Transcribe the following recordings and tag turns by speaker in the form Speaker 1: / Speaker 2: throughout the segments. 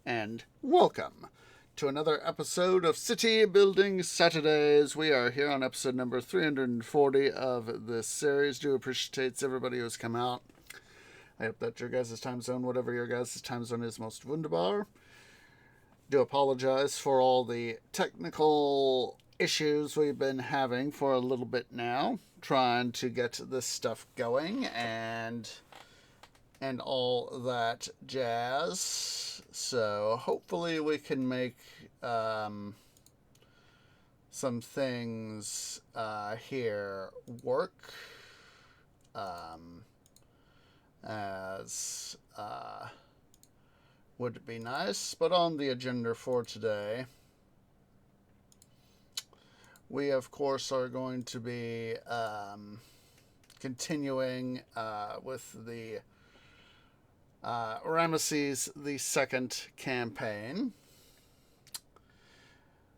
Speaker 1: and welcome to another episode of City Building Saturdays. We are here on episode number 340 of this series. Do appreciate everybody who's come out. I hope that your guys' time zone, whatever your guys' time zone is, most wunderbar. Do apologize for all the technical issues we've been having for a little bit now, trying to get this stuff going and all that jazz. So hopefully we can make some things here work as would be nice. But on the agenda for today, we of course are going to be continuing with the Ramses II campaign.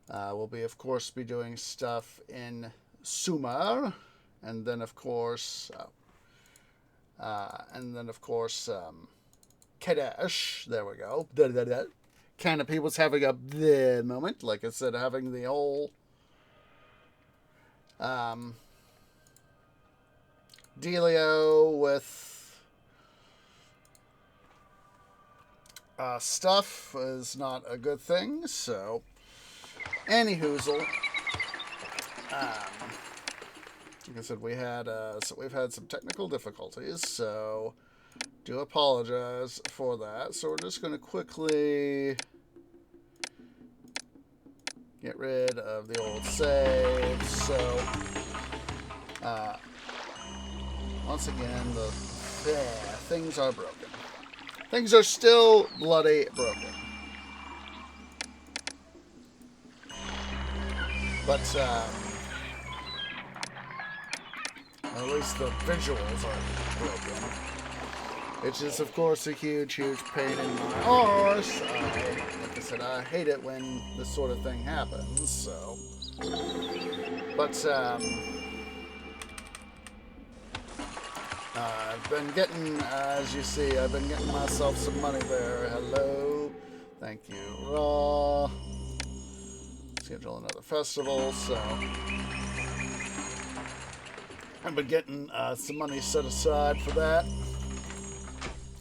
Speaker 1: We'll be, of course, be doing stuff in Sumer, and then, of course, Kadesh. There we go. Canopy was having a bleh moment, like I said, having the whole dealio with stuff is not a good thing. So, anyhoozle, like I said, we've had some technical difficulties, so do apologize for that. So we're just going to quickly get rid of the old save. So, once again, things are broken. Things are still bloody broken. But, at least the visuals aren't broken. Which is, of course, a huge, huge pain in my arse. Like I said, I hate it when this sort of thing happens, so. But, I've been getting, as you see, I've been getting myself some money there. Hello. Thank you, Raw. Schedule another festival, so I've been getting some money set aside for that.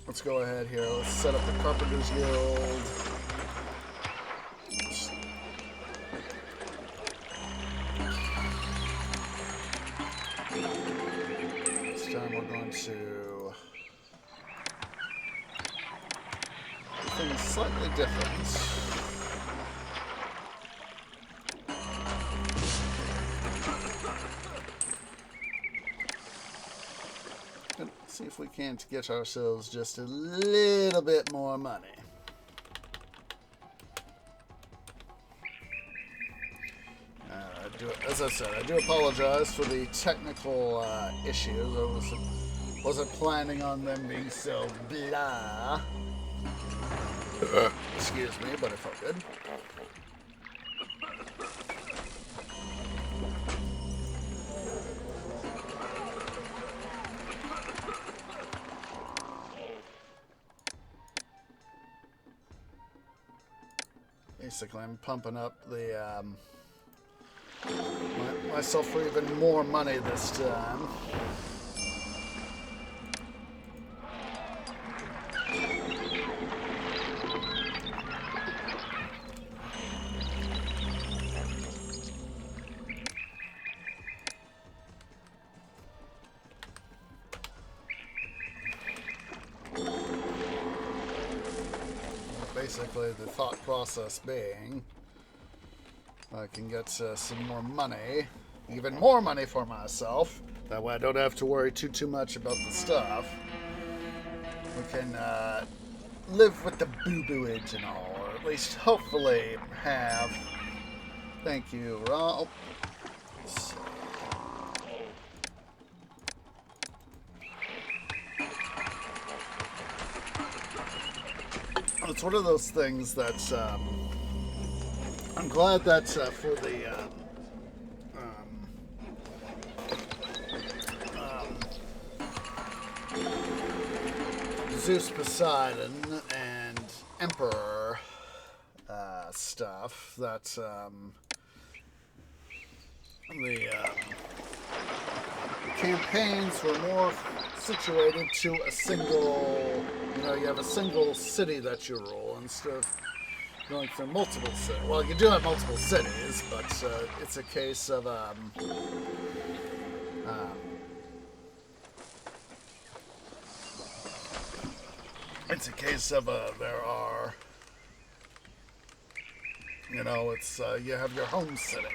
Speaker 1: Let's go ahead here. Let's set up the Carpenters Guild. This time we're going to do things slightly different. See if we can't get ourselves just a little bit more money. As I said, I do apologize for the technical issues. I wasn't planning on them being so blah. Excuse me, but it felt good. Basically, I'm pumping up the myself for even more money this time. Basically, the thought process being, I can get some more money, even more money for myself. That way I don't have to worry too much about the stuff. We can live with the boo-booage and all, or at least hopefully have. Thank you, Rob. It's one of those things that I'm glad that for the Zeus Poseidon and Emperor stuff that the campaigns were more situated to a single, you have a single city that you rule instead of going through multiple cities. Well, you do have multiple cities, but it's a case of there are, it's you have your home city.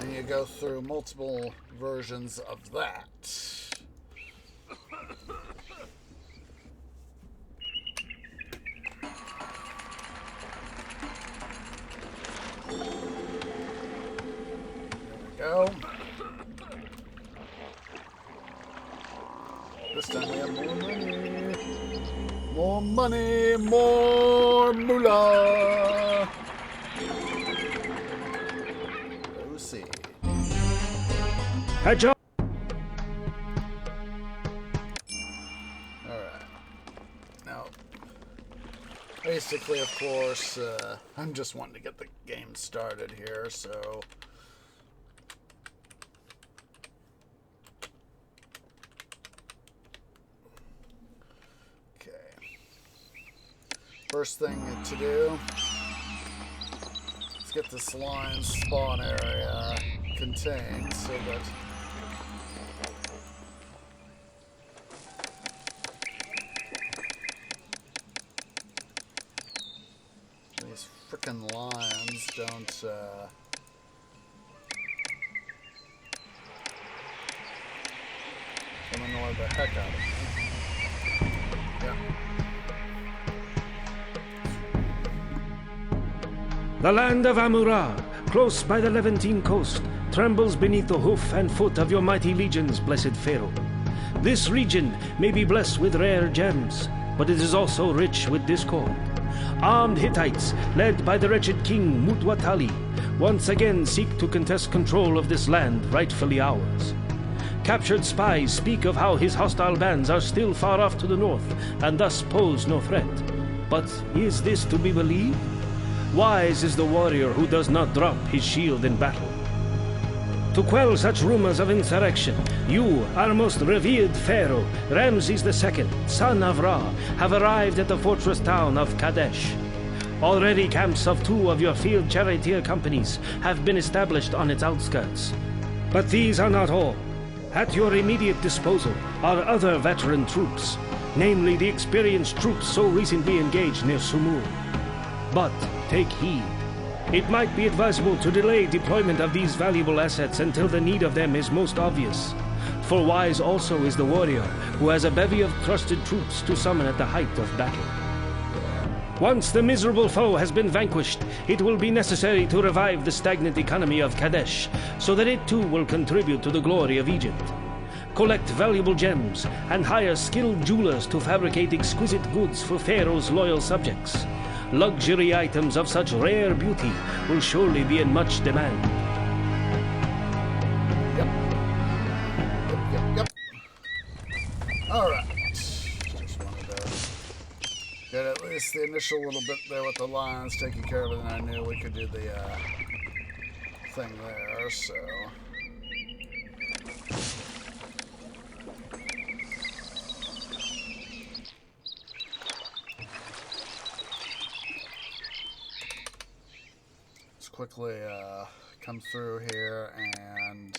Speaker 1: And you go through multiple versions of that. There we go. This time we have more money. More money, more moolah. Proceed.
Speaker 2: Hey, Joe.
Speaker 1: Alright. Now, basically, of course, I'm just wanting to get the game started here, so... First thing to do is get this lion spawn area contained so that these frickin' lions don't come annoy the heck out of me. Yeah.
Speaker 2: The land of Amurah, close by the Levantine coast, trembles beneath the hoof and foot of your mighty legions, blessed Pharaoh. This region may be blessed with rare gems, but it is also rich with discord. Armed Hittites, led by the wretched king Mutwatali, once again seek to contest control of this land rightfully ours. Captured spies speak of how his hostile bands are still far off to the north, and thus pose no threat. But is this to be believed? Wise is the warrior who does not drop his shield in battle. To quell such rumors of insurrection, you, our most revered Pharaoh, Ramses II, son of Ra, have arrived at the fortress town of Kadesh. Already camps of 2 of your field charioteer companies have been established on its outskirts. But these are not all. At your immediate disposal are other veteran troops, namely the experienced troops so recently engaged near Sumur. But take heed. It might be advisable to delay deployment of these valuable assets until the need of them is most obvious. For wise also is the warrior who has a bevy of trusted troops to summon at the height of battle. Once the miserable foe has been vanquished, it will be necessary to revive the stagnant economy of Kadesh, so that it too will contribute to the glory of Egypt. Collect valuable gems and hire skilled jewelers to fabricate exquisite goods for Pharaoh's loyal subjects. Luxury items of such rare beauty will surely be in much demand.
Speaker 1: Yep. Alright. Just wanted to get at least the initial little bit there with the lions taking care of it, and I knew we could do the thing there, so... quickly come through here and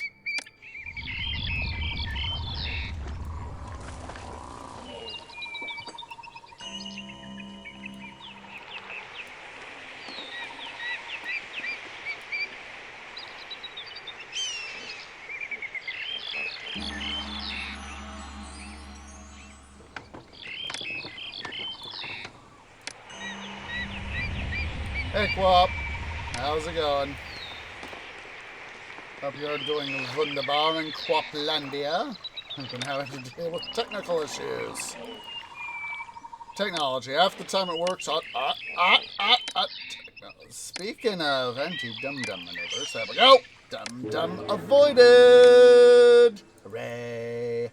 Speaker 1: hey, Quap. How's it going? Hope you're doing wunderbar in Quaplandia. I've been having to deal with technical issues. Technology. Half the time it works. Speaking of anti-dum-dum maneuvers, there we go. Dum-dum avoided. Hooray.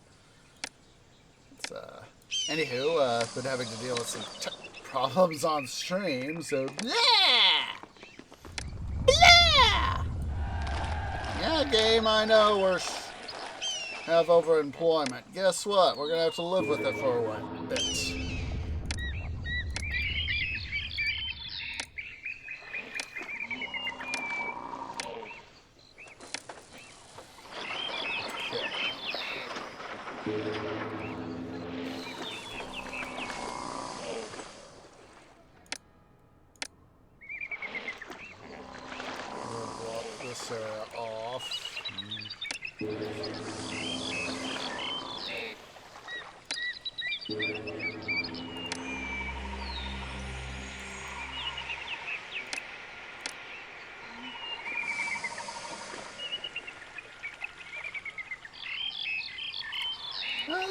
Speaker 1: Let's Anywho, been having to deal with some tech problems on stream, so blah! Blah! Yeah, game, I know we're have overemployment. Guess what? We're gonna have to live with it for a bit. This area off.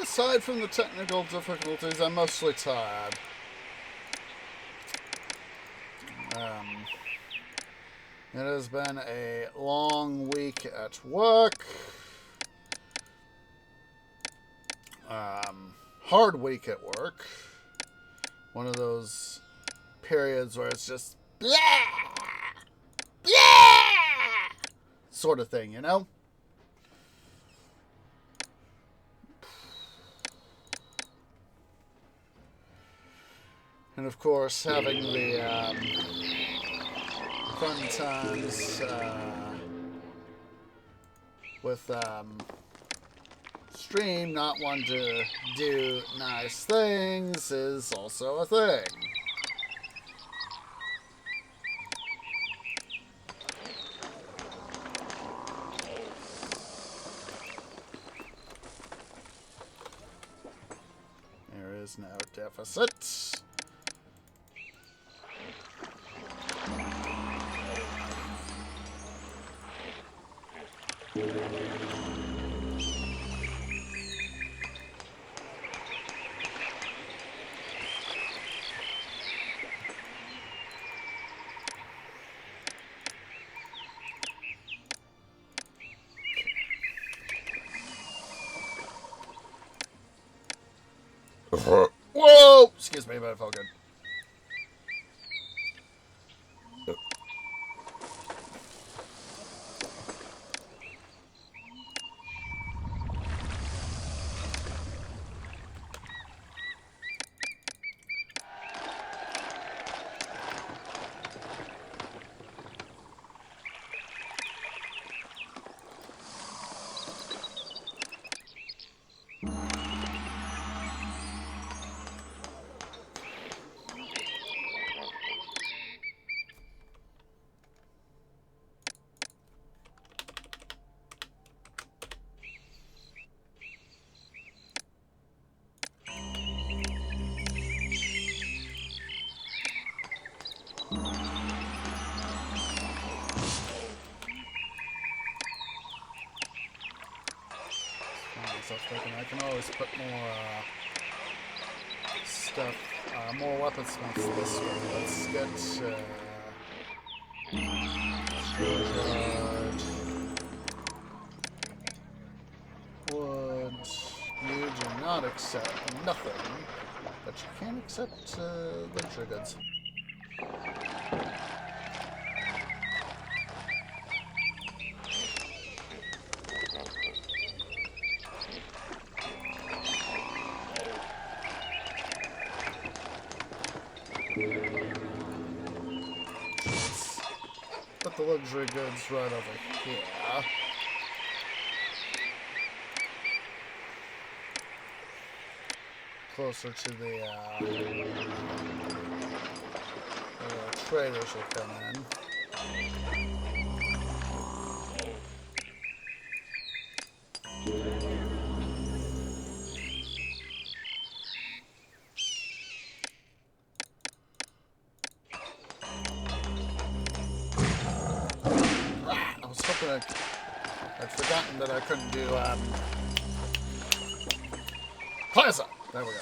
Speaker 1: Aside from the technical difficulties, I'm mostly tired. It has been a long week at work. Hard week at work. One of those periods where it's just blah, blah, sort of thing, you know? And of course, having the fun times with stream not wanting to do nice things is also a thing. There is no deficit. Whoa! Excuse me, but it felt good. I can always put more stuff, more weaponsmiths this way. Let's get wood. You do not accept nothing, but you can accept luxury goods. Put the luxury goods right over here. Closer to the traders will come in. I'd forgotten that I couldn't do Plaza. There we go.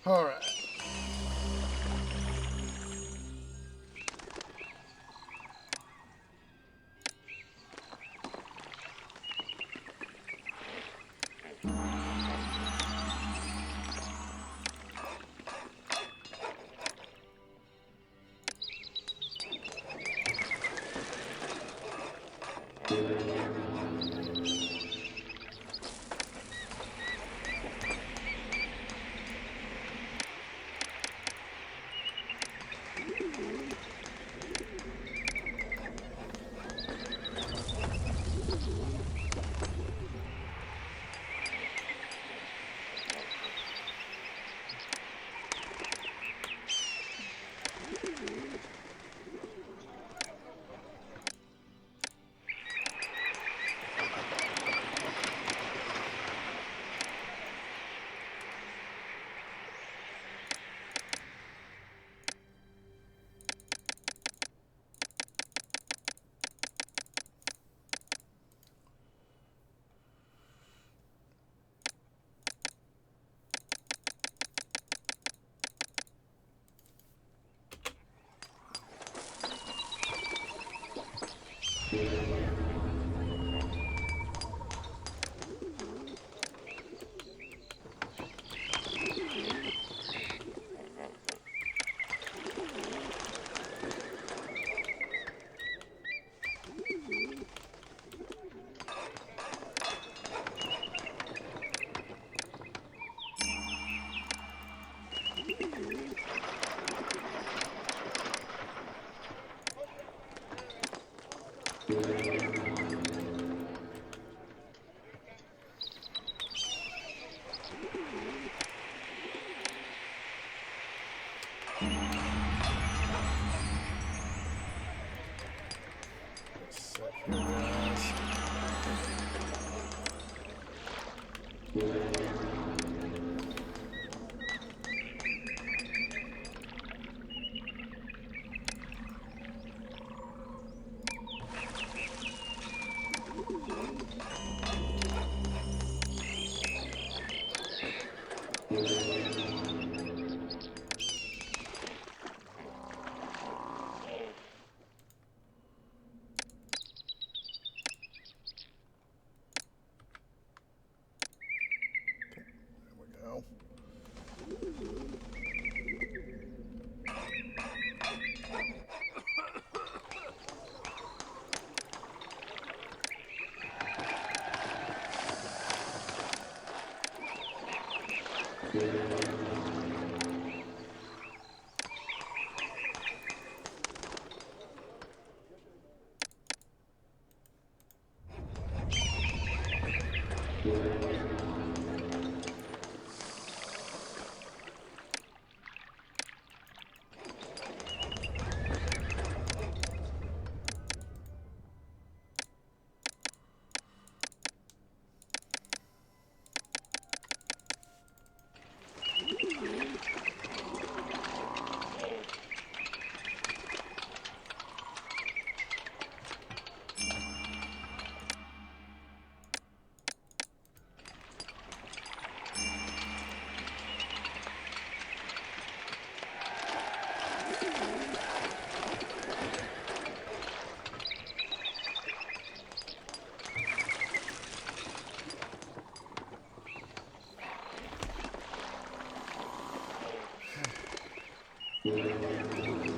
Speaker 1: All right.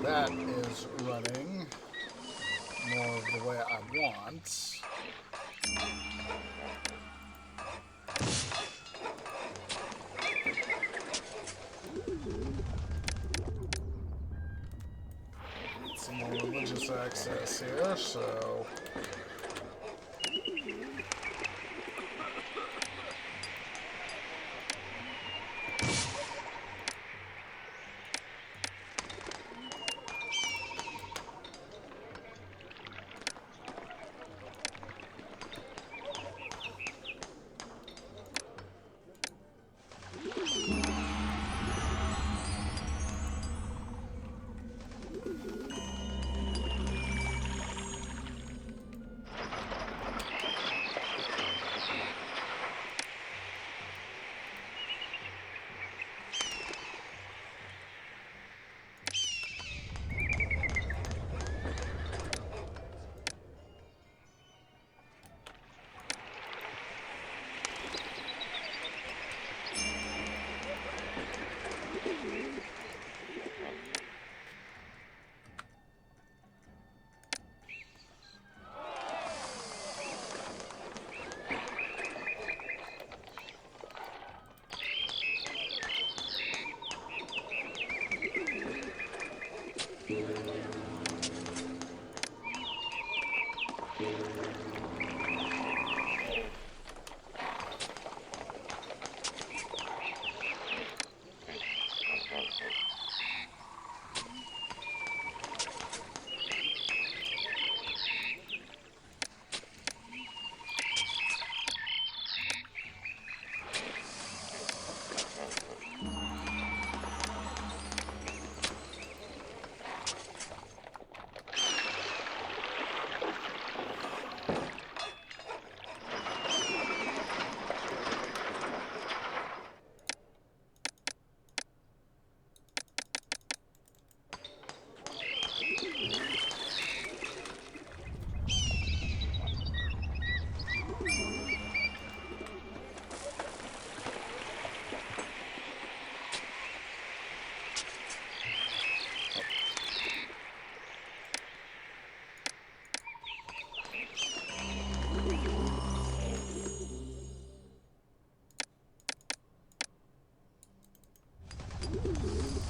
Speaker 1: That is running more of the way I want. Need some more religious access here, so...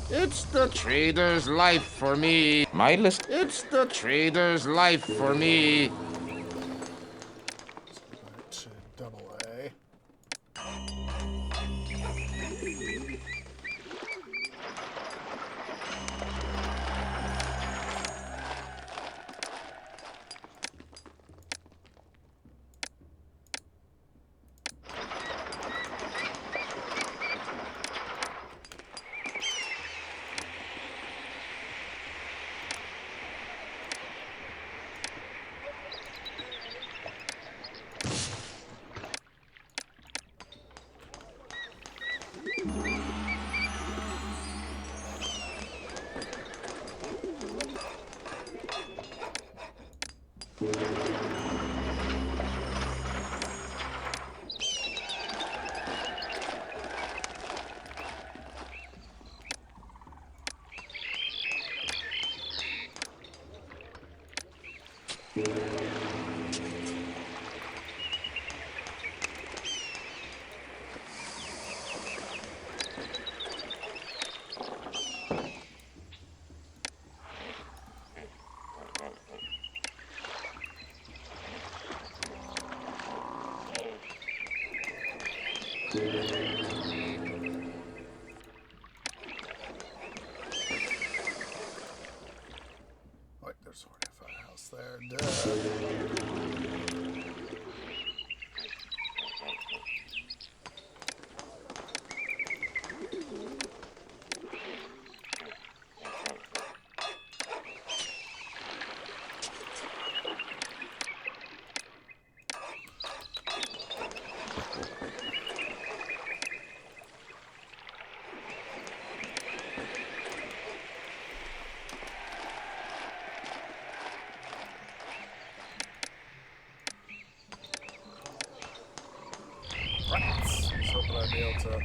Speaker 3: It's the trader's life for me. My list. It's the trader's life for me.
Speaker 1: Back to double A. Wait, there's already a firehouse there. Duh. Rats. I was hoping I'd be able to.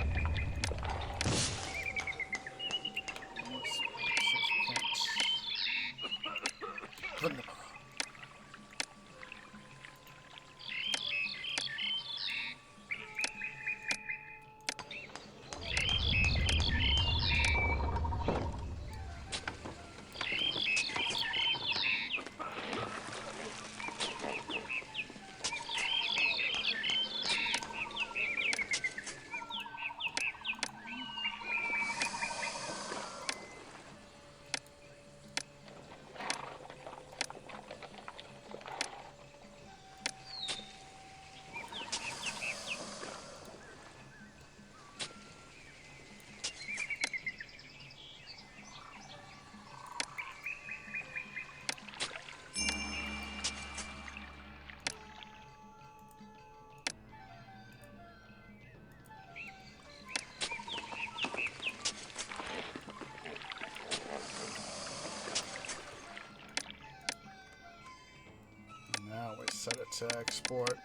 Speaker 1: Now we set it to export.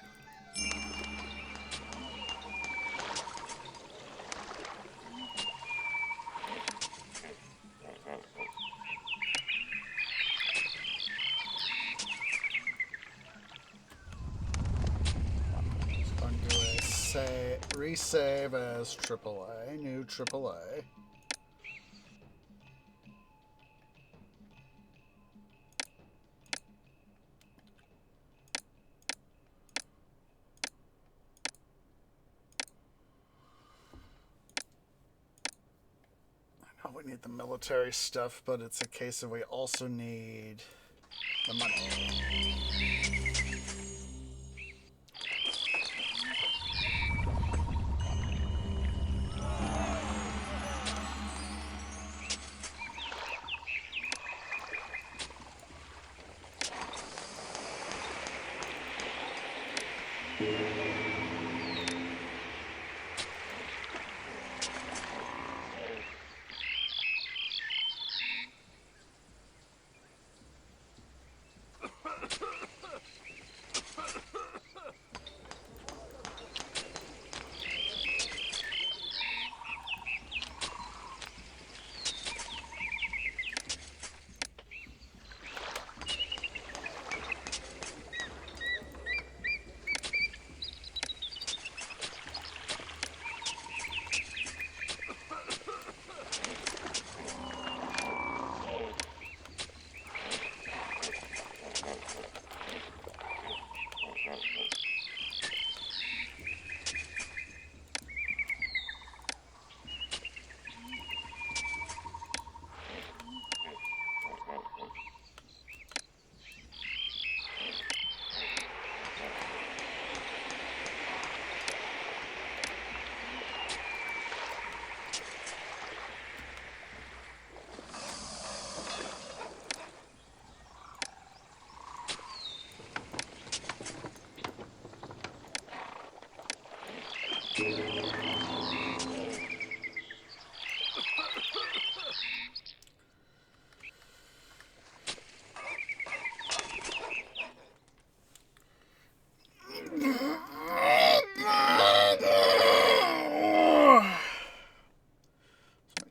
Speaker 1: So I'm going to resave as AAA, new AAA. We need the military stuff, but it's a case of we also need the money.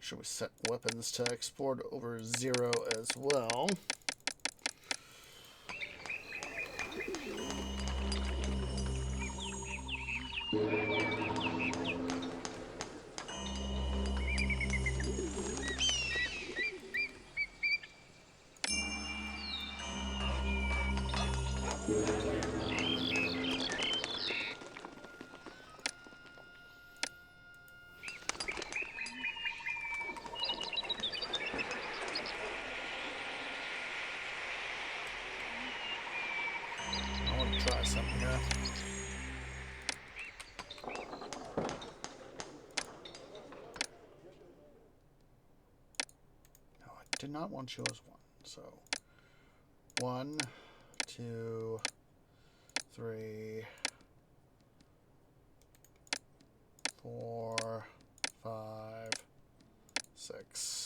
Speaker 1: Should we set weapons to export over 0 as well? Try something here. No, I did not want you as 1. So 1, 2, 3, 4, 5, 6.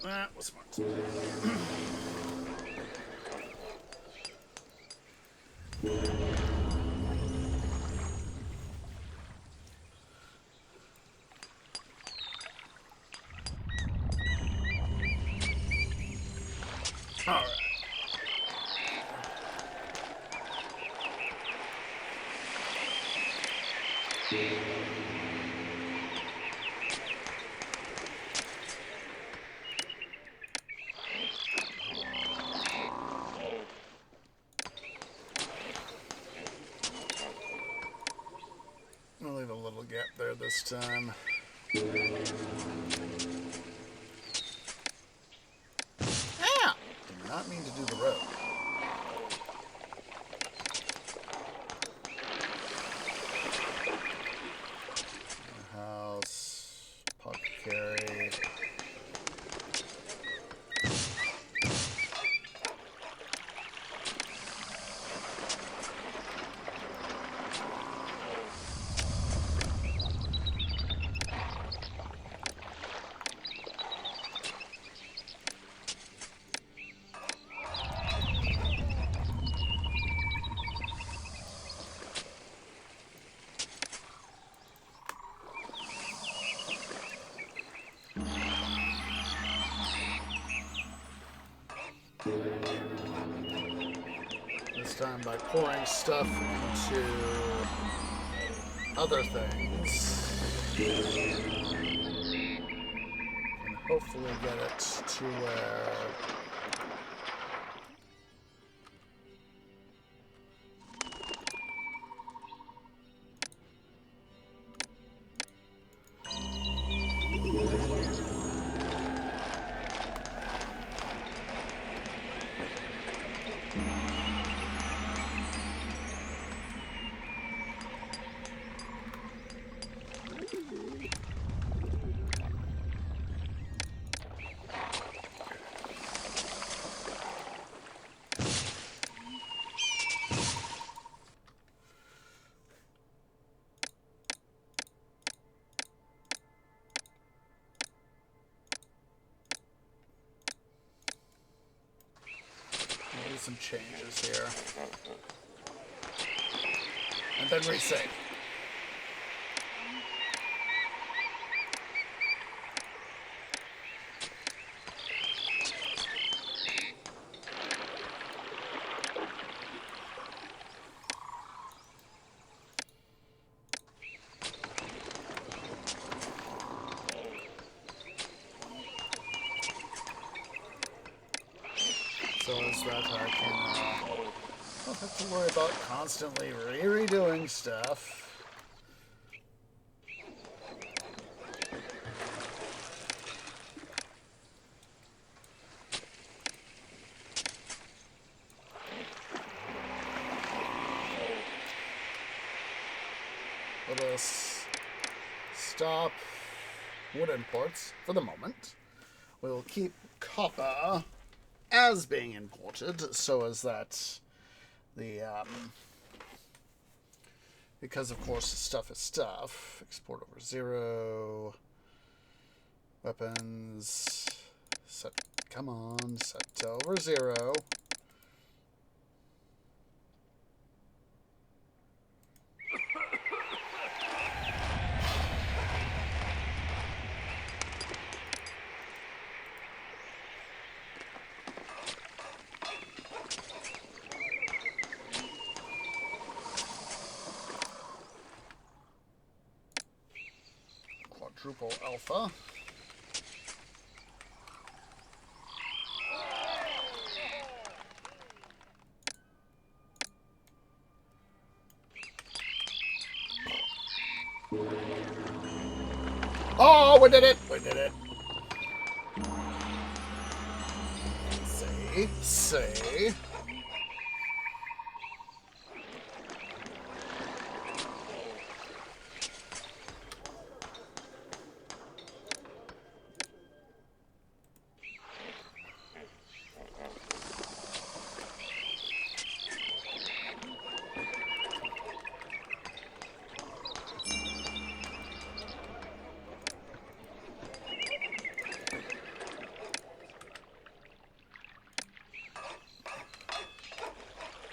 Speaker 1: That was smart. All right. I'll leave a little gap there this time. Ah! Did not mean to do the road. House, apothecary. This time by pouring stuff into other things, and hopefully get it to where some changes here. And then resave. So as that I can don't have to worry about constantly redoing stuff. Let us stop wood imports for the moment. We will keep copper as being imported, so as that the because of course stuff is stuff. Export over 0. Weapons set. Come on, set to over 0. Quadruple alpha. Oh, we did it! We did it! See?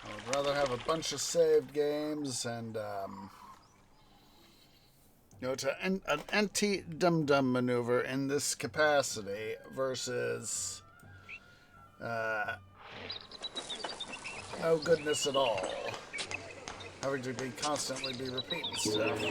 Speaker 1: I'd rather have a bunch of saved games and, to an anti-dum-dum maneuver in this capacity versus no goodness at all. Having to constantly be repeating stuff.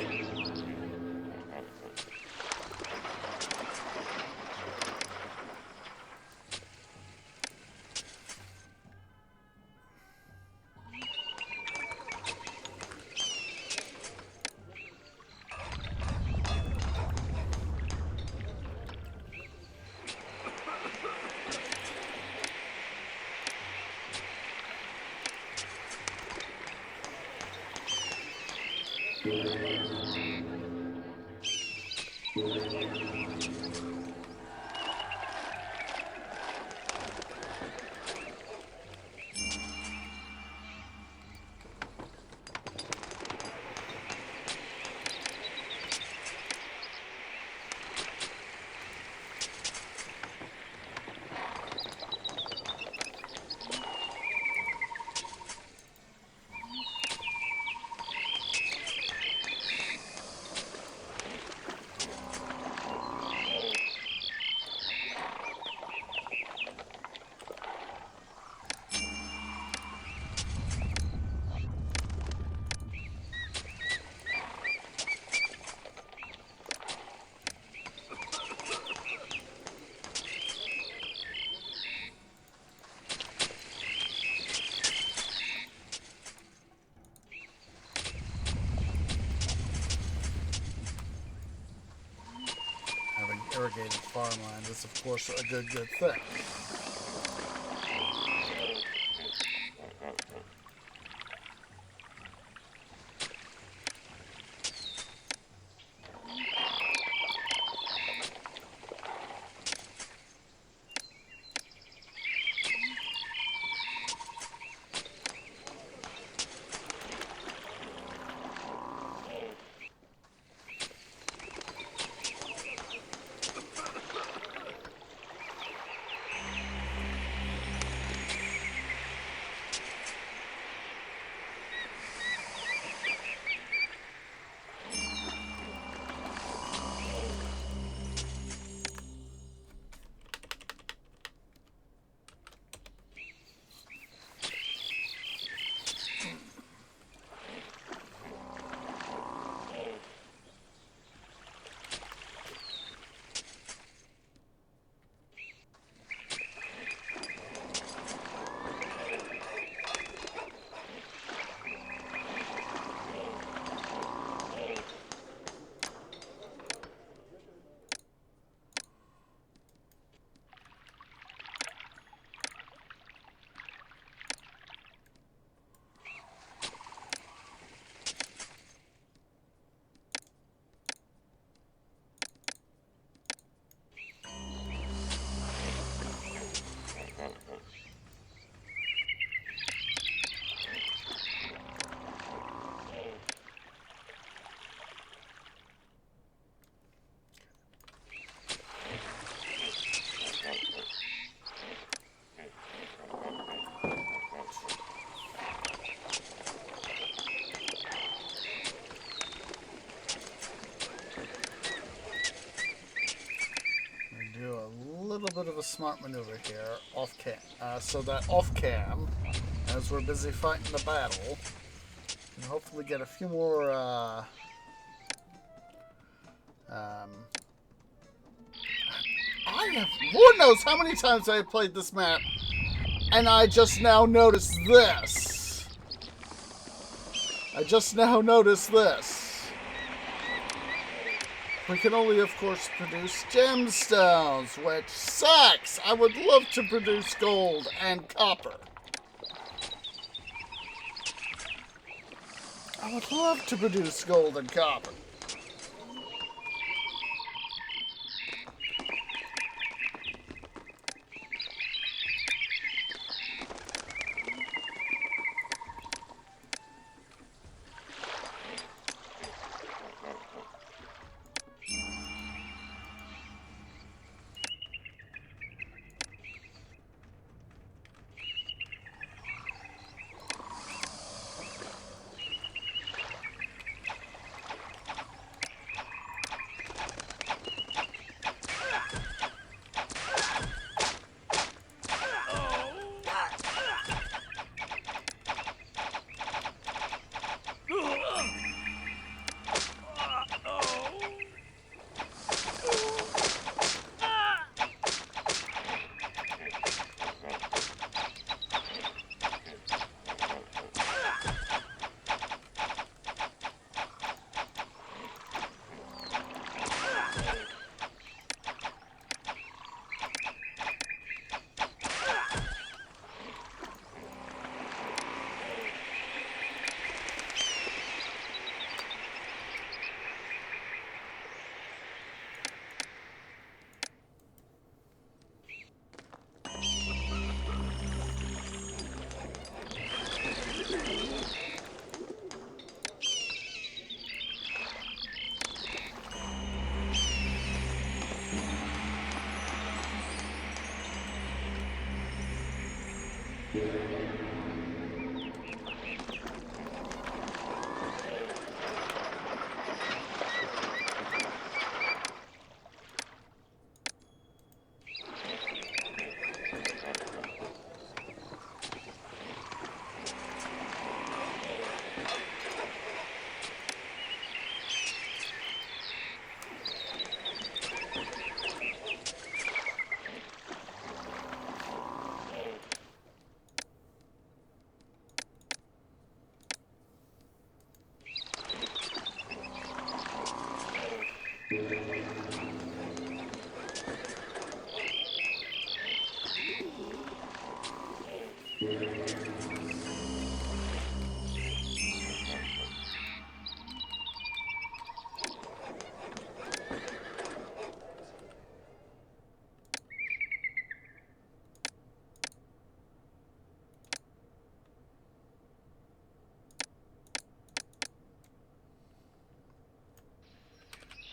Speaker 1: Irrigated farmland is, of course, a good thing. do a little bit of a smart maneuver here, off cam. So that off cam, as we're busy fighting the battle, and hopefully get a few more. I have Lord knows how many times I have played this map, and I just now noticed this. We can only, of course, produce gemstones, which sucks. I would love to produce gold and copper. I would love to produce gold and copper.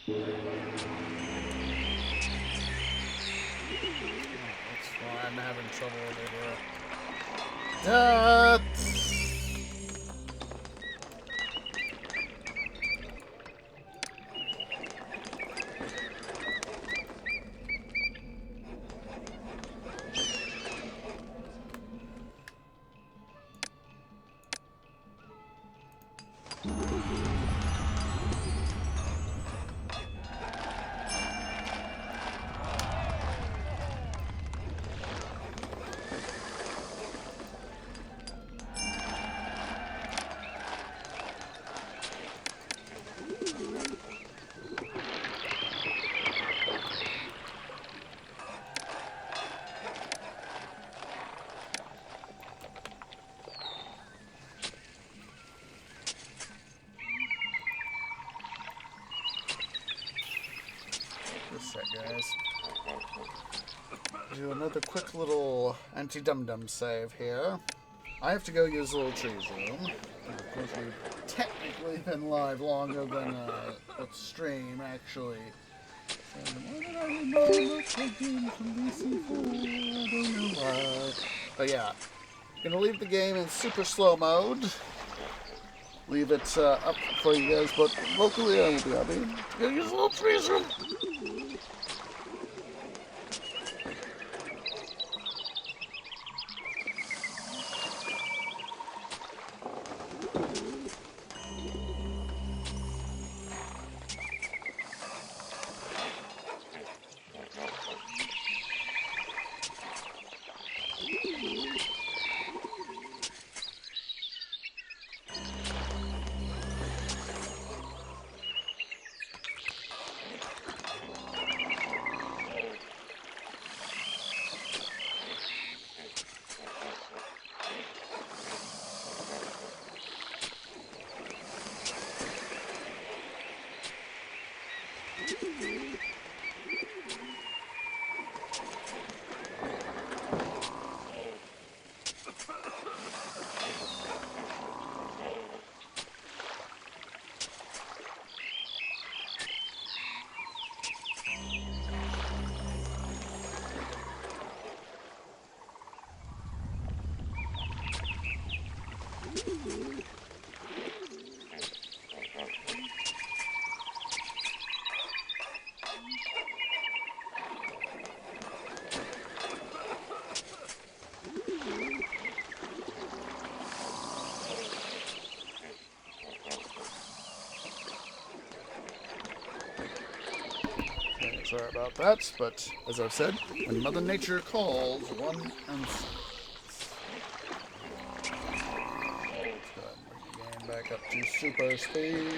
Speaker 1: That's fine. I'm having trouble over here. Guys, do another quick little anti-dum-dum save here. I have to go use the little trees room. Of course, we've technically been live longer than the stream, actually. Why did I remember taking from DC4? I don't know why. But yeah, gonna leave the game in super slow mode. Leave it up for you guys, but locally I will be happy to go use the little trees room. Sorry about that, but as I've said, when Mother Nature calls, one answers. Let's go ahead and bring the game back up to super speed.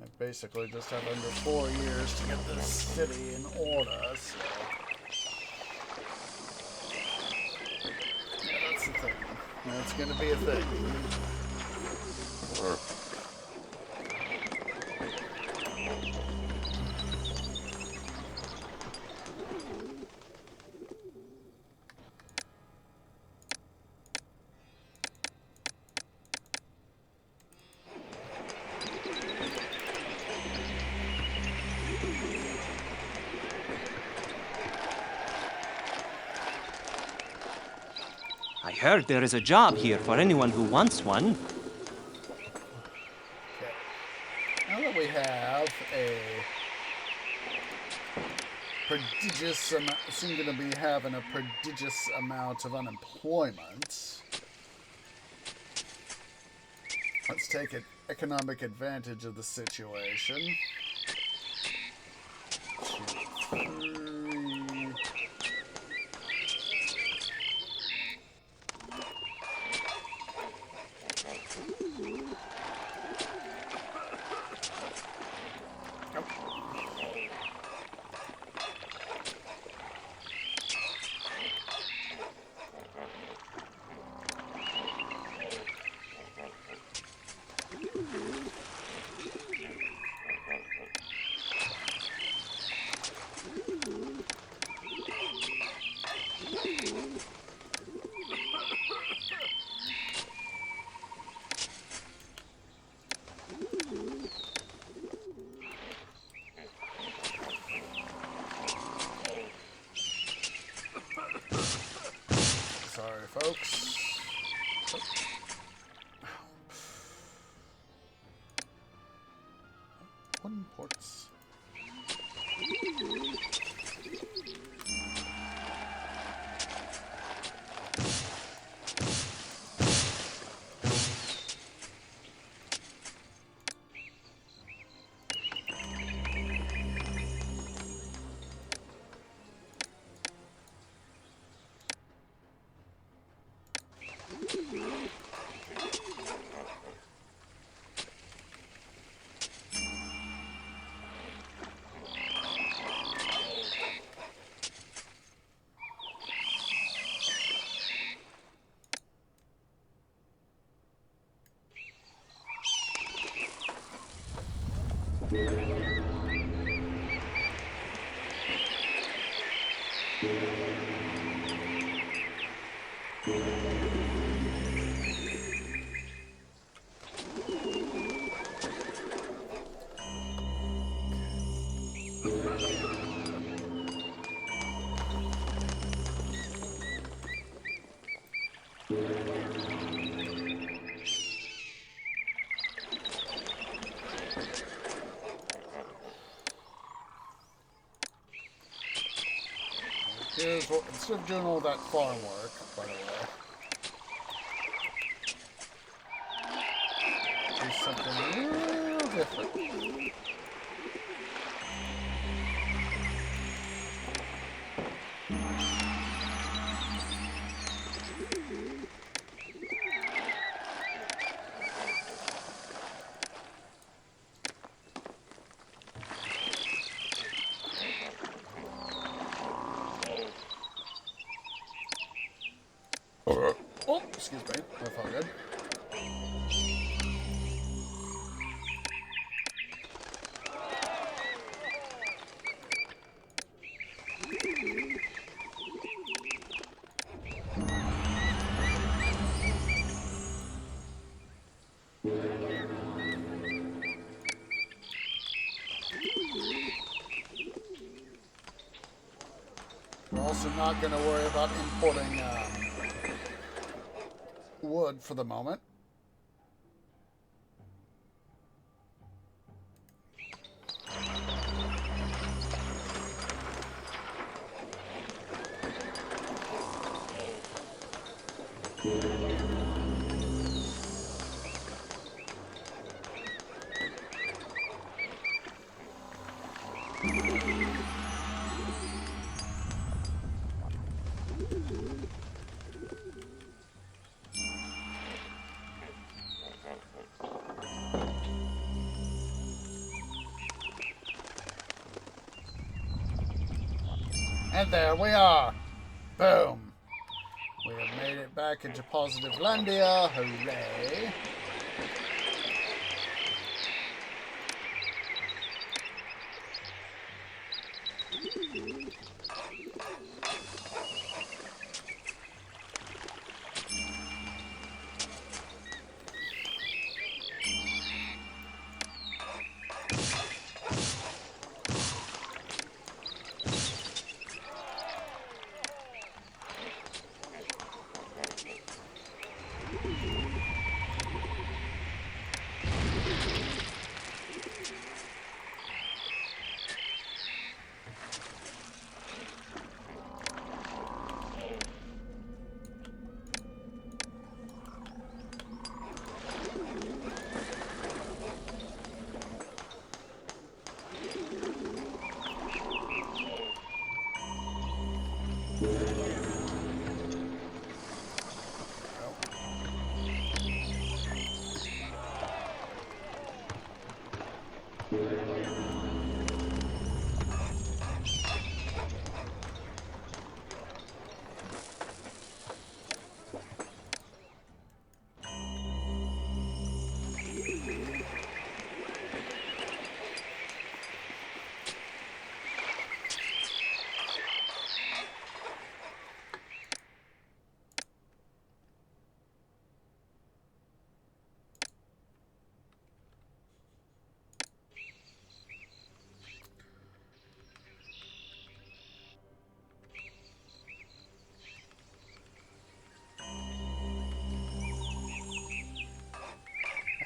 Speaker 1: I basically just have under 4 years to get this city in order, so... Yeah, that's the thing. That's gonna be a thing.
Speaker 4: I heard there is a job here for anyone who wants one.
Speaker 1: Okay. Now that we have a prodigious amount, seem to be having a prodigious amount of unemployment, let's take economic advantage of the situation. 2, 3. Sorry, folks. Wooden ports. Here's what, instead of doing all that farm work, by the way, do something real different. Oh, excuse me. That's all good. We're also not going to worry about importing wood for the moment. And there we are. Boom. We have made it back into positive Landia. Hooray.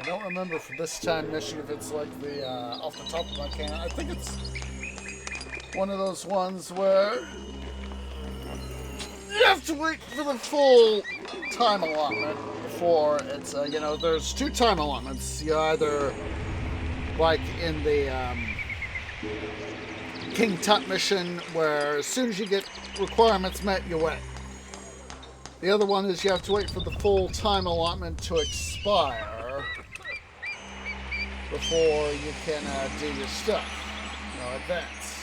Speaker 1: I don't remember for this time mission if it's like the, off the top of my can. I think it's one of those ones where you have to wait for the full time allotment before it's, you know, there's 2 time allotments. You either, like in the King Tut mission, where as soon as you get requirements met, you wait. The other one is you have to wait for the full time allotment to expire before you can do your stuff, you know, advance.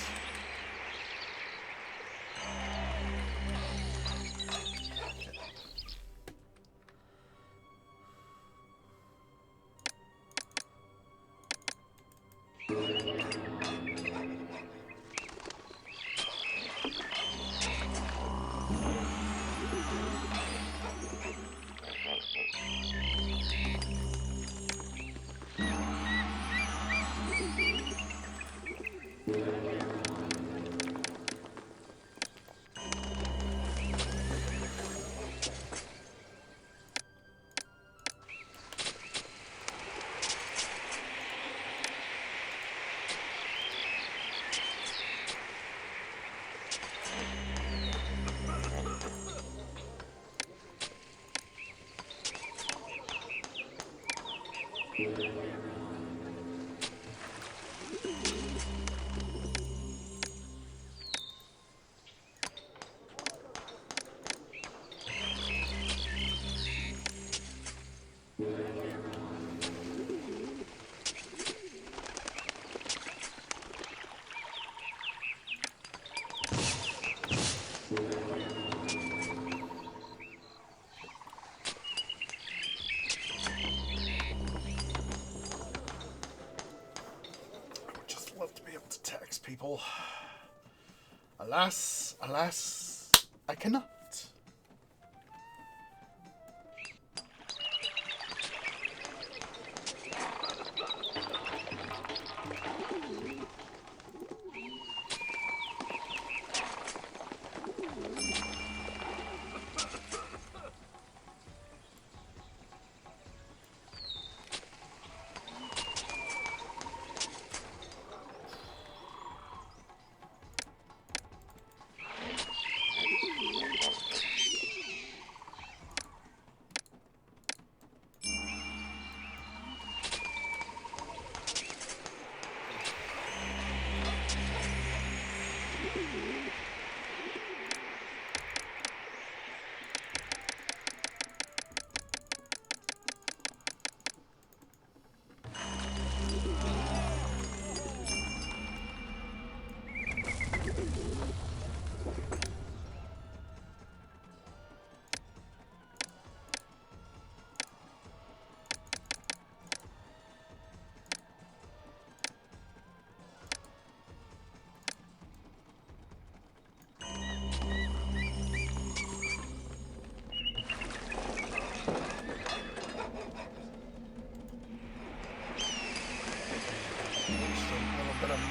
Speaker 1: People. Alas, alas, I cannot.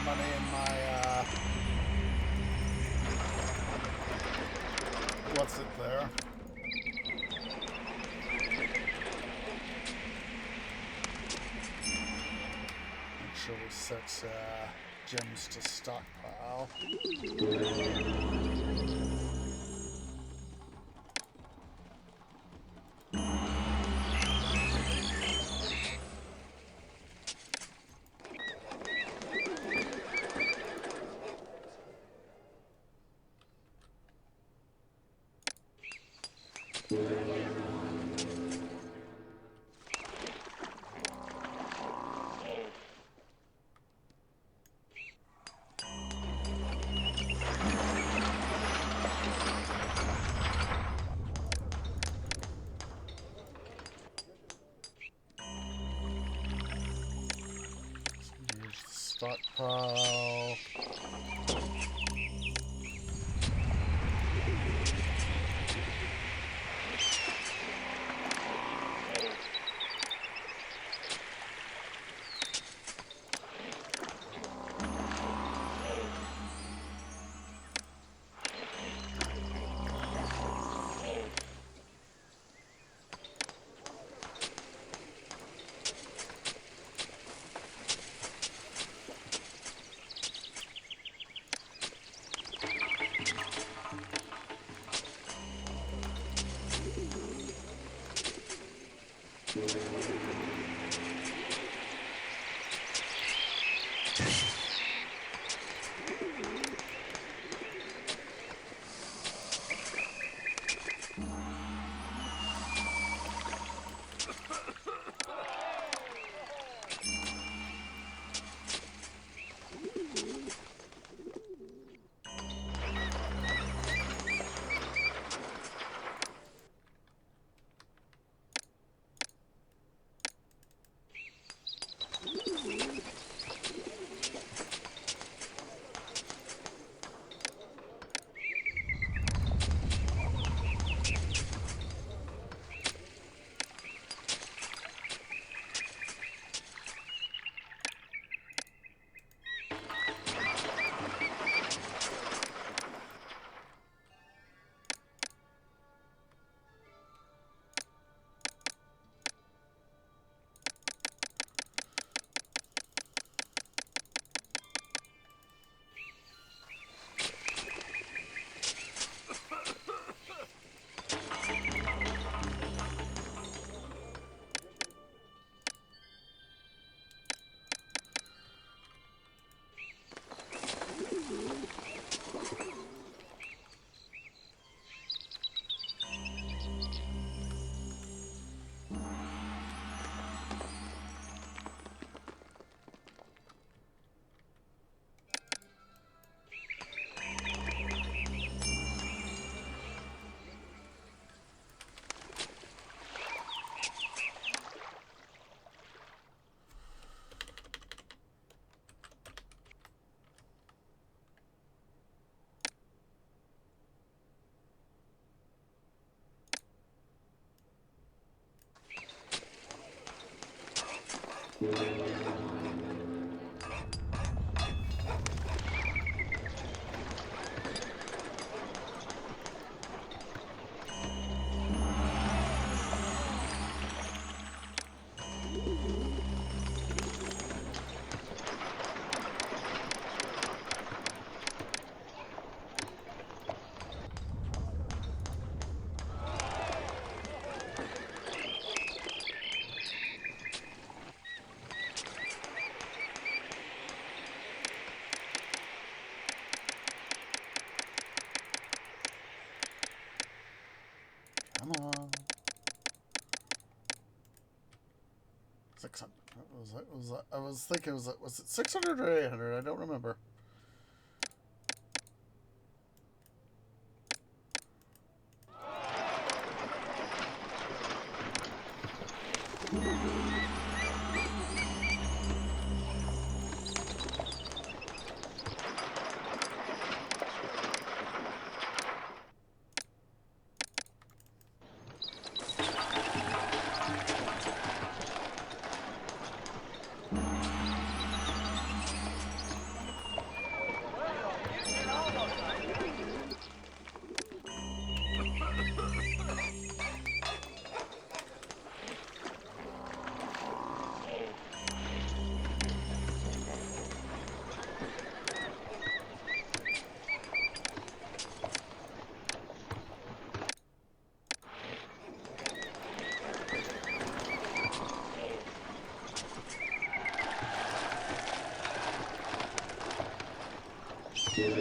Speaker 1: money in my, what's it there? Make sure we set gems to stockpile. Stockpile. Come on. 600. I was thinking, was it 600 or 800? I don't remember. Worry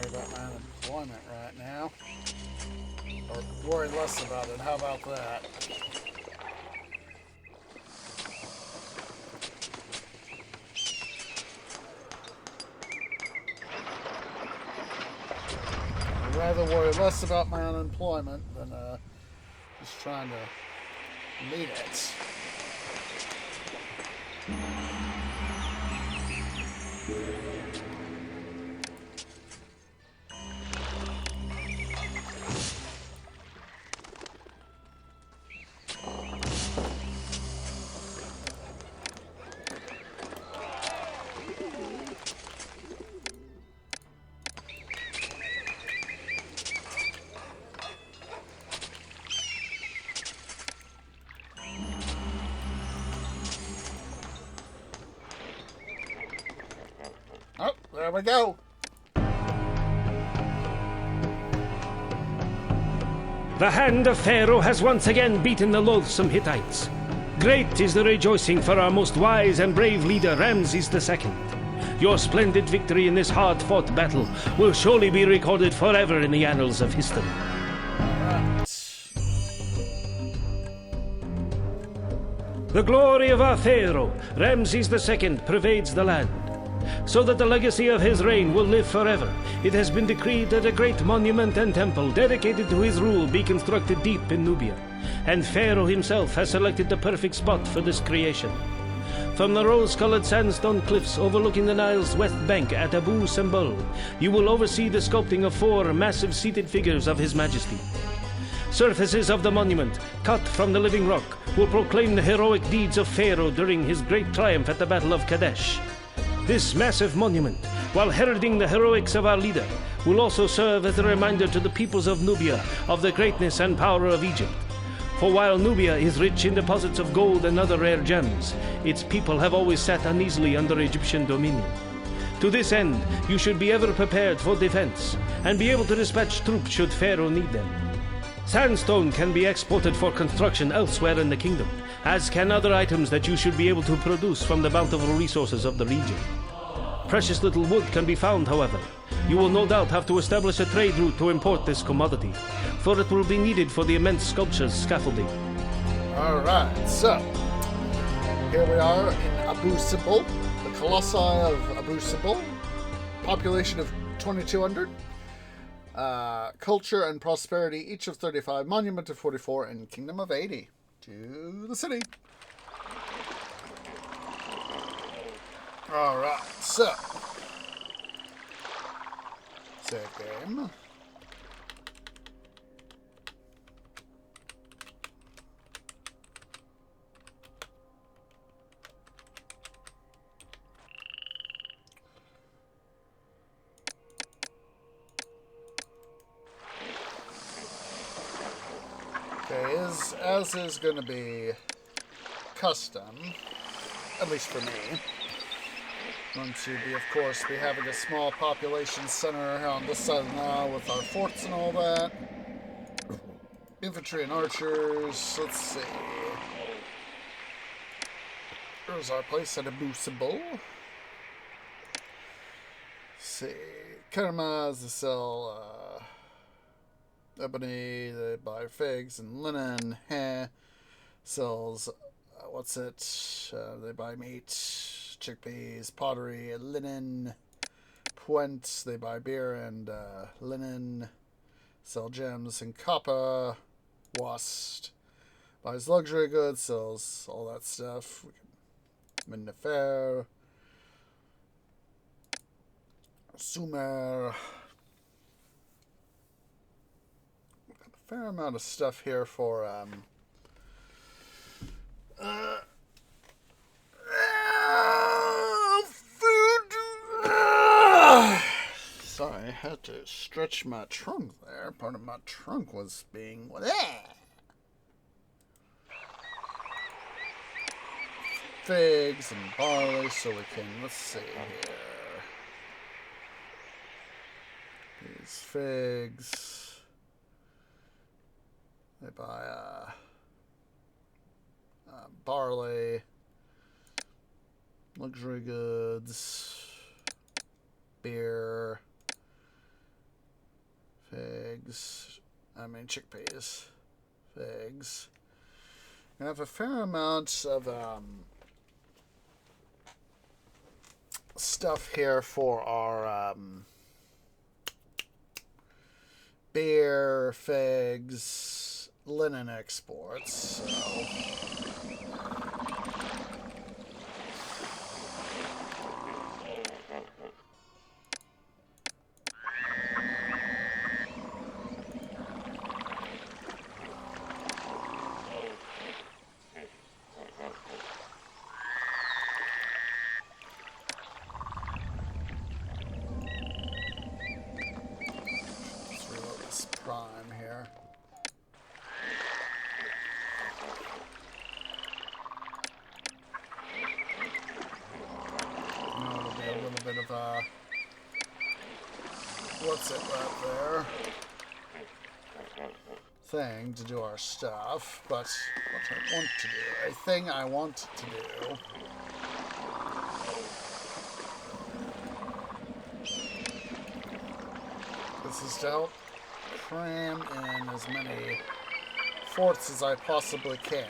Speaker 1: about my unemployment right now. Or worry less about it. How about that? I'd rather worry less about my unemployment than just trying to meet it. Oh, there we go.
Speaker 2: The hand of Pharaoh has once again beaten the loathsome Hittites. Great is the rejoicing for our most wise and brave leader, Ramses II. Your splendid victory in this hard-fought battle will surely be recorded forever in the annals of history. The glory of our Pharaoh, Ramses II, pervades the land. So that the legacy of his reign will live forever, it has been decreed that a great monument and temple dedicated to his rule be constructed deep in Nubia, and Pharaoh himself has selected the perfect spot for this creation. From the rose-colored sandstone cliffs overlooking the Nile's west bank at Abu Simbel, you will oversee the sculpting of 4 massive seated figures of His Majesty. Surfaces of the monument, cut from the living rock, will proclaim the heroic deeds of Pharaoh during his great triumph at the Battle of Kadesh. This massive monument, while heralding the heroics of our leader, will also serve as a reminder to the peoples of Nubia of the greatness and power of Egypt. For while Nubia is rich in deposits of gold and other rare gems, its people have always sat uneasily under Egyptian dominion. To this end, you should be ever prepared for defense, and be able to dispatch troops should Pharaoh need them. Sandstone can be exported for construction elsewhere in the kingdom, as can other items that you should be able to produce from the bountiful resources of the region. Precious little wood can be found, however. You will no doubt have to establish a trade route to import this commodity, for it will be needed for the immense sculpture's scaffolding.
Speaker 1: Alright, so here we are in Abu Simbel, the Colossi of Abu Simbel, population of 2,200, culture and prosperity each of 35, monument of 44, and kingdom of 80. To the city. Alright, so save game. Okay, as is going to be custom, at least for me, going to be, of course, be having a small population center on this side of the Nile with our forts and all that. Infantry and archers, let's see. There's our place at Abu Simbel. Let's see. Kermas, they sell ebony, they buy figs and linen. Sells, they buy meat, chickpeas, pottery, linen. Puent, they buy beer and linen. Sell gems and copper. Wast, Buys luxury goods, sells all that stuff. Minnefer, Sumer. Got a fair amount of stuff here for food. Sorry, I had to stretch my trunk there. Part of my trunk was being... Figs and barley, so we can... Let's see here. These figs. They buy barley, luxury goods, beer, figs, chickpeas, figs. I have a fair amount of stuff here for our beer, figs, linen exports. So. Prime here. Now it'll be a little bit of a what's it right there thing to do our stuff, but what I want to do, a thing I want to do. This is to help cram in as many forts as I possibly can.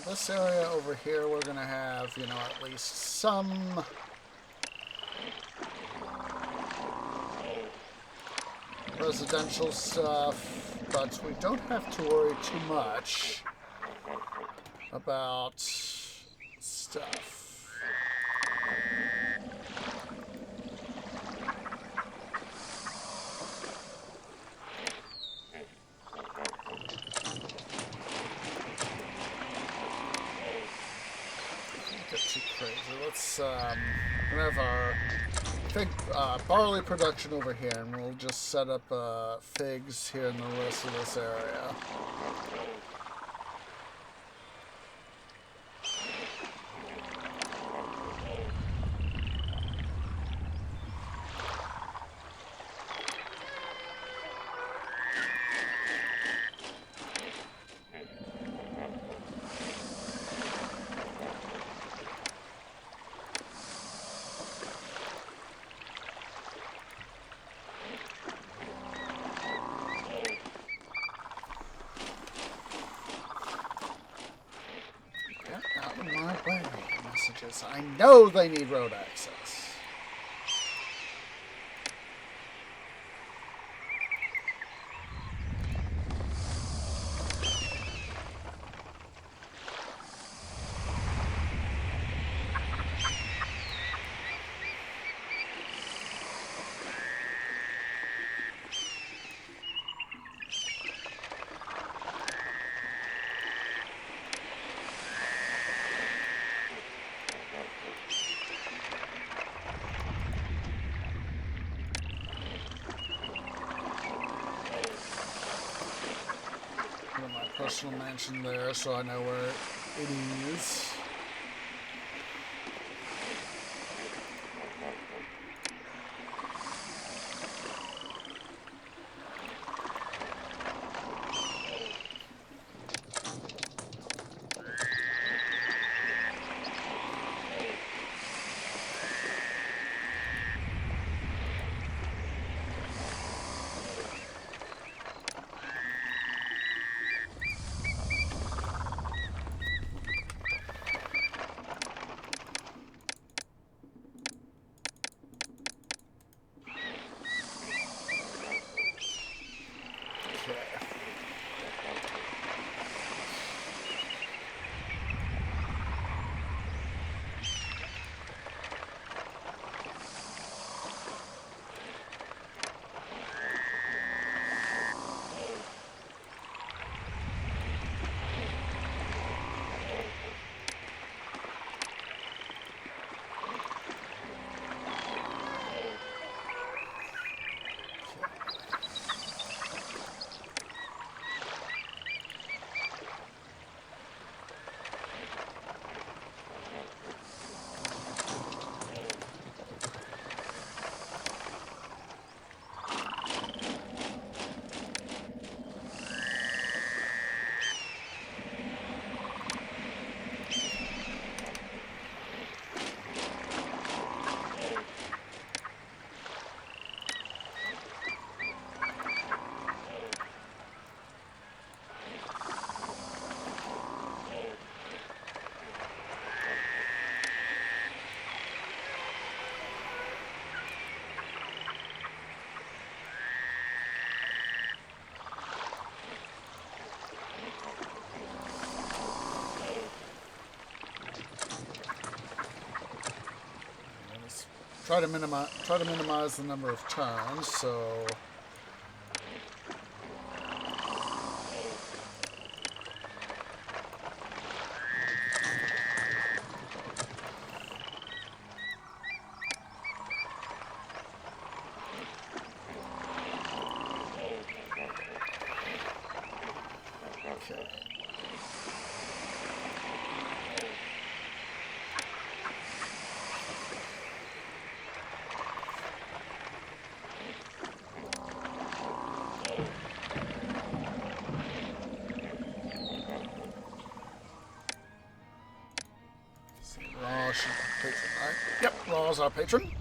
Speaker 1: This area over here, we're going to have, at least some residential stuff, but we don't have to worry too much about stuff. Let's have our fig barley production over here, and we'll just set up figs here in the rest of this area. Messages. I know they need road access. Personal mansion there, so I know where it is. try to minimize the number of turns. So. Okay. Ra's should be patron, right? Yep, Ra's our patron.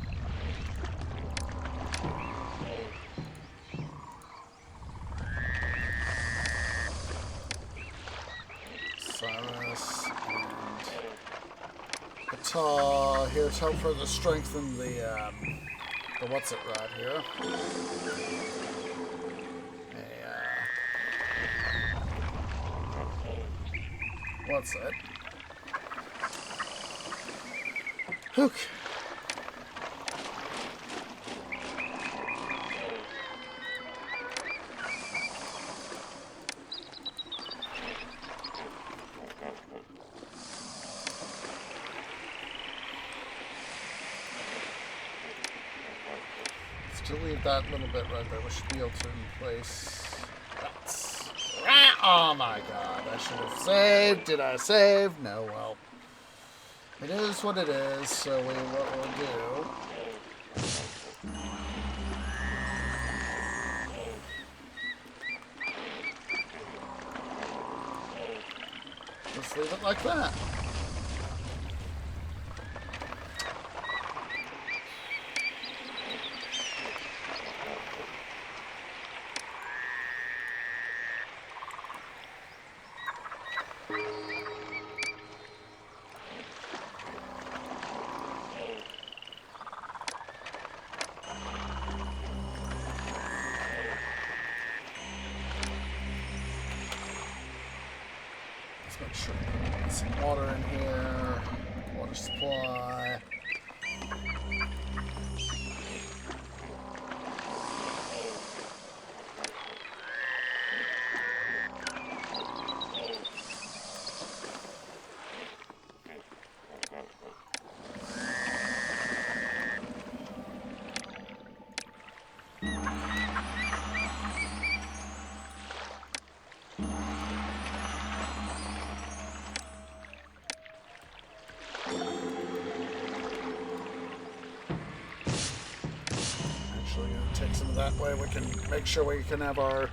Speaker 1: Cyrus and Ptah here to help further strengthen the what's it right here. What's it? Hook. Still leave that little bit right there. We should be able to replace that. Oh my god, I should have saved. Did I save? No, well. It is what it is, so what we'll do... Let's leave it like that. Make sure we get some water in here, water supply. Take some of that way. We can make sure we can have our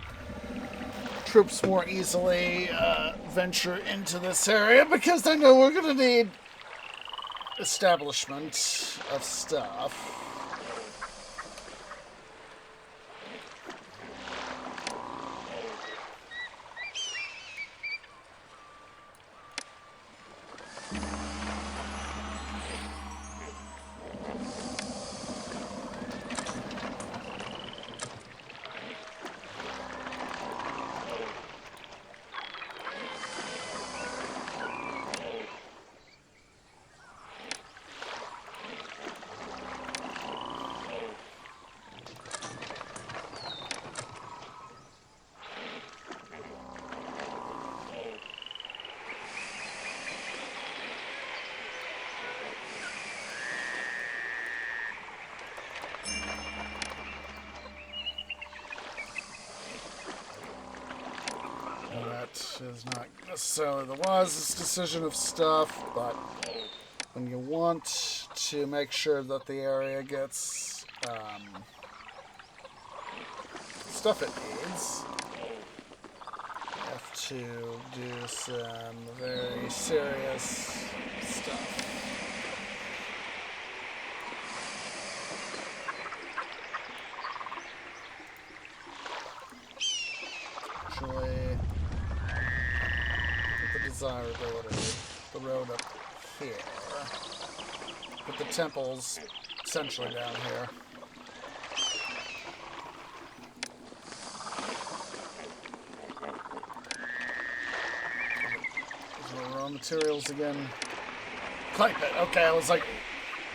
Speaker 1: troops more easily venture into this area, because I know we're going to need establishment of stuff. Is not necessarily the wisest decision of stuff, but when you want to make sure that the area gets stuff it needs, you have to do some very serious stuff. Actually, desirability, the road up here, with the temples essentially down here. These are raw materials again. Clay pit. Okay, I was like,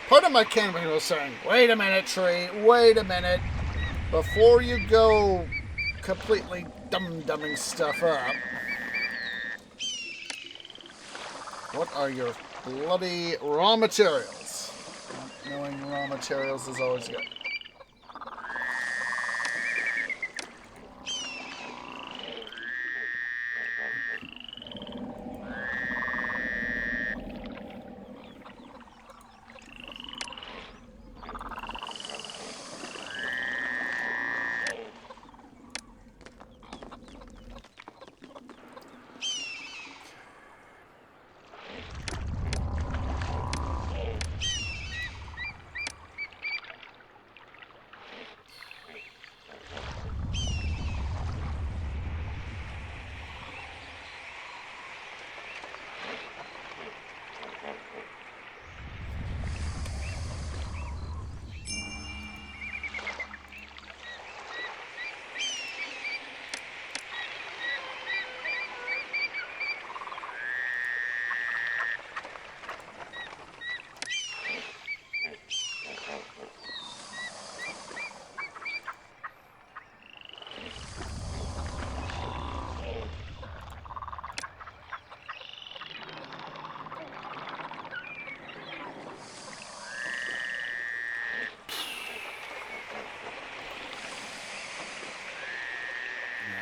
Speaker 1: part of my campaign was saying, wait a minute, tree, wait a minute. Before you go completely dumbing stuff up, what are your bloody raw materials? Knowing raw materials is always good.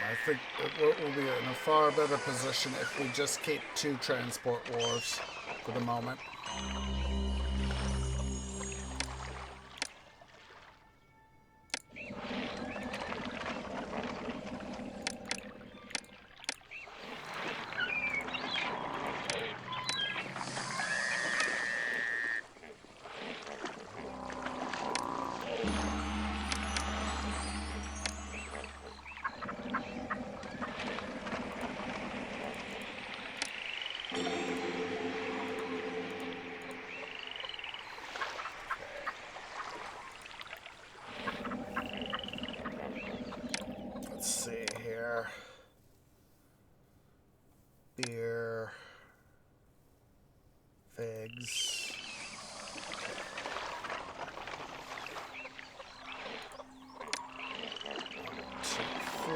Speaker 1: I think we'll be in a far better position if we just keep 2 transport wharves for the moment. Let's see here. Beer. Figs. Two, 3,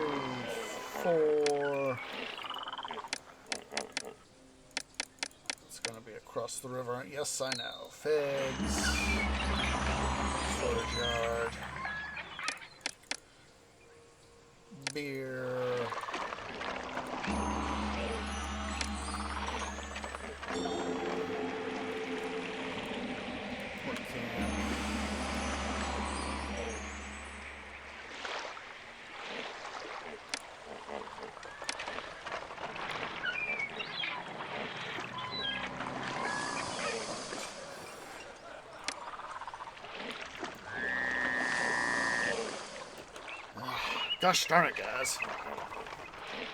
Speaker 1: 4. It's gonna be across the river. Yes, I know. Figs. Storage yard. Beer. Port camp. Gosh darn it, guys.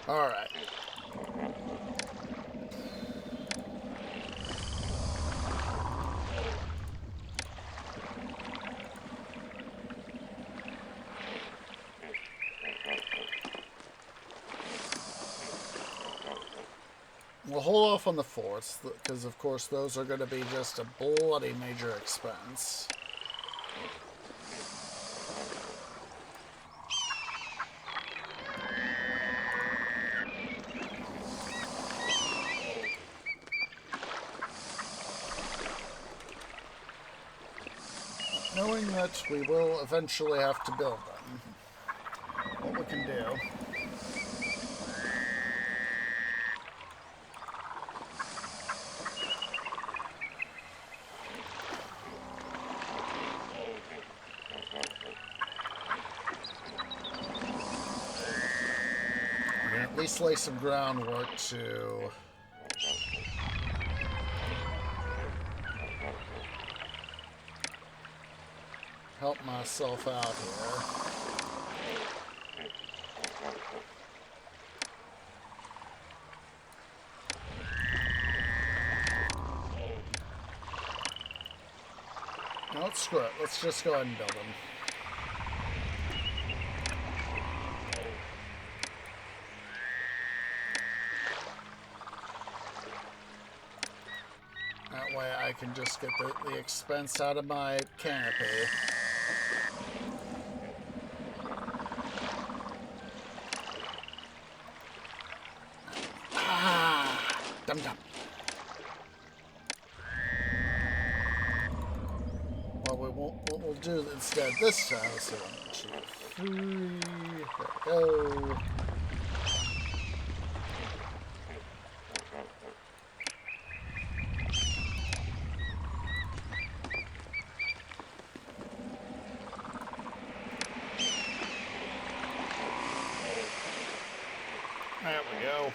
Speaker 1: Alright. We'll hold off on the forts, because of course those are going to be just a bloody major expense. Knowing that we will eventually have to build them, what we can do... we can at least lay some groundwork to... help myself out here. No, let's screw it. Let's just go ahead and build them. That way I I can just get the expense out of my canopy. Dum-dum. Well, what we'll do instead this time is 1, 2, 3. There we go. There we go.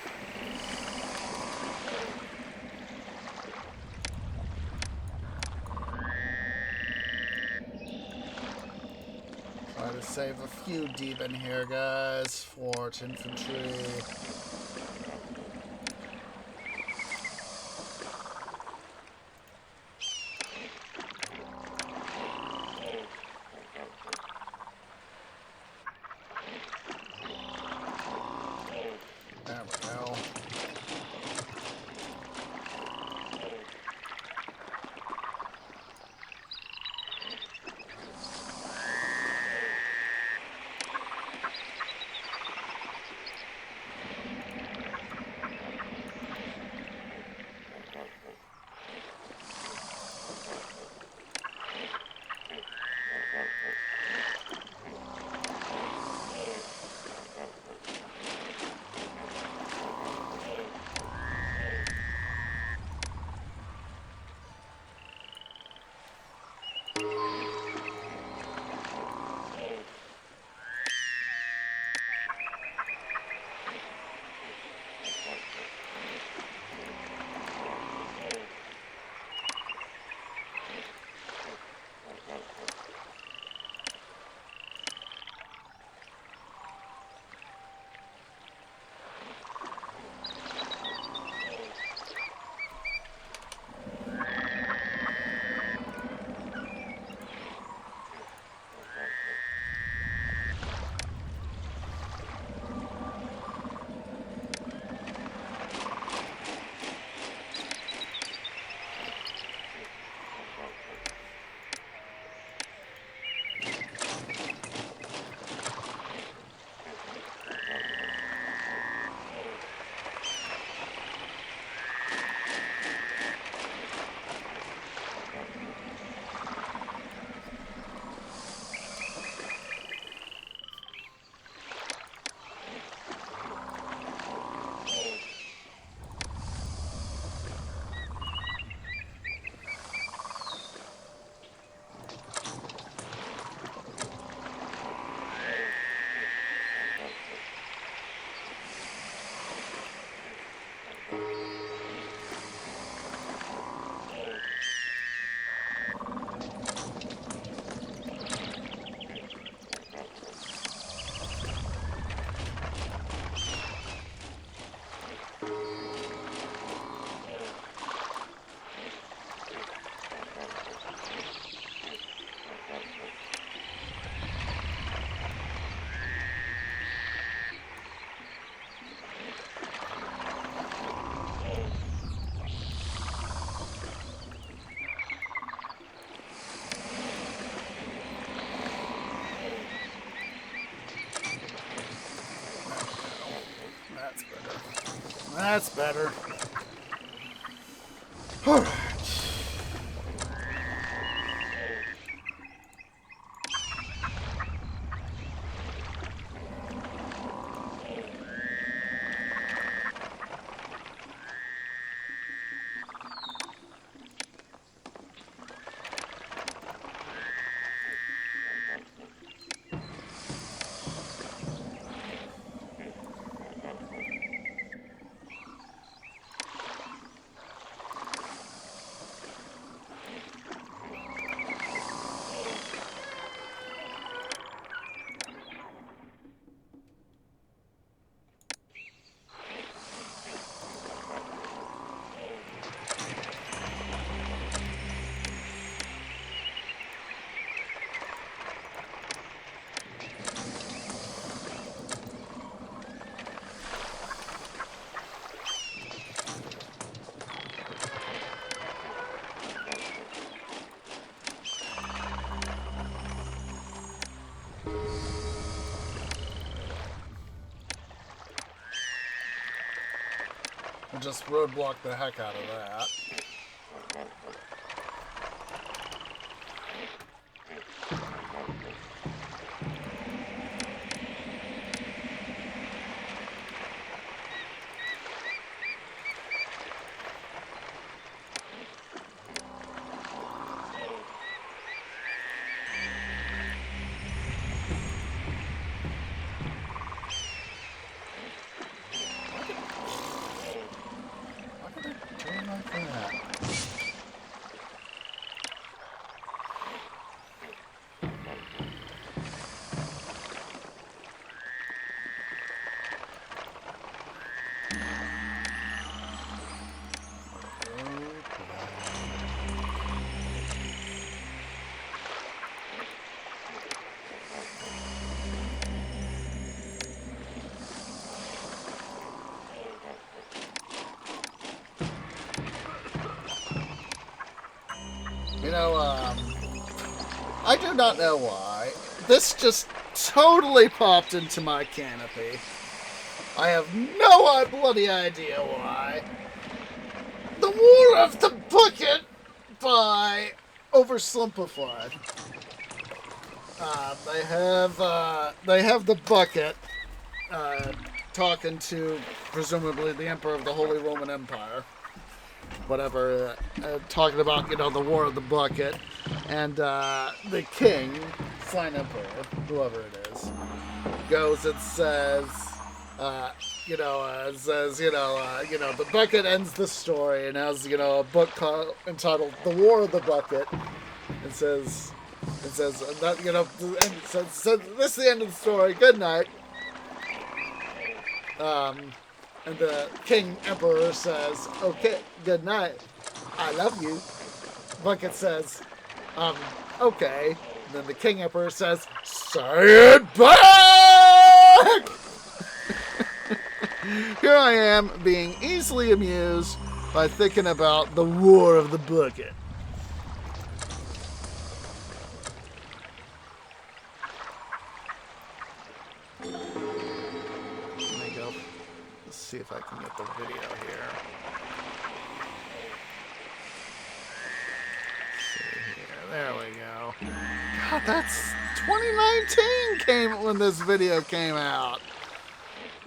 Speaker 1: Try to save a few demon here, guys. Fort infantry. There we go. That's better. All right. just roadblock the heck out of that. You know, I do not know why. This just totally popped into my canopy. I have no bloody idea why. The War of the Bucket by Oversimplified. They have the bucket talking to presumably the Emperor of the Holy Roman Empire. Whatever, talking about, the War of the Bucket, and the king, Sign Emperor, whoever it is, goes and says, the bucket ends the story, and has, a book entitled The War of the Bucket, and says, that, says, this is the end of the story, good night. And the King Emperor says, okay, good night. I love you. Bucket says, okay. And then the King Emperor says, say it back! Here I am being easily amused by thinking about the War of the Bucket. See if I can get the video here. Let's see here. There we go. God, that's 2019 came when this video came out.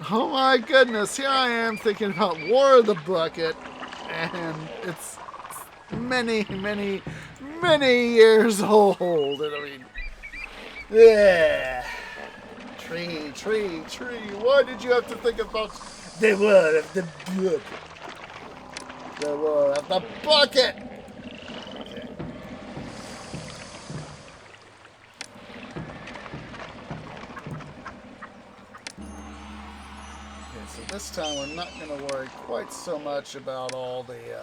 Speaker 1: Oh my goodness. Here I am thinking about War of the Bucket, and it's many, many, many years old. And I mean, yeah. Tree. Why did you have to think about the War of the Bucket? The War of the Bucket! Okay. So this time we're not going to worry quite so much about all the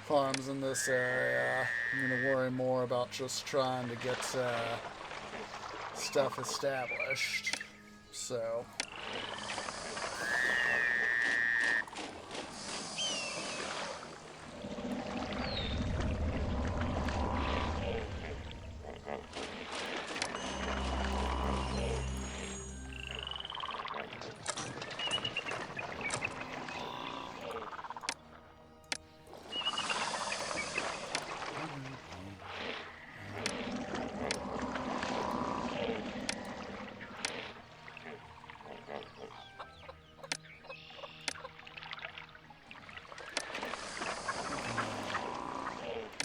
Speaker 1: farms in this area. I'm going to worry more about just trying to get stuff established. So...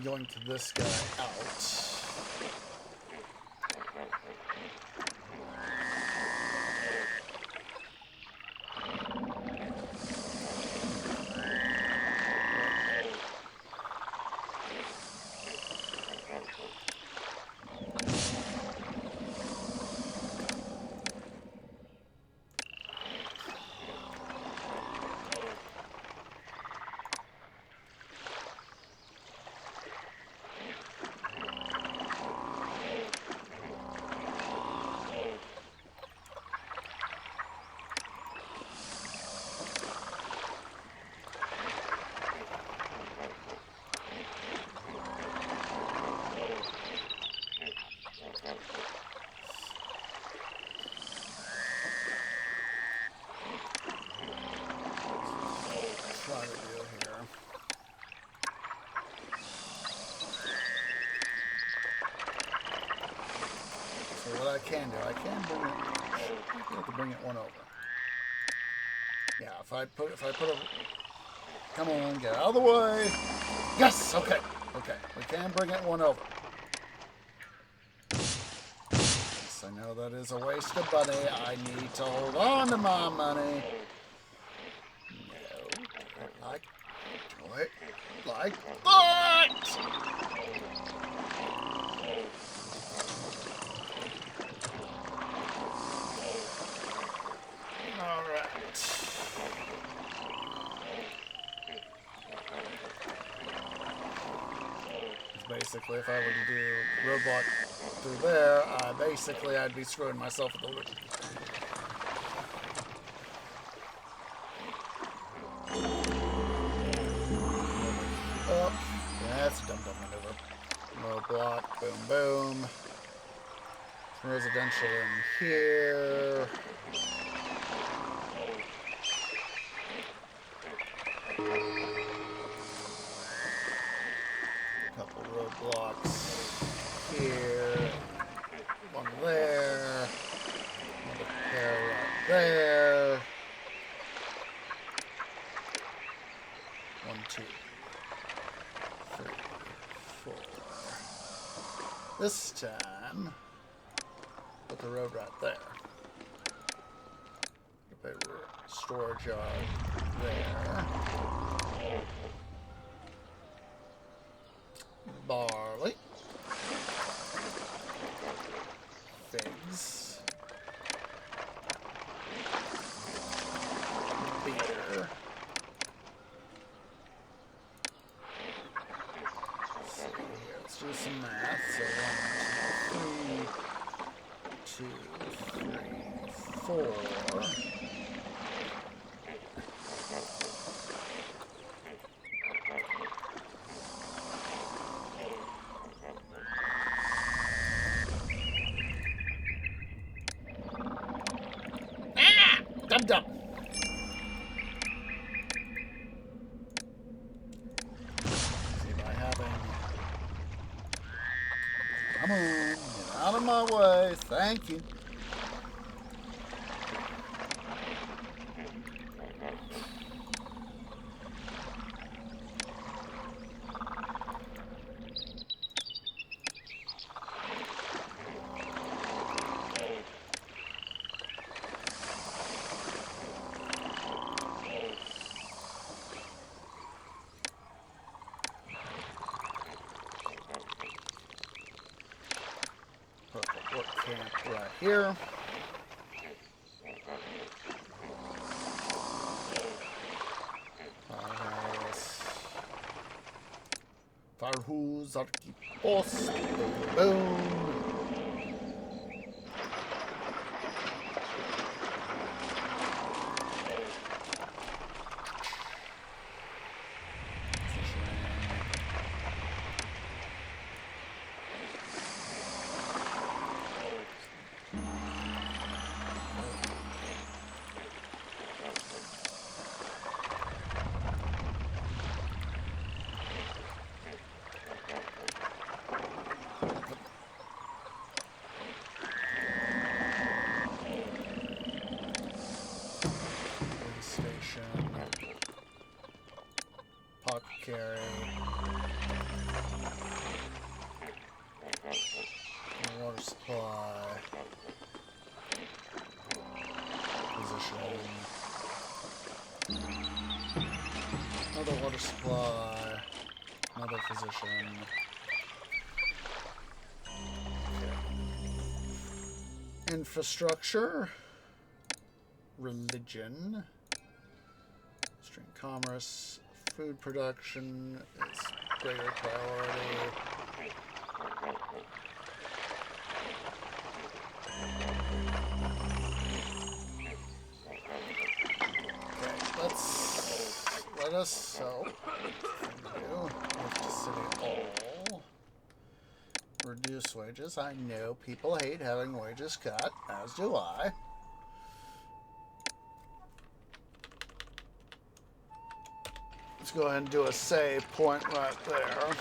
Speaker 1: going to this guy out. bring it one over? Yeah, if I put a... Come on, get out of the way. Yes! Okay. Okay. We can bring it one over. Yes, I know that is a waste of money. I need to hold on to my money. No. Do it like that! Alright. Basically, if I were to do roadblock through there, I'd be screwing myself with the loop. Up. That's a dumb maneuver. Roadblock. Boom, boom. Some residential in here. Couple roadblocks here, one there, another pair right there, 1, 2, 3, 4. This time, put the road right there. Put a storage yard there. Barley, figs, beer, so let's do some math. So 1, 2, 3, 4. Dum-dum. See, by having... Come on, get out of my way. Thank you. Work camp right here. Farhuz Archipos. Boom. Carry. Water supply. Position. Another water supply. Another physician. Okay. Infrastructure. Religion. String commerce. Food production is greater priority. Okay, let us sow. City Hall. Reduce wages. I know people hate having wages cut, as do I. Let's go ahead and do a save point right there.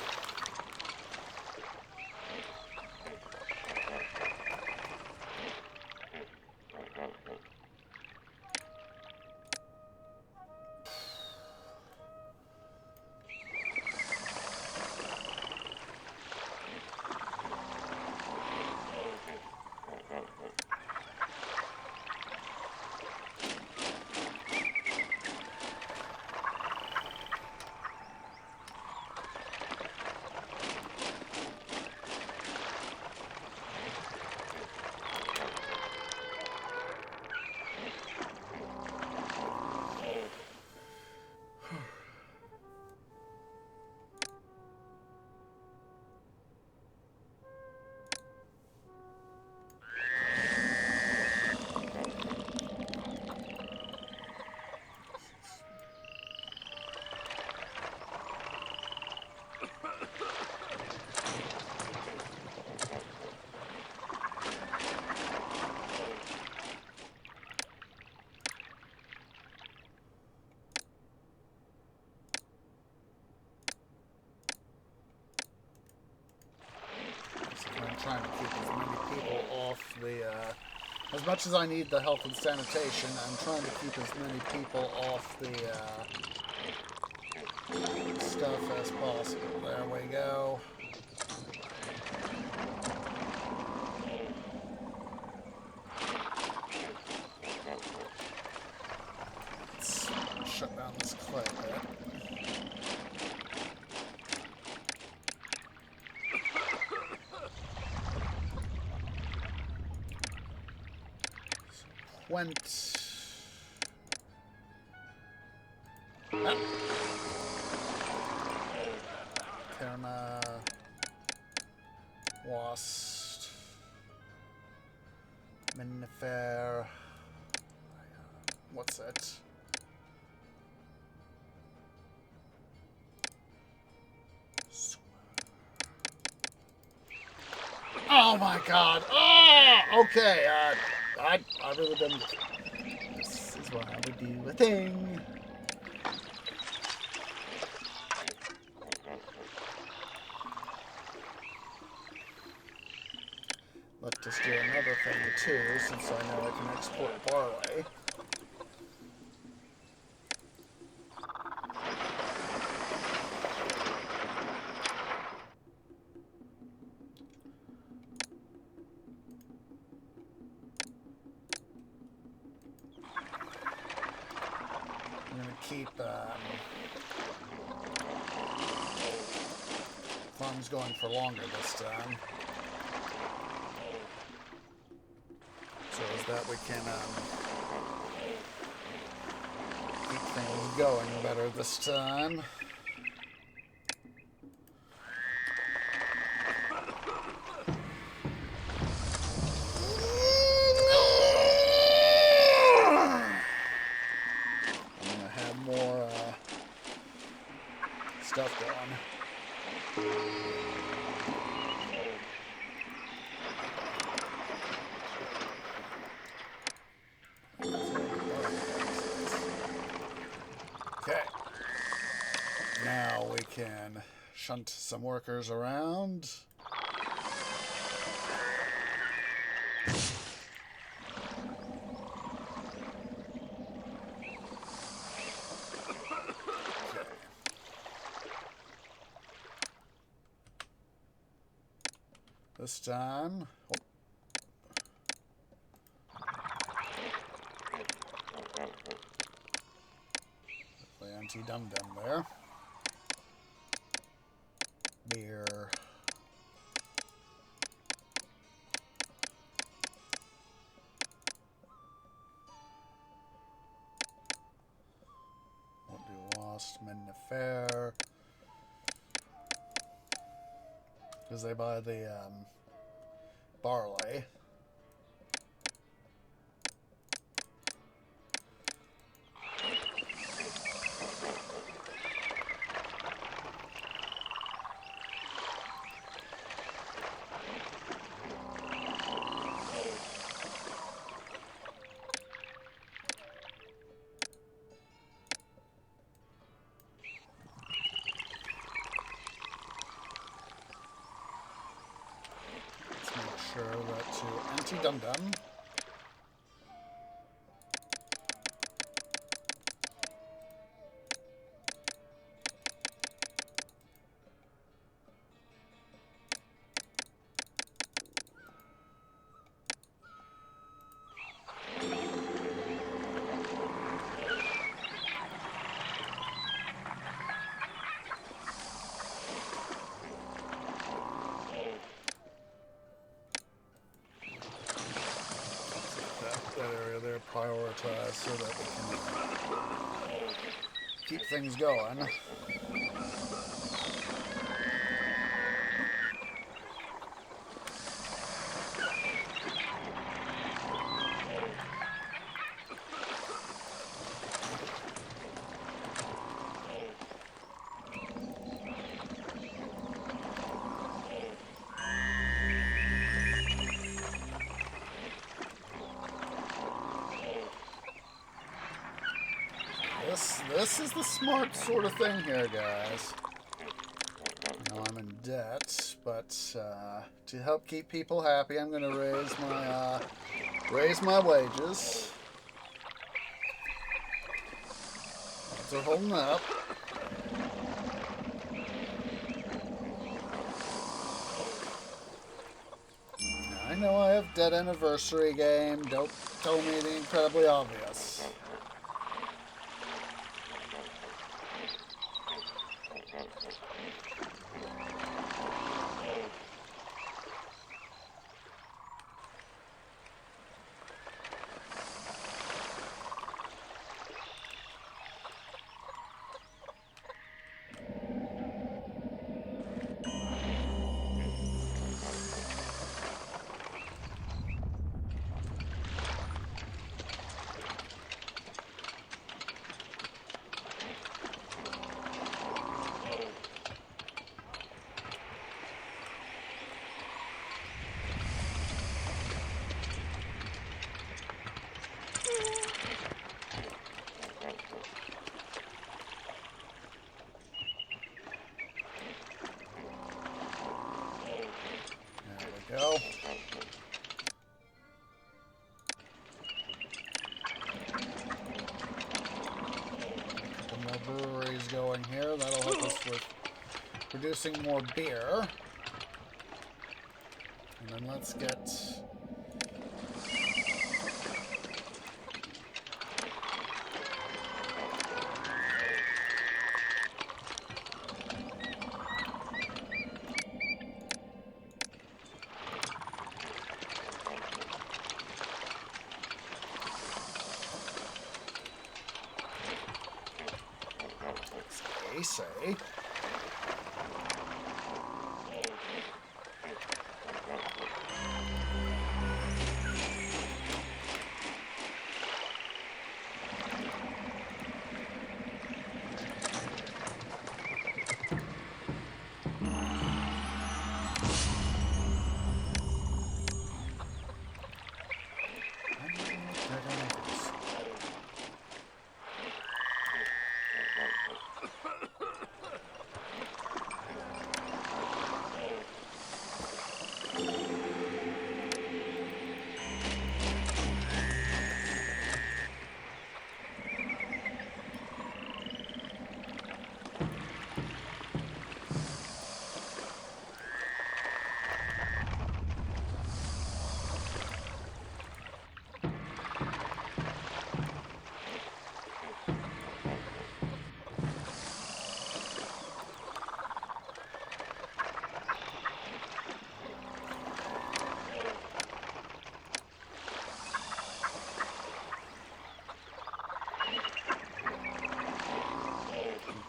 Speaker 1: much as I need the health and sanitation, I'm trying to keep as many people off the stuff as possible. There we go. Let's shut down this clay bit. Went. Karma. Wast. Minnefair. What's it? Oh my god! Oh! Okay, I've really been... This is why I would do a thing. Let's just do another thing too, since I know I can export barley. I'm going to keep farms going for longer this time. So as that we can keep things going better this time. Stuff going. Okay. Now we can shunt some workers around. This time, the anti-dum-dum there. Beer. Won't do Wasp, Men Fair. Because they buy the barley. Sure that to anti-dum-dum. That area there prioritized so that we can keep things going. This is the smart sort of thing here, guys. I know I'm in debt, but to help keep people happy, I'm going to raise my Raise my wages. Odds are holding up. I know I have dead anniversary game. Don't tell me the incredibly obvious. Go. A couple more breweries going here. That'll help us with producing more beer. And then let's get... say.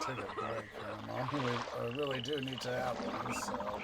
Speaker 1: Take a break here. I really do need to have one, so...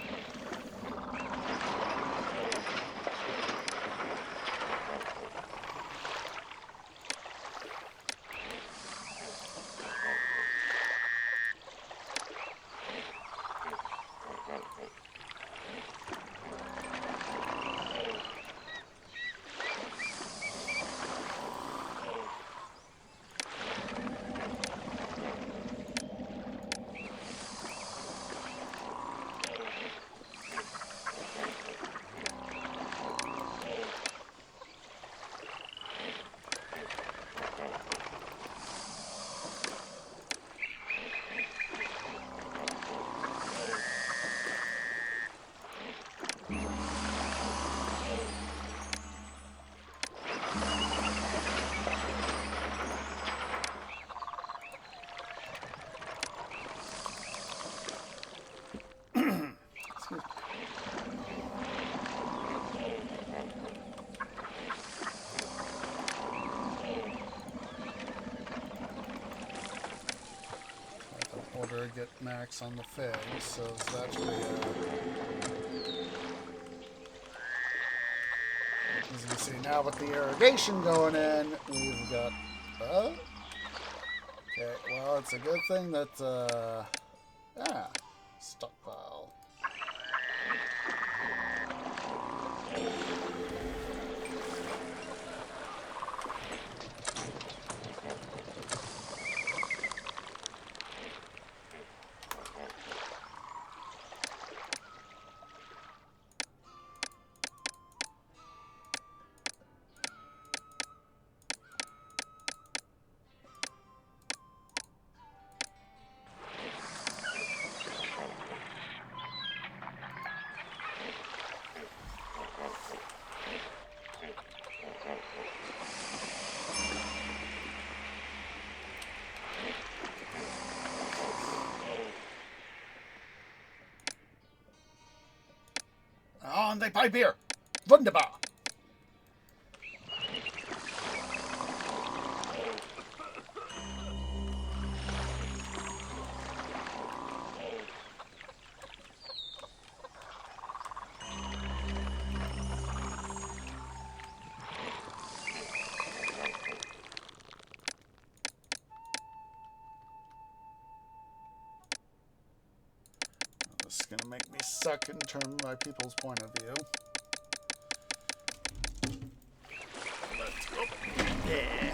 Speaker 1: Order get max on the figs, so that should be as you can see now with the irrigation going in, we've got okay, well it's a good thing that stockpile. Kann they buy beer? Wunderbar. This is going to make me suck in terms of my people's point of view. Let's go. Yeah.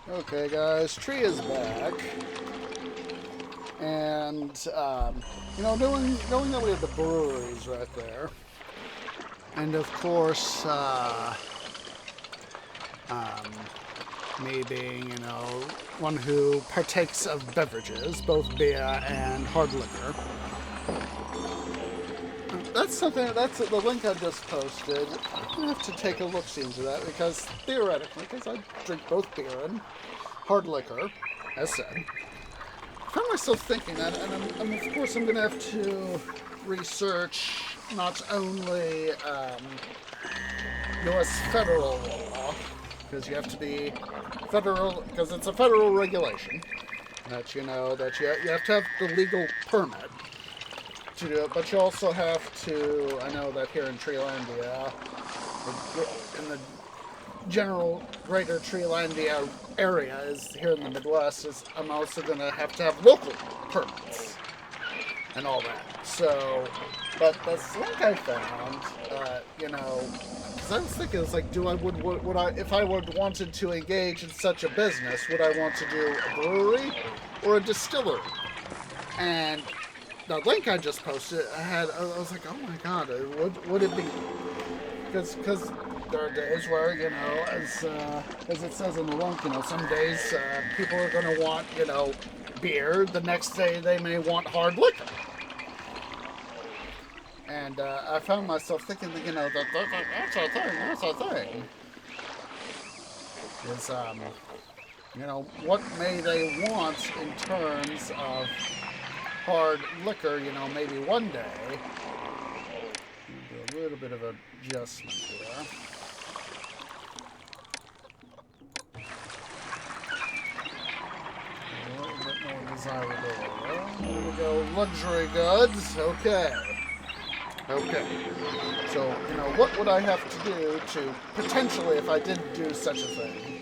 Speaker 1: Okay, guys, tree is back. And, knowing that we have the breweries right there, and of course, me being, one who partakes of beverages, both beer and hard liquor. That's the link I just posted. I'm going to have to take a look-see into that because theoretically, because I drink both beer and hard liquor, as said, I found myself thinking that, and of course I'm going to have to research not only U.S. federal law, because you have to be federal, because it's a federal regulation that you have to have the legal permit to do it, but you also have to, I know that here in Treelandia, in the general greater Treelandia area is here in the Midwest, I'm also going to have local permits and all that. So, but that's like I found, because I was thinking, it's like, would I, if I wanted to engage in such a business, would I want to do a brewery or a distillery? And the link I just posted, I was like, oh my god, would it be? Because there are days where, as it says in the link, some days people are going to want, beer. The next day they may want hard liquor. And I found myself thinking, that's a thing. Is, what may they want in terms of hard liquor, maybe one day. Do a little bit of adjustment here. A little bit more desirable. There we go. Luxury goods. Okay. So, what would I have to do to potentially, if I did do such a thing,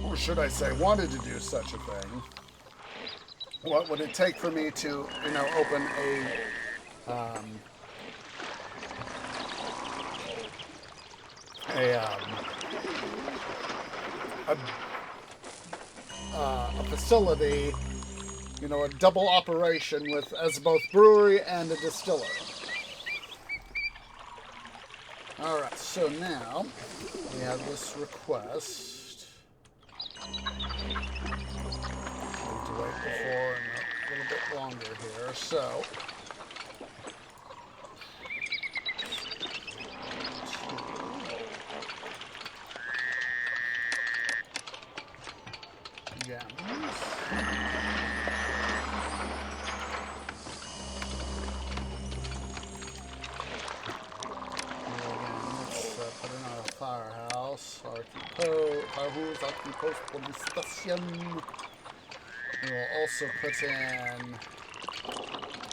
Speaker 1: or should I say wanted to do such a thing, what would it take for me to, open a facility, a double operation as both brewery and a distillery. All right, so now we have this request. To wait before and a little bit longer here, so gems. Let's put in our firehouse, Arquipos Police Station. We will also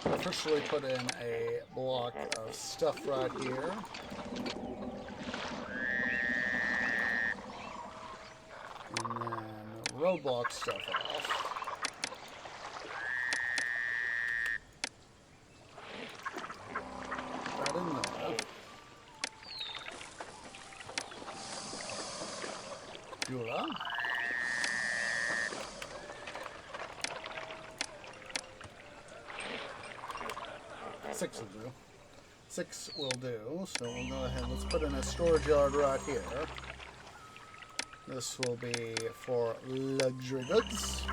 Speaker 1: officially put in a block of stuff right here. And then roadblock stuff off. Put that in there. Gula. 6 will do. 6 will do. So we'll go ahead. Let's put in a storage yard right here. This will be for luxury goods.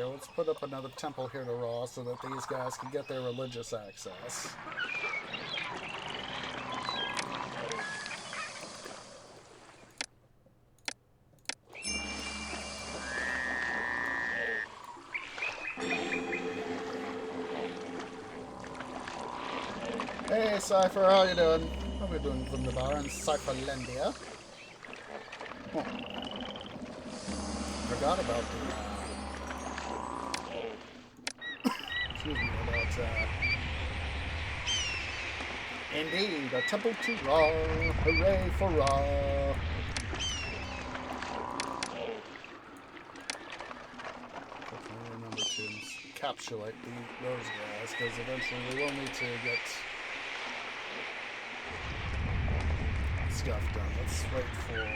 Speaker 1: Let's put up another temple here to Ra so that these guys can get their religious access. Hey Cypher, how you doing? How we doing from the bar in Cypherlandia? Oh. Forgot about the excuse me, about, indeed, a temple to Ra, hooray for Ra. Definitely remember to encapsulate those guys, because eventually we will need to get stuff done. Let's wait for...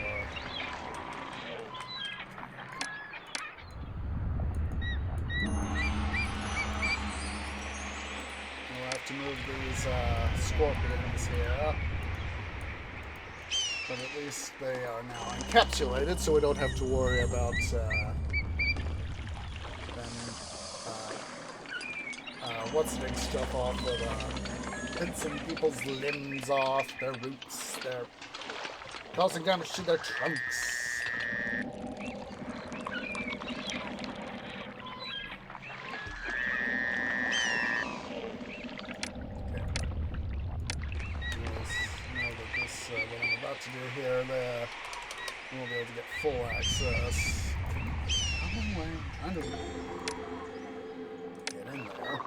Speaker 1: We'll have to move these scorpions here. But at least they are now encapsulated, so we don't have to worry about them what's-the-big stuff off of pincing people's limbs off, their roots, their causing damage to their trunks. What I'm about to do here, we'll be able to get full access. Come away, I'm trying to get in there.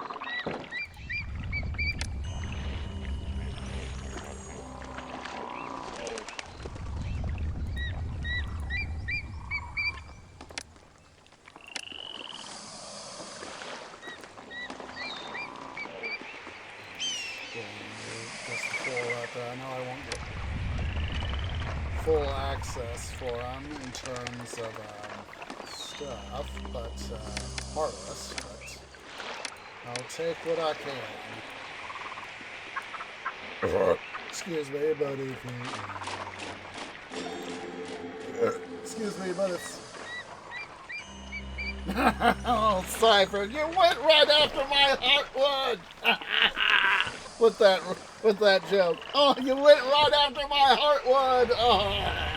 Speaker 1: Just before that, I know I won't get full access for them in terms of stuff, but harvest, but I'll take what I can. Excuse me, buddy. Excuse me, but it's... Oh, Cypher, you went right after my heartwood! with that joke. Oh, you went right after my heartwood! Oh.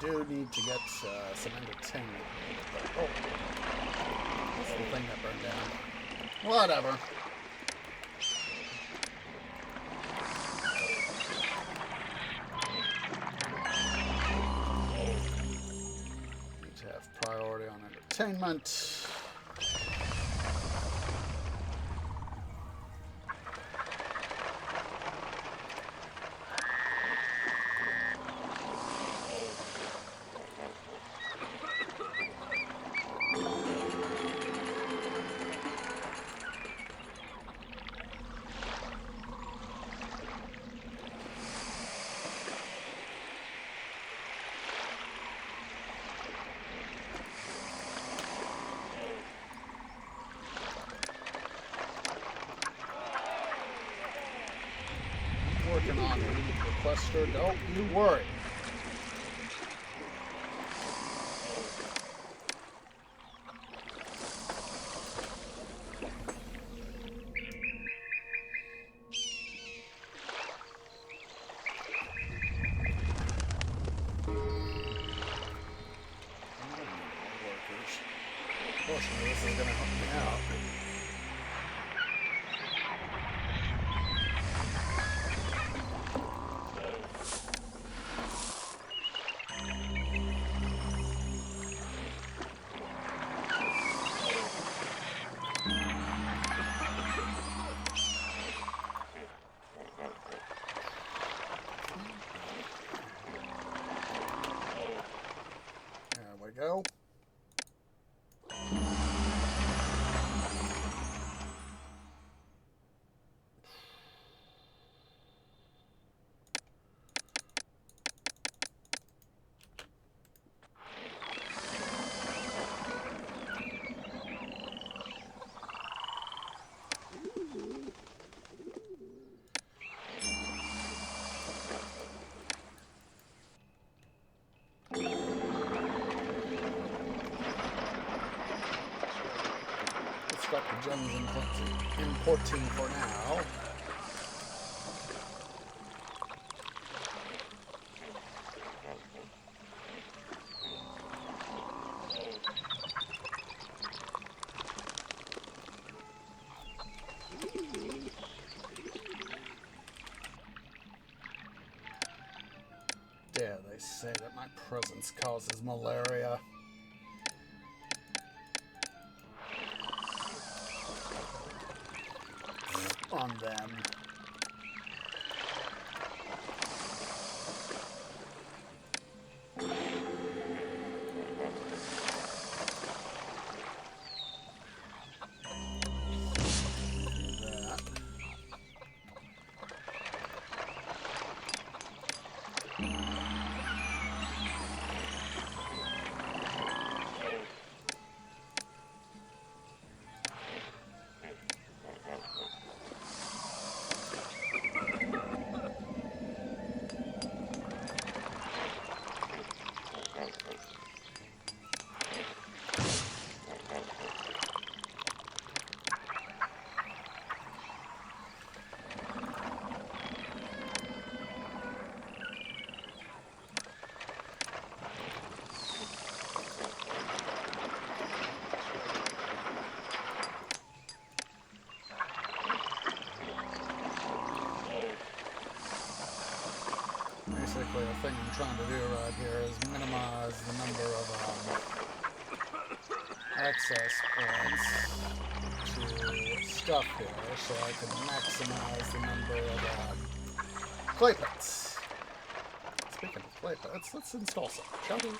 Speaker 1: We do need to get some entertainment. Oh, that's the thing that burned down. Whatever. Need to have priority on entertainment. Working on it, requester. Don't you worry. Workers. Fortunately, this is going to help me out. There we go. Stop the gems importing for now. dare they say that my presence causes malaria? On them. Basically, the thing I'm trying to do right here is minimize the number of access points to stuff here, so I can maximize the number of clay pits. Speaking of clay pits, let's install some, shall we?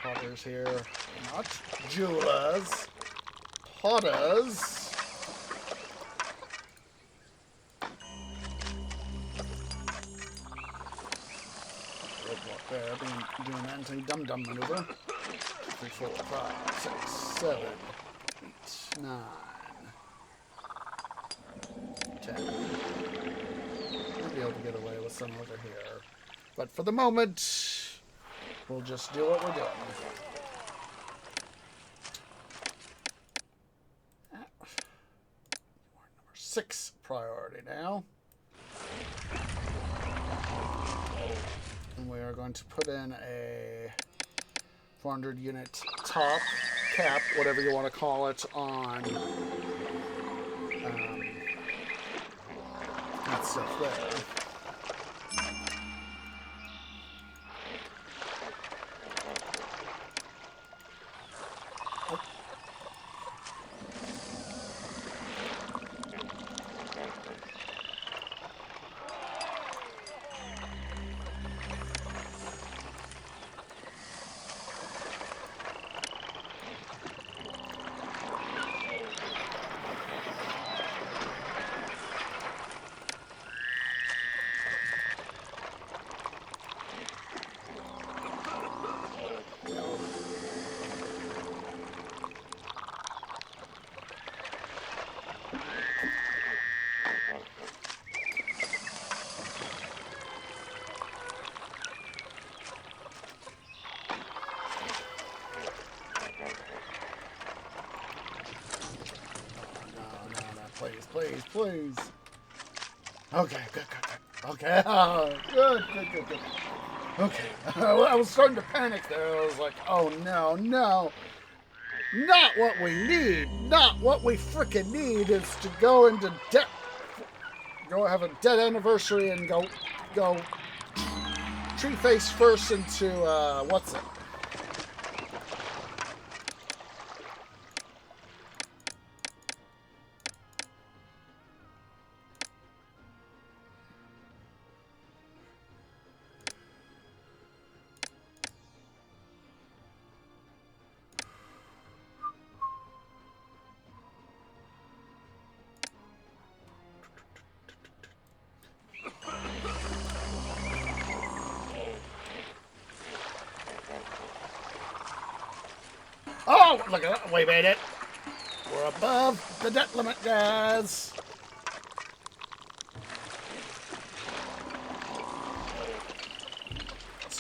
Speaker 1: Potters here, not jewelers, potters. Roadblock there, doing anti-dum-dum maneuver. 3, 4, 5, 6, 7, 8, 9, 10. Might be able to get away with some over here, but for the moment, we'll just do what we're doing. Number 6 priority now. And we are going to put in a 400 unit top cap, whatever you want to call it, on that stuff there. Please, please. Okay, good. Okay, good. Okay, I was starting to panic there. I was like, oh no. Not what we need. Not what we frickin' need is to go into debt. Go have a debt anniversary and go tree face first into, what's it? Oh, look at that. We made it. We're above the debt limit, guys.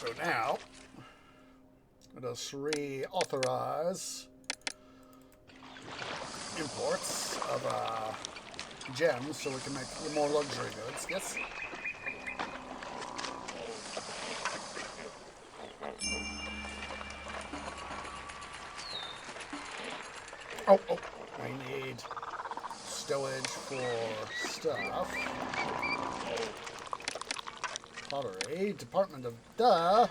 Speaker 1: So now, let us reauthorize imports of gems so we can make more luxury goods. Yes? Oh, we need stowage for stuff. Pottery, Department of Duh.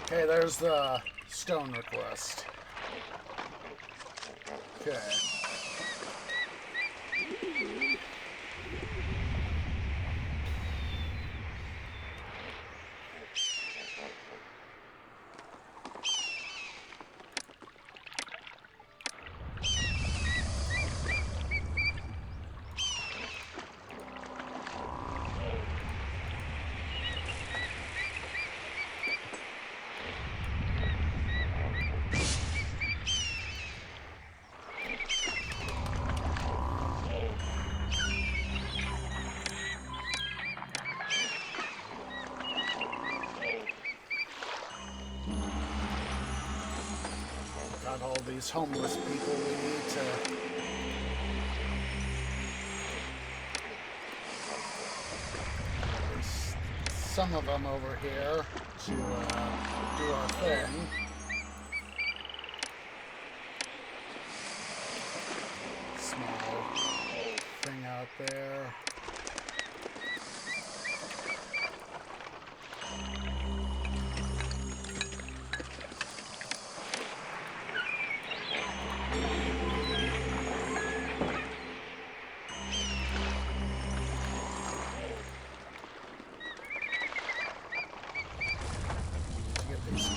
Speaker 1: Okay, there's the stone request. Okay. Got all these homeless people we need to... There's some of them over here to do our thing. Small thing out there.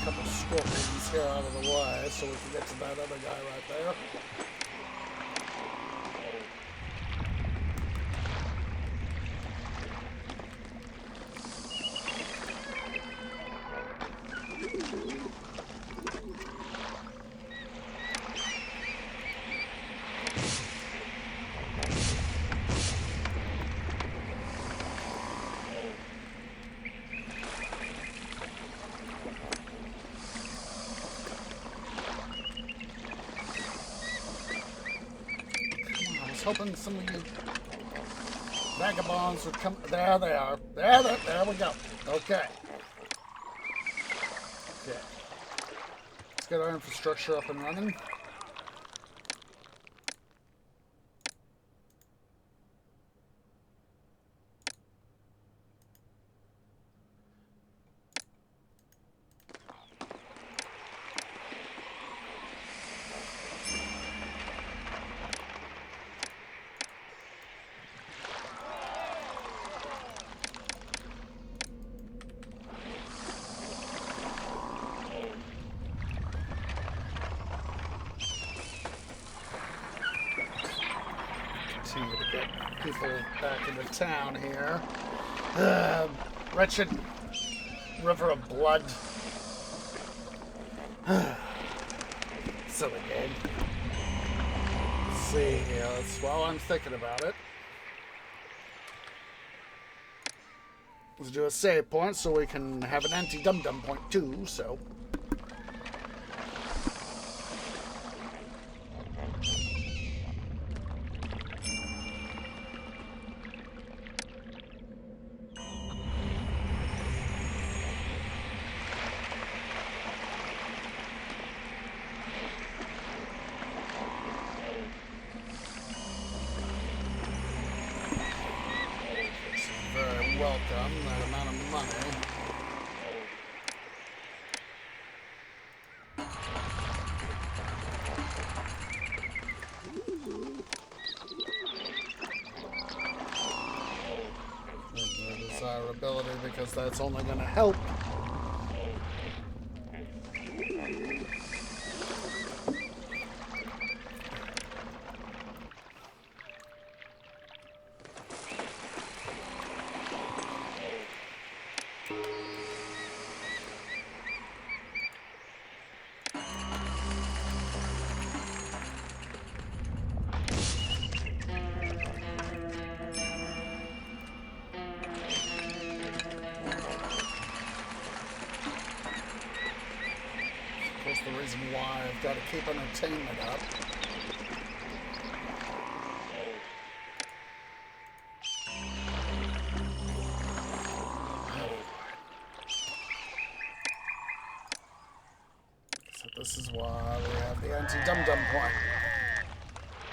Speaker 1: Couple scorpions here out of the way so we can get to that other guy right there. Hoping some of you vagabonds would come. There they are. There we go. Okay. Let's get our infrastructure up and running. To get people back into town here. Wretched river of blood. Silly game. Let's see here. While I'm thinking about it, let's do a save point so we can have an anti-dum-dum point too, so... Welcome, that amount of money. because that's only going to help. That's the reason why I've got to keep entertainment up. So this is why we have the anti-dum-dum point.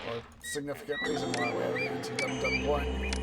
Speaker 1: Or significant reason why we have the anti-dum-dum point.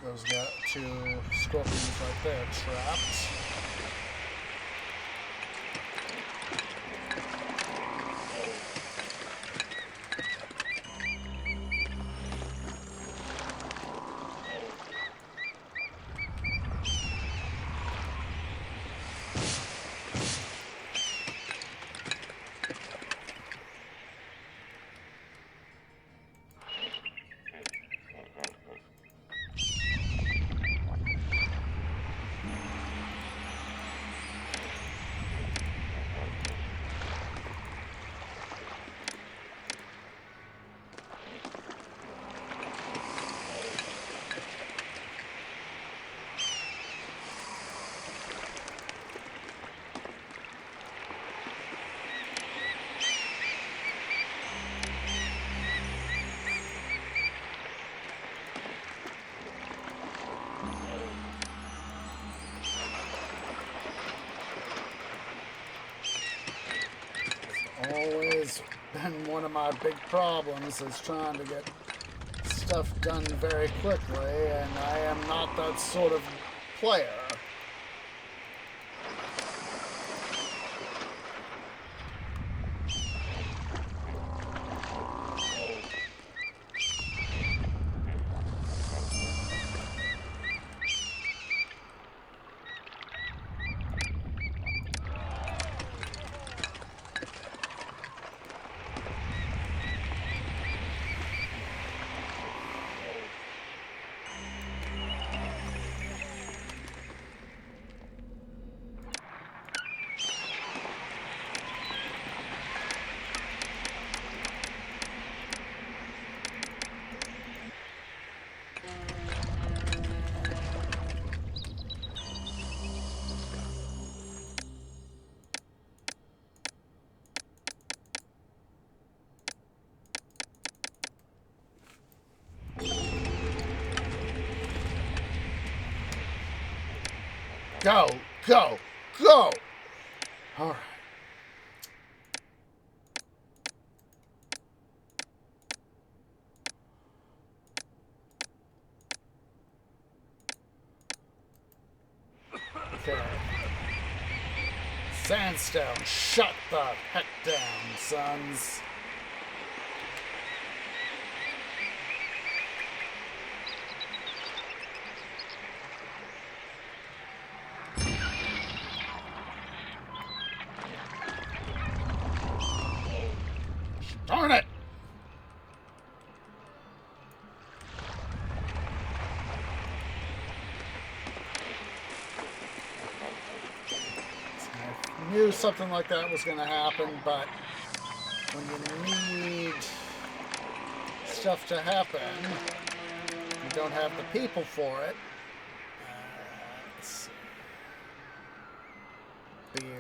Speaker 1: Those got two scorpions right there trapped. Always been one of my big problems is trying to get stuff done very quickly, and I am not that sort of player. Go, go, go! All right. Okay. Sandstone, shut the heck down, sons. Darn it! I knew something like that was going to happen, but when you need stuff to happen, you don't have the people for it. Let's see.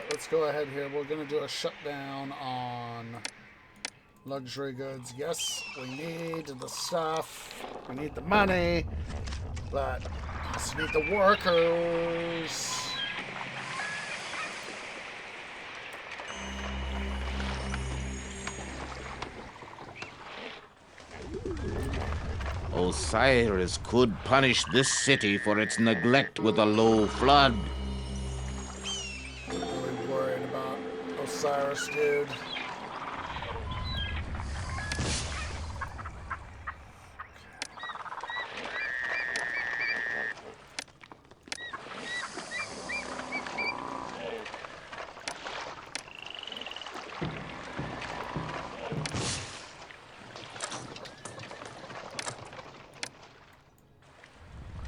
Speaker 1: Let's go ahead here. We're going to do a shutdown on luxury goods. Yes, we need the stuff. We need the money. But we also need the workers.
Speaker 3: Osiris could punish this city for its neglect with a low flood.
Speaker 1: Really worried about Osiris, dude.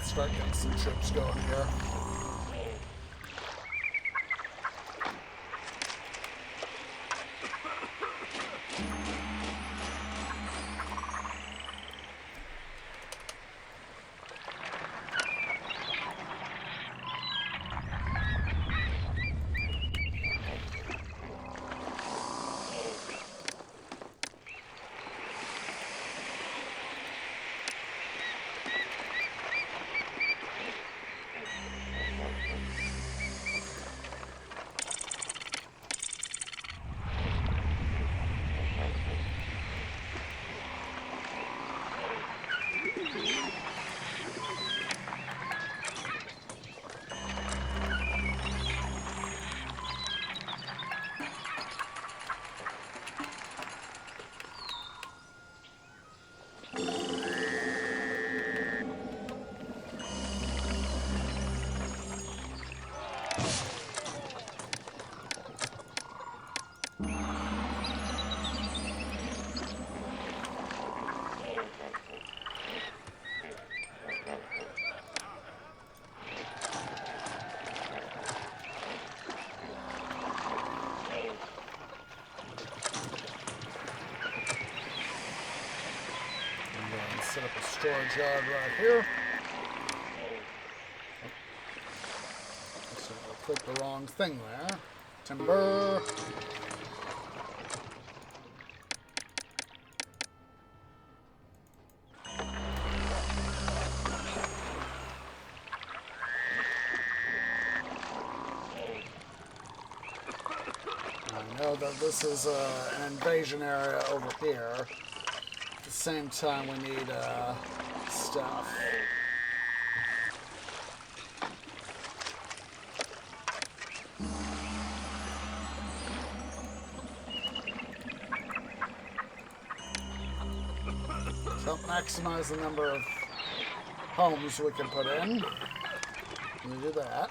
Speaker 1: Start getting some troops going here. Set up a storage yard right here. So I clicked the wrong thing there. Timber. I know that this is an invasion area over here. At the same time, we need stuff. So maximize the number of homes we can put in. Let me do that.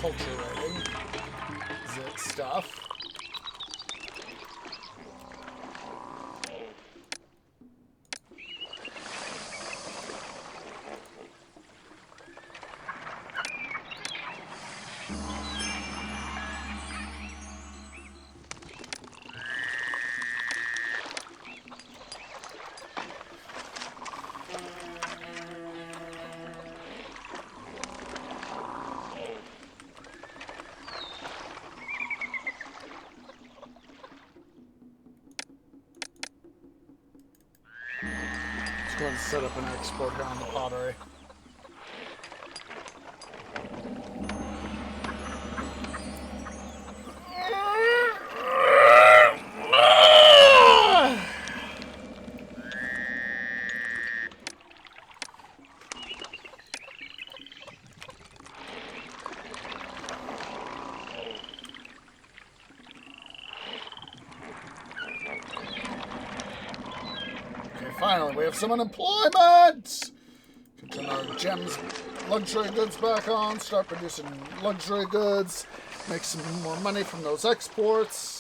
Speaker 1: Culturating zit stuff. Go and set up an export here on the pottery. Finally, we have some unemployment! Can turn our gems, luxury goods back on, start producing luxury goods, make some more money from those exports.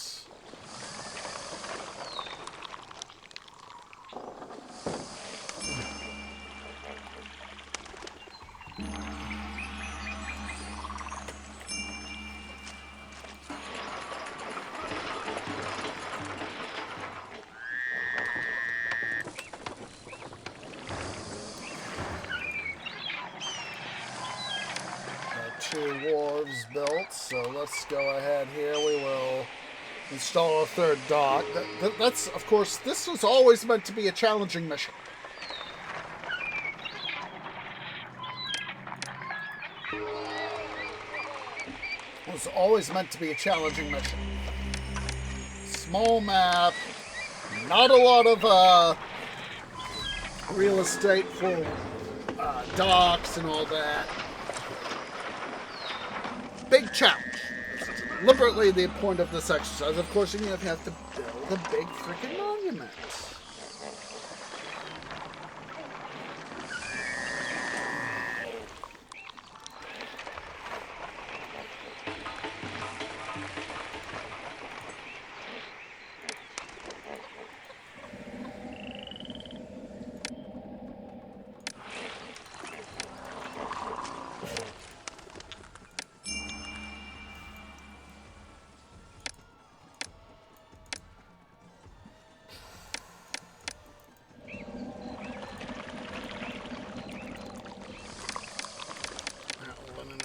Speaker 1: Two wharves built, so let's go ahead here. We will install a third dock. That's, of course, this was always meant to be a challenging mission. It was always meant to be a challenging mission. Small map, not a lot of real estate for docks and all that. Big challenge. It's deliberately the point of this exercise. Of course, you have to build a big freaking monument.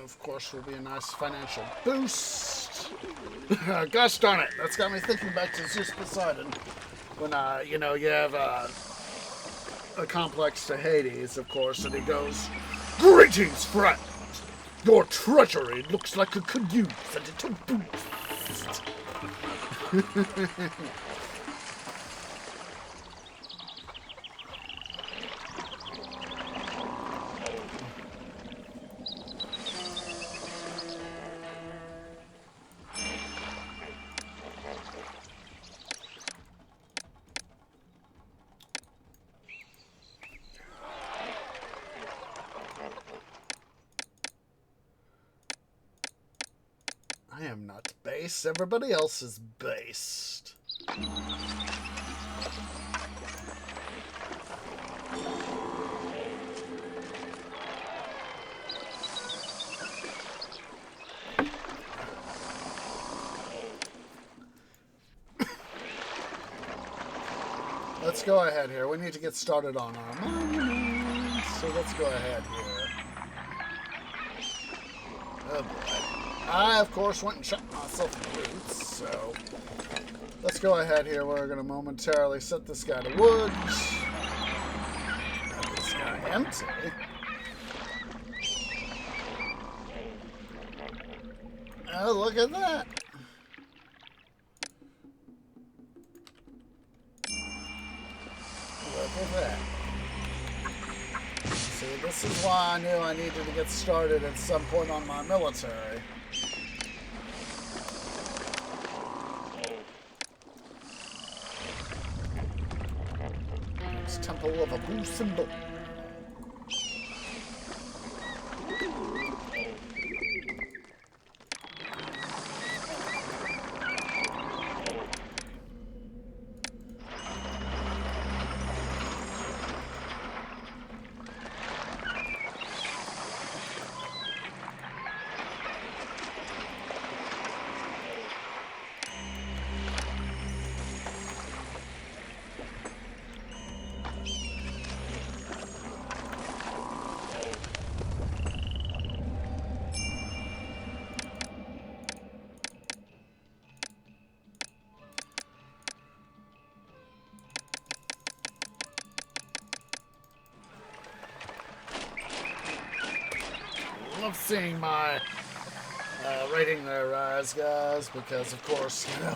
Speaker 1: Of course, will be a nice financial boost. Gosh darn it, that's got me thinking back to Zeus Poseidon. When, you have a complex to Hades, of course, and he goes, "Greetings, friend! Your treasury looks like a canoe and it a boost." I am not base. Everybody else is based. Let's go ahead here. We need to get started on our monument. So let's go ahead here. Oh boy. I, of course, went and shot myself in the roots, so let's go ahead here. We're going to momentarily set this guy to wood. Have this guy empty. Oh, look at that. Look at that. See, this is why I knew I needed to get started at some point on my military. Temple of Abu Simbel. love seeing my rating there rise, guys, because of course, you know,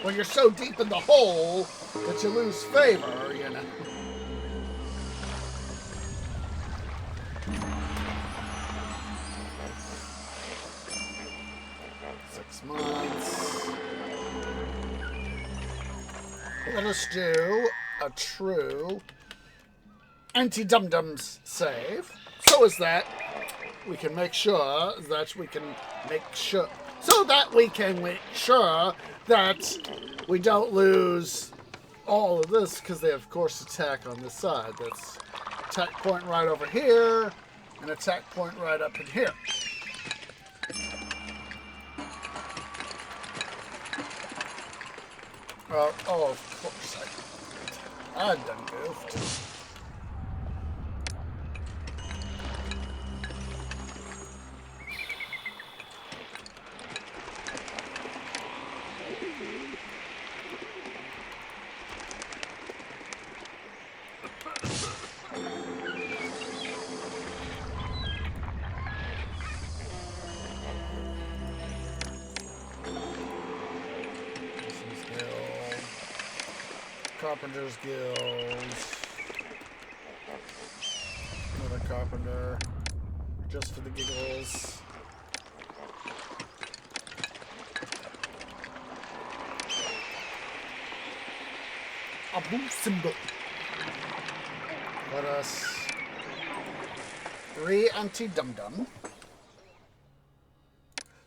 Speaker 1: when you're so deep in the hole that you lose favor, you know. 6 months. Let us do a true anti-dum-dums save. So is that we can make sure that we don't lose all of this, because they of course attack on this side. That's attack point right over here, and attack point right up in here. Oh, of course I done goofed. Carpenter's Guilds. Another carpenter. Just for the giggles. Abu Simbel. Let us 3 anti-dum-dum.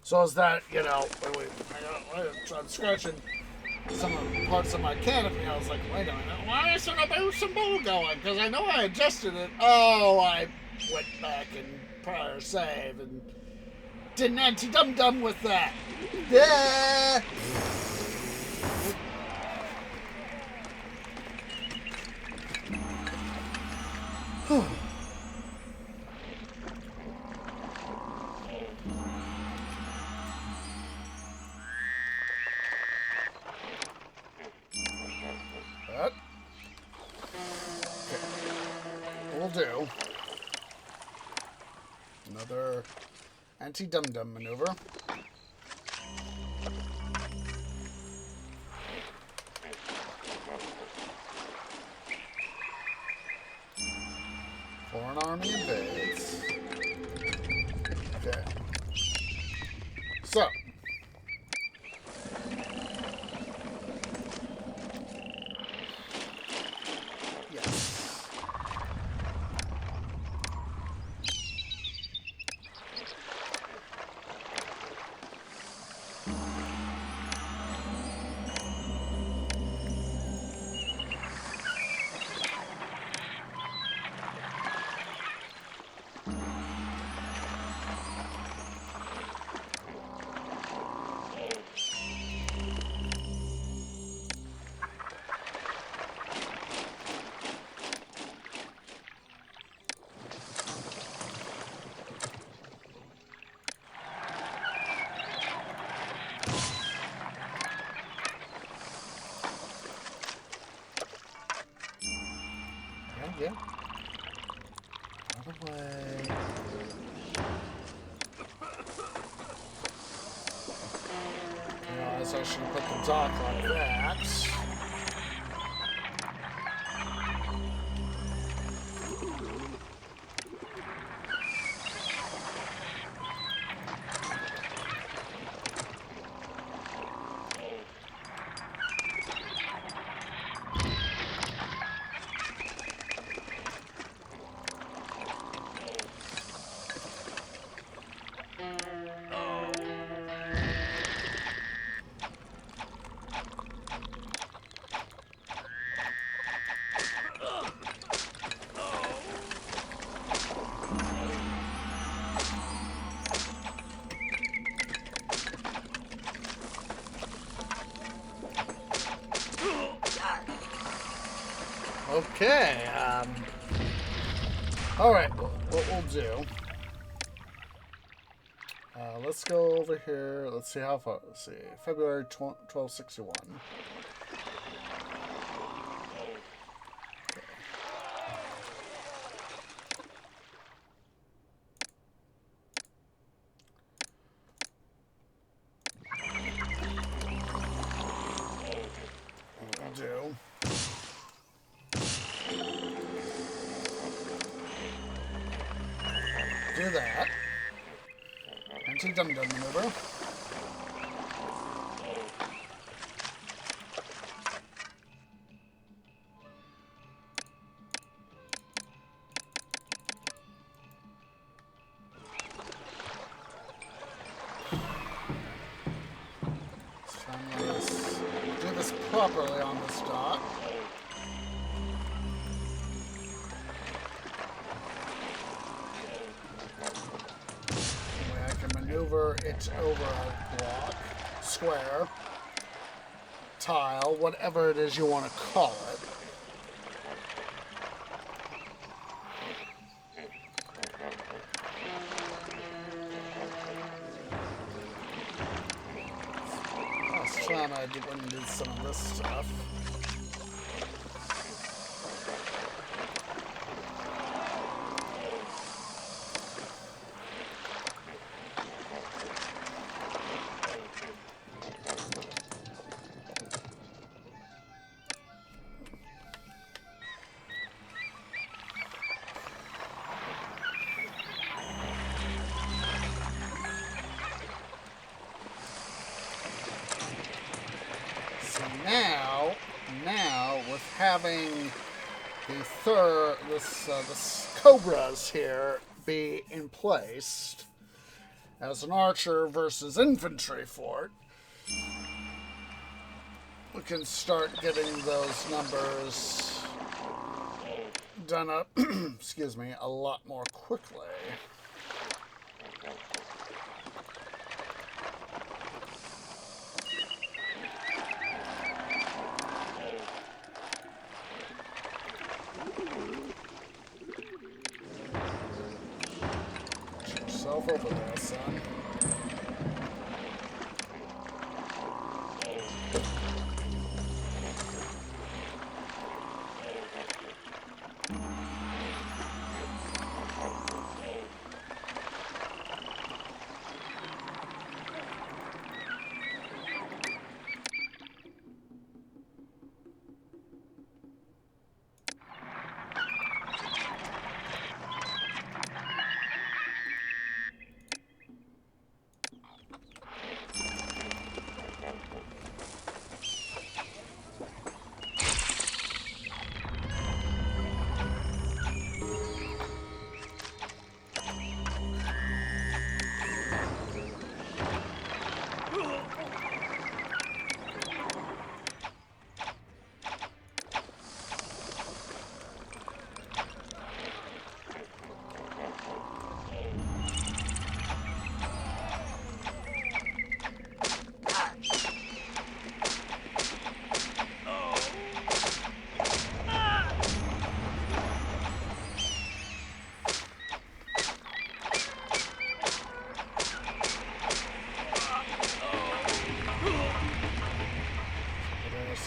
Speaker 1: So is that, you know, I'm scratching some of the parts of my canopy. I was like, wait a minute, why is there a Abu Simbel going? Because I know I adjusted it. Oh, I went back and prior save and did an anti-dum-dum with that. Yeah. Do another anti-dum-dum maneuver. Foreign army invades. Okay. So. Yeah. Out of the way. Realize I should put the dock like that. Okay, alright, what we'll do, let's go over here, let's see how far, let's see, February 1261. do that. Anti-dum-dum maneuver. So I'm going to do this properly on this dot. Maneuver it over a block, square, tile, whatever it is you want to call it. Last time I went and did some of this stuff. Now with having this cobras here be in place as an archer versus infantry fort, we can start getting those numbers done up, excuse me, a lot more quickly. Over there, son.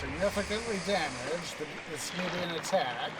Speaker 1: Significantly damaged. This may be an attack.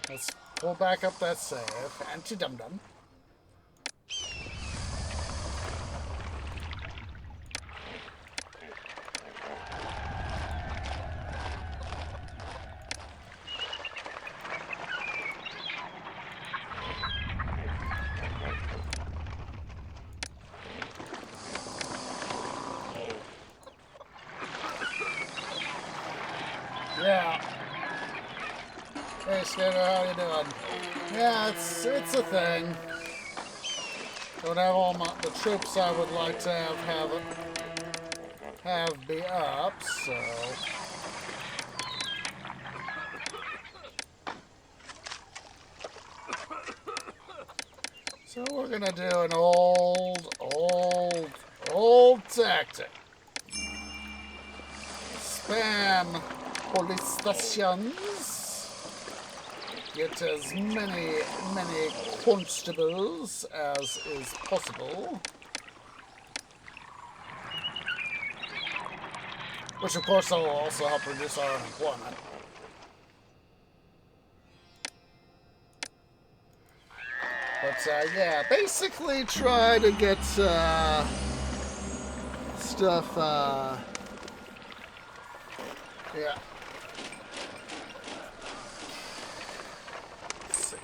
Speaker 1: Let's pull back up that save. Anti-dum-dum. Yeah. Hey, Skater, how you doing? Yeah, it's a thing. Don't have all the troops I would like to have be up, so. So we're gonna do an old tactic. Spam police stations. get as many constables as is possible. Which, of course, will also help reduce our unemployment. But, yeah, basically try to get, stuff, yeah. Let's see.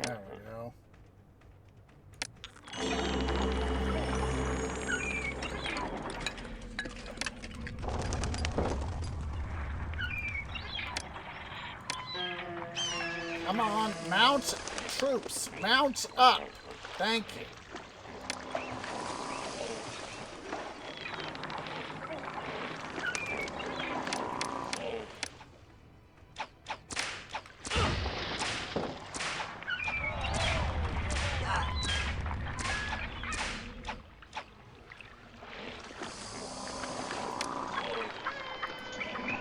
Speaker 1: There we go. Come on, mount troops. Mount up. Thank you.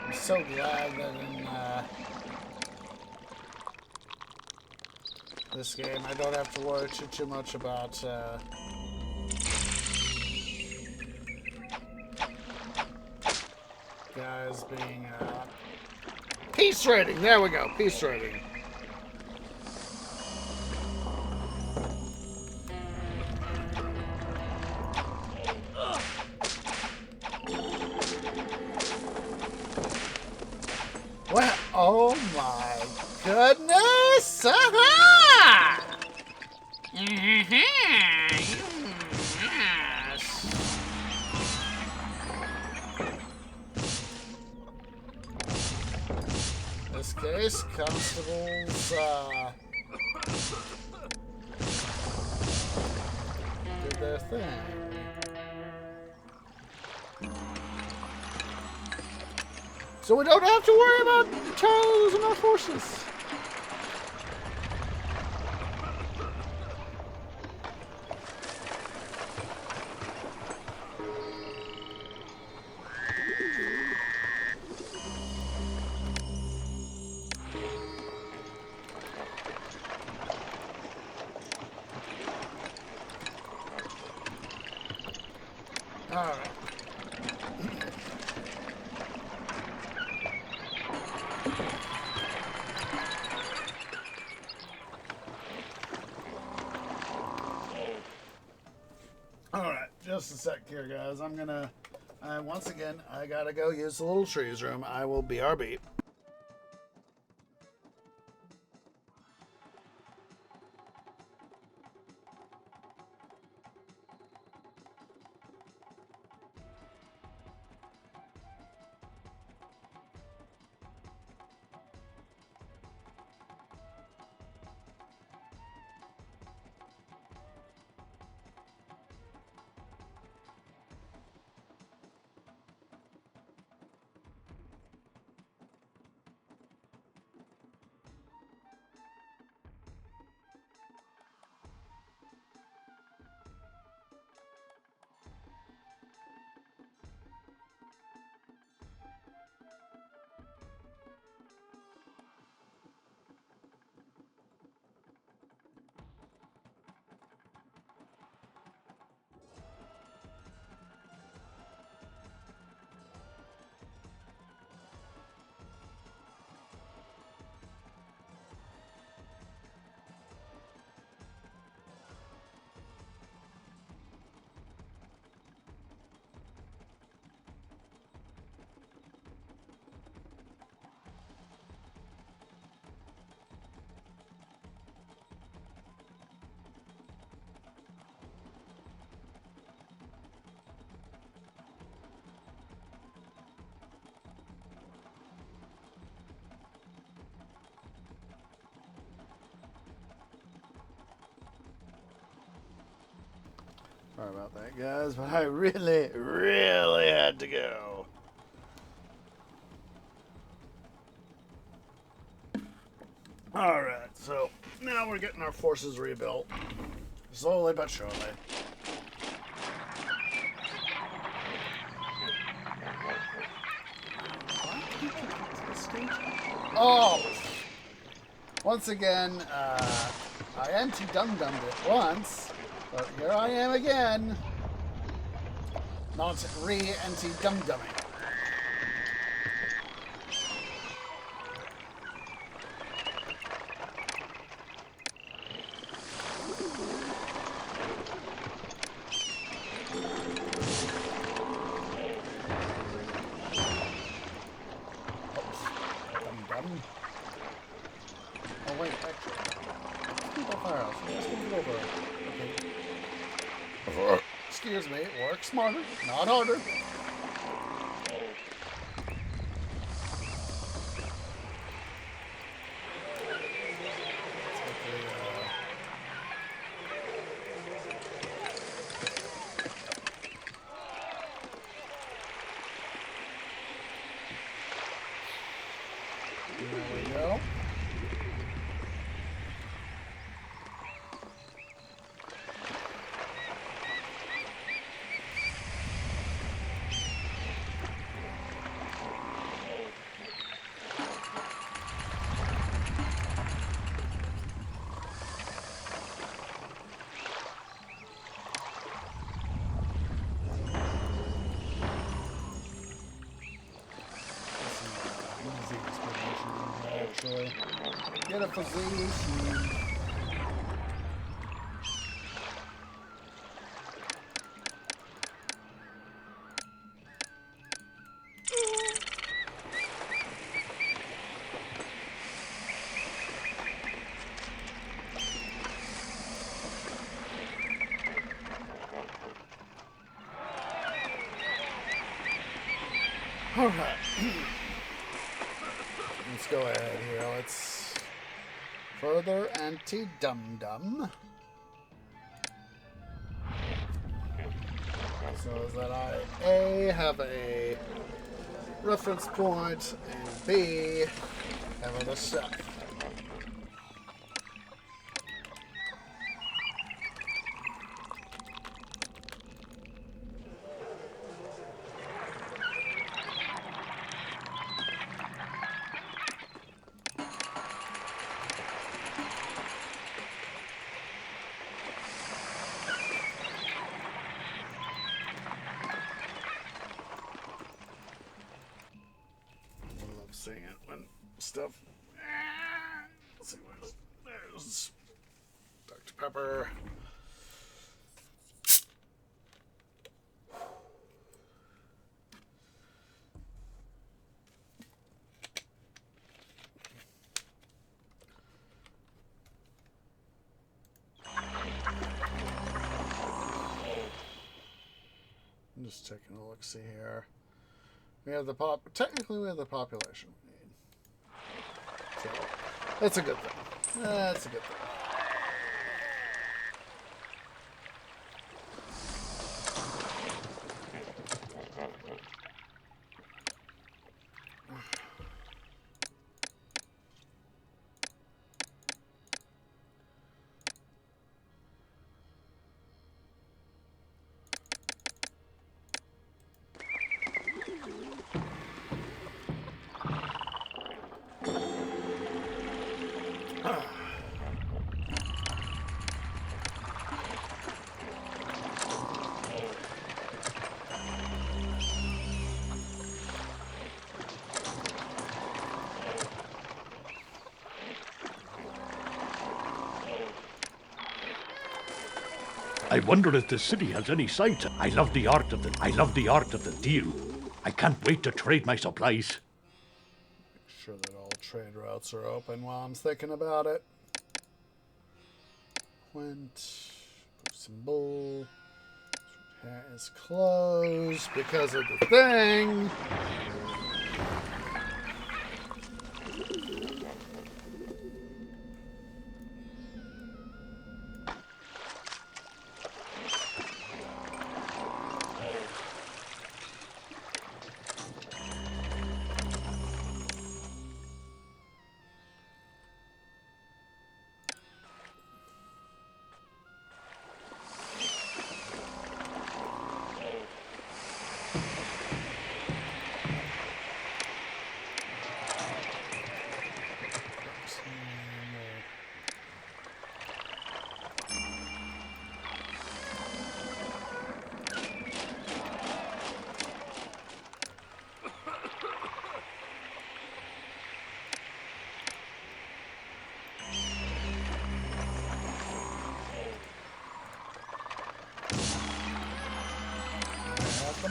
Speaker 1: I'm so glad that in this game I don't have to worry too much about guys being peace rating. There we go, peace rating. What? Oh my goodness! Aha! Yes. In this case, constables did their thing. So we don't have to worry about entirely losing our forces. All right. Alright, just a sec here, guys. I'm gonna, once again, I gotta go use the little trees room. I will BRB. Sorry about that, guys, but I really, really had to go. Alright, so now we're getting our forces rebuilt. Slowly but surely. Oh! Once again, I anti-dum-dummed it once, but here I am again. Not re-anti-dum-dumming. Oh wait, actually. Let's keep our firehouse. Let's move it over. Okay. Excuse me, work smarter, not harder. There we go. Actually, get a position. All right. Let's go ahead here. Let's further anti-dum-dum. So that I A, have a reference point, and B, have other stuff. Seeing it when stuff. Let's see where's there's Dr. Pepper. I'm just taking a look. See here. We have the technically we have the population we need. So that's a good thing. That's a good thing.
Speaker 5: I wonder if the city has any sight. I love the art of the deal. I can't wait to trade my supplies.
Speaker 1: Make sure that all trade routes are open while I'm thinking about it. Abu Simbel is closed because of the thing.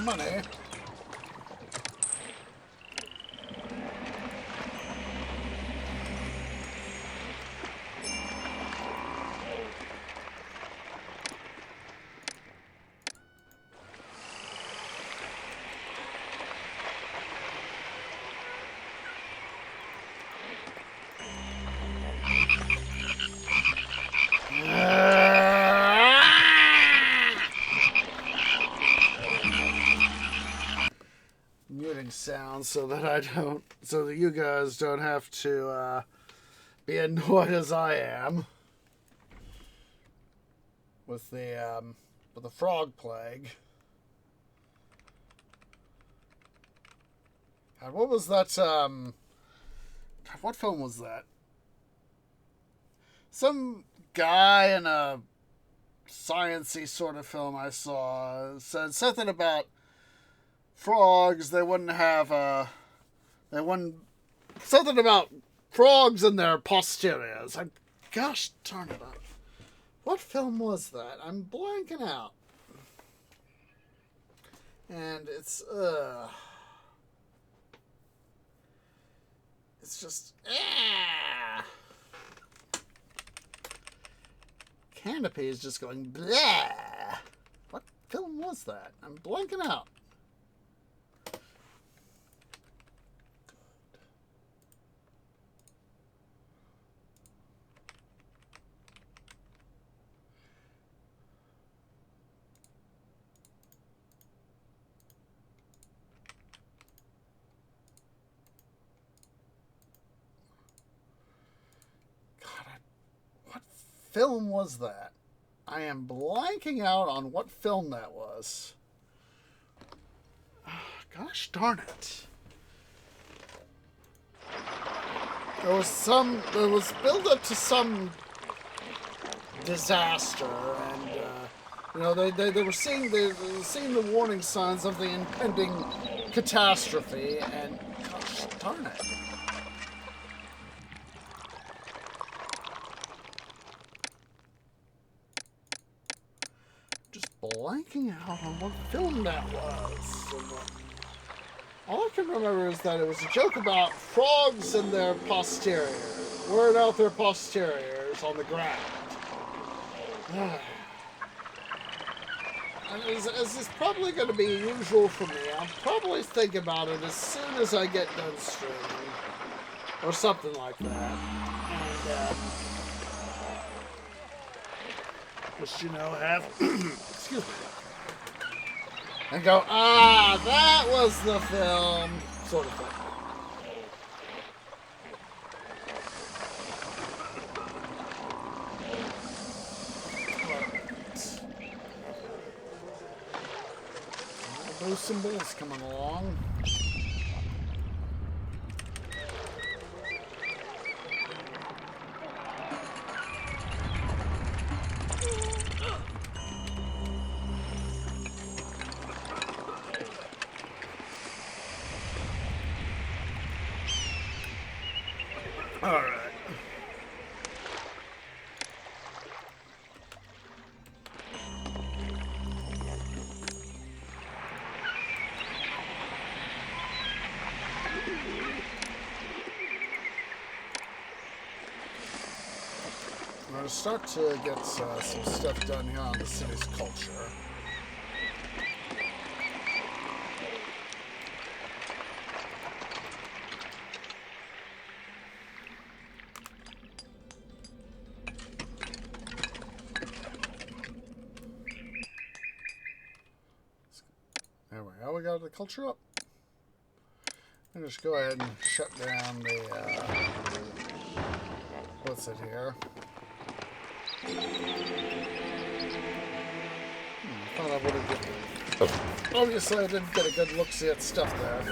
Speaker 1: some money. Muting sounds so that you guys don't have to be annoyed as I am with the frog plague. And what was that? What film was that? Some guy in a science-y sort of film I saw said something about frogs. They wouldn't have something about frogs in their posteriors. Gosh darn it. What film was that? I'm blanking out. And it's just Canopy is just going blah. What film was that? I'm blanking out. Film was that? I am blanking out on what film that was. Gosh darn it. There was build up to some disaster, and they were seeing the warning signs of the impending catastrophe, and gosh darn it. Blanking out on what film that was. All I can remember is that it was a joke about frogs and their posterior, wearing out their posteriors on the ground. As is probably going to be usual for me, I'll probably think about it as soon as I get done streaming, or something like that. And just have excuse me, and go, that was the film, sort of thing. Abu Simbel is coming along. I'm going to start to get some stuff done here on the city's culture. There we go, we got the culture up. And just go ahead and shut down the, what's it here? I thought I would have given. Obviously, I didn't get a good look-see at stuff there.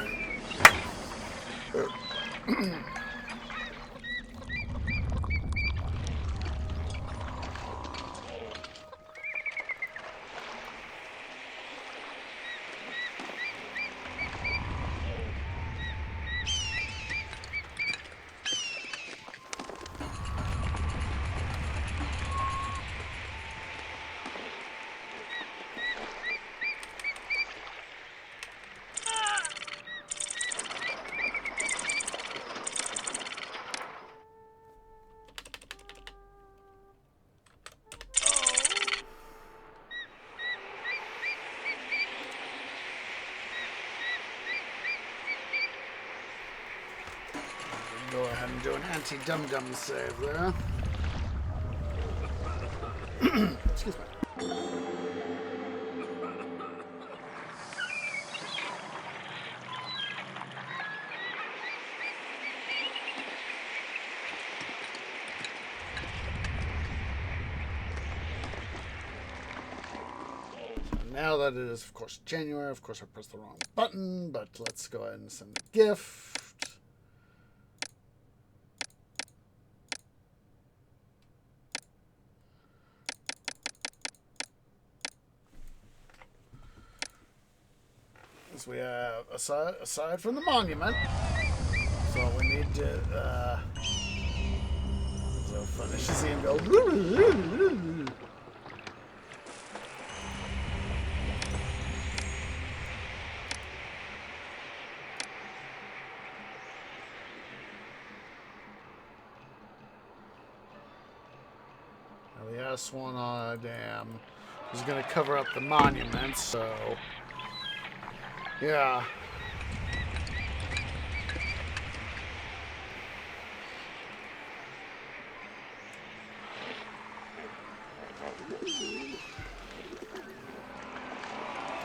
Speaker 1: do an anti-dum-dum save there. Excuse me. Now that it is, of course, January, of course I pressed the wrong button, but let's go ahead and send a gift. As we have, aside from the monument, so we need to, so finish the scene and go. The S1 on a dam is going to cover up the monument, so yeah.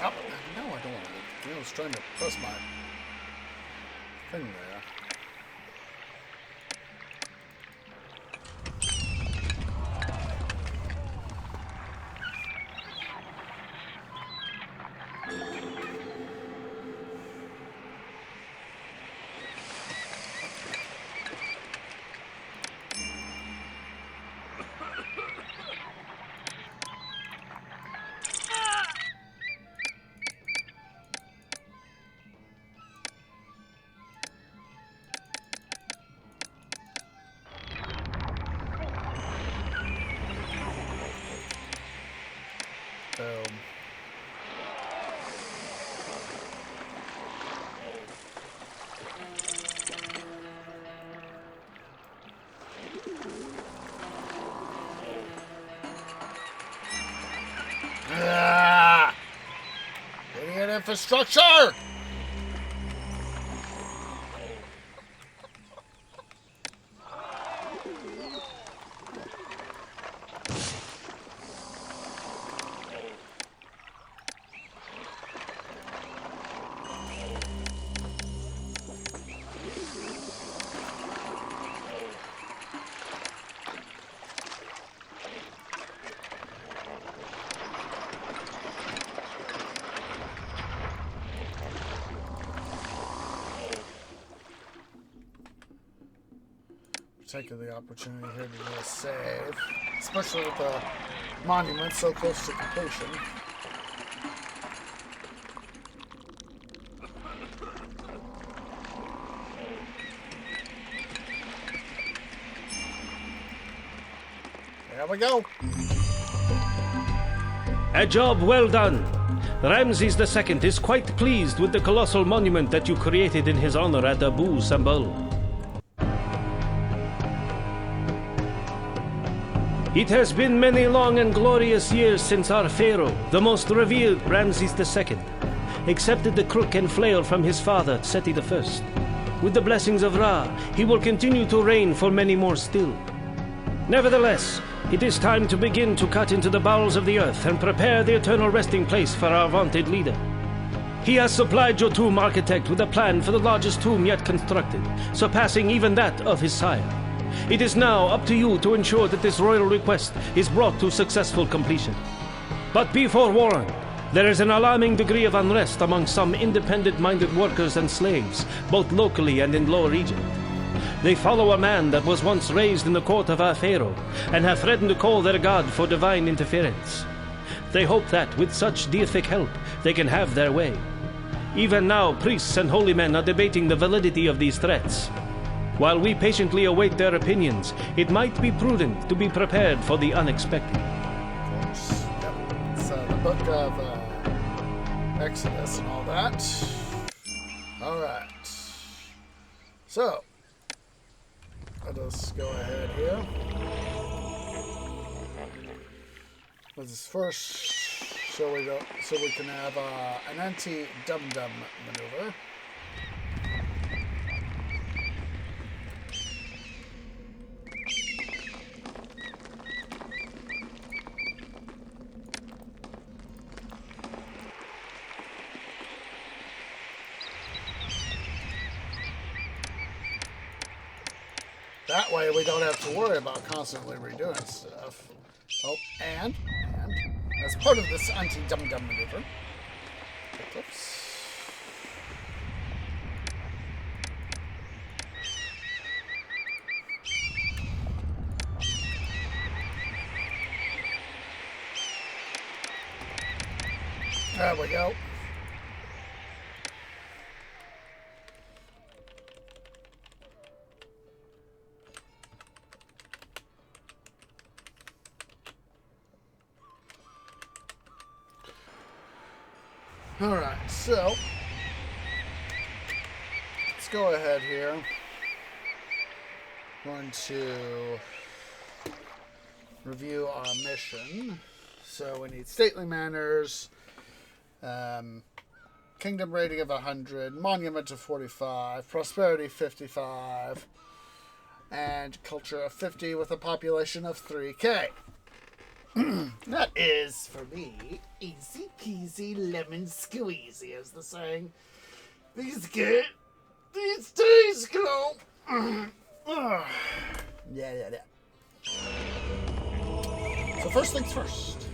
Speaker 1: Oh, no, I don't want to. I was trying to press my thing there. Idiot infrastructure! Taking the opportunity here to do a save, especially with the monument so close to completion. There we go.
Speaker 2: A job well done. Ramses II is quite pleased with the colossal monument that you created in his honor at Abu Simbel. It has been many long and glorious years since our Pharaoh, the most revered Ramses II, accepted the crook and flail from his father, Seti I. With the blessings of Ra, he will continue to reign for many more still. Nevertheless, it is time to begin to cut into the bowels of the earth and prepare the eternal resting place for our vaunted leader. He has supplied your tomb architect with a plan for the largest tomb yet constructed, surpassing even that of his sire. It is now up to you to ensure that this royal request is brought to successful completion. But be forewarned, there is an alarming degree of unrest among some independent-minded workers and slaves, both locally and in Lower Egypt. They follow a man that was once raised in the court of our Pharaoh, and have threatened to call their god for divine interference. They hope that, with such deific help, they can have their way. Even now, priests and holy men are debating the validity of these threats. While we patiently await their opinions, it might be prudent to be prepared for the unexpected.
Speaker 1: Of course. Yep. It's the book of Exodus and all that. Alright. So, let us go ahead here. Let's first so we can have an That way we don't have to worry about constantly redoing stuff. Oh, and as part of this anti-dum-dum maneuver, clips. There we go. Alright, so let's go ahead here. Going to review our mission. So we need stately manners, kingdom rating of 100, monument of 45, prosperity 55, and culture of 50 with a population of 3K. That is, for me, easy peasy lemon squeezy, as the saying. These days go. Yeah. So first things first.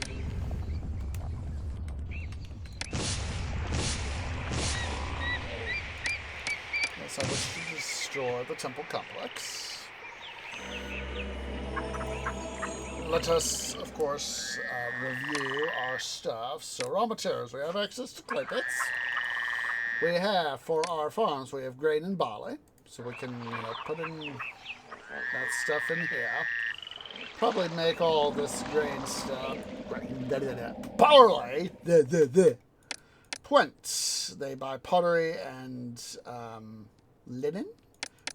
Speaker 1: Yes, I wish to destroy the temple complex. Let us, of course, review our stuff. So, raw materials. We have access to clay pits. We have, for our farms, we have grain and barley. So we can, put in that stuff in here. Probably make all this grain stuff. Barley! Plants. They buy pottery and linen.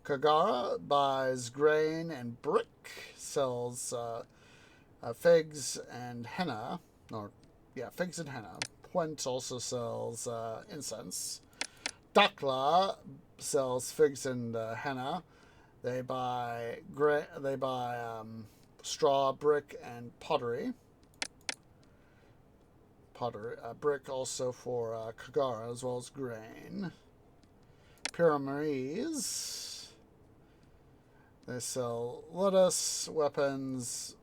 Speaker 1: Kagara buys grain and brick. Sells figs and henna. Figs and henna. Puent also sells incense. Dakla sells figs and henna. They buy straw, brick, and pottery. Brick also for Kagara as well as grain. Pyramids. They sell lettuce, weapons,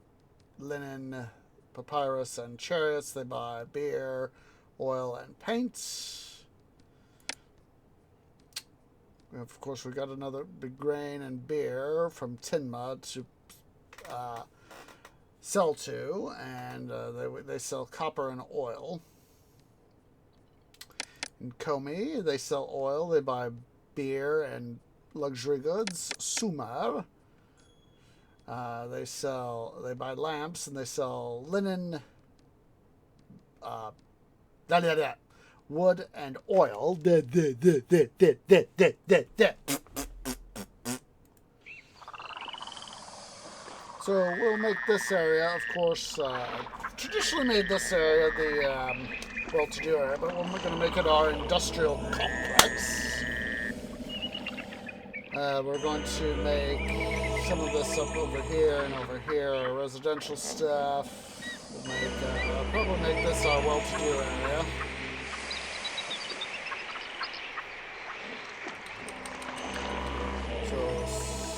Speaker 1: linen, papyrus, and chariots. They buy beer, oil, and paint. Of course, we got another big grain and beer from Tinma to sell to, and they sell copper and oil. In Komi, they sell oil. They buy beer and luxury goods. Sumar. They buy lamps and they sell linen, wood and oil. So we'll make this area, of course, traditionally made this area the well-to-do area, but we're going to make it our industrial complex. We're going to make some of this up over here and over here, our residential stuff. We'll probably make this our well-to-do area.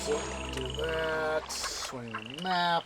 Speaker 1: So do that. Swing the map.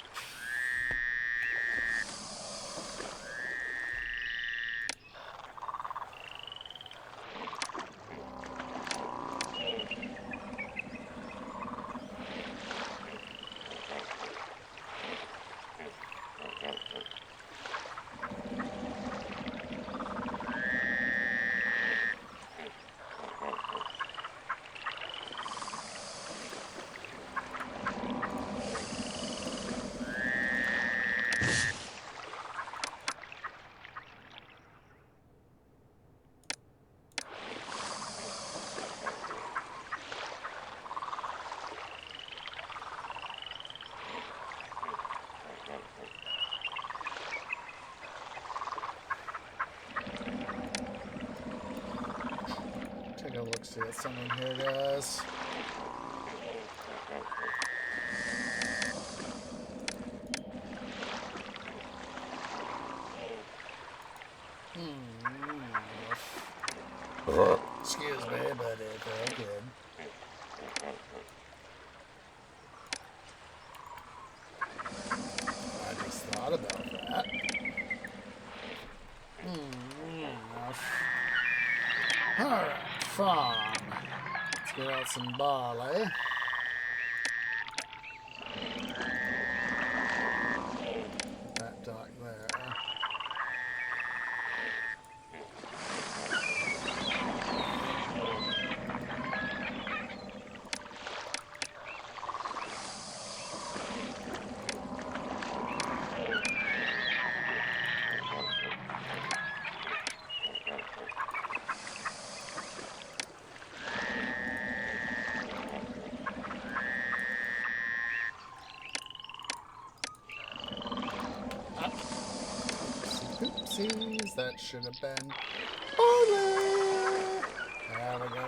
Speaker 1: Take a look, see what's something here, guys. Excuse me, but it's very good. farm. Let's get out some barley. That dock there. Oopsies, that should have been barley. There we go.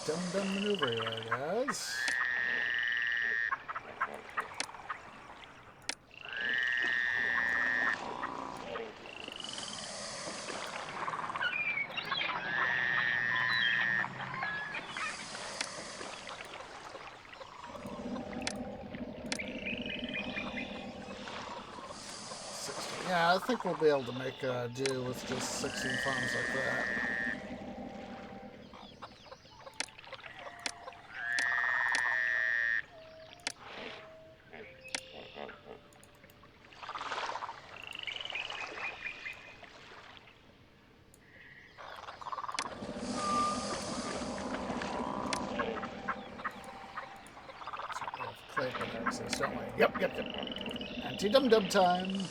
Speaker 1: Dumb maneuver here, guys. Yeah, I think we'll be able to make do with just 16 farms like that. Access, don't we? Yep. Anti-dum-dum time.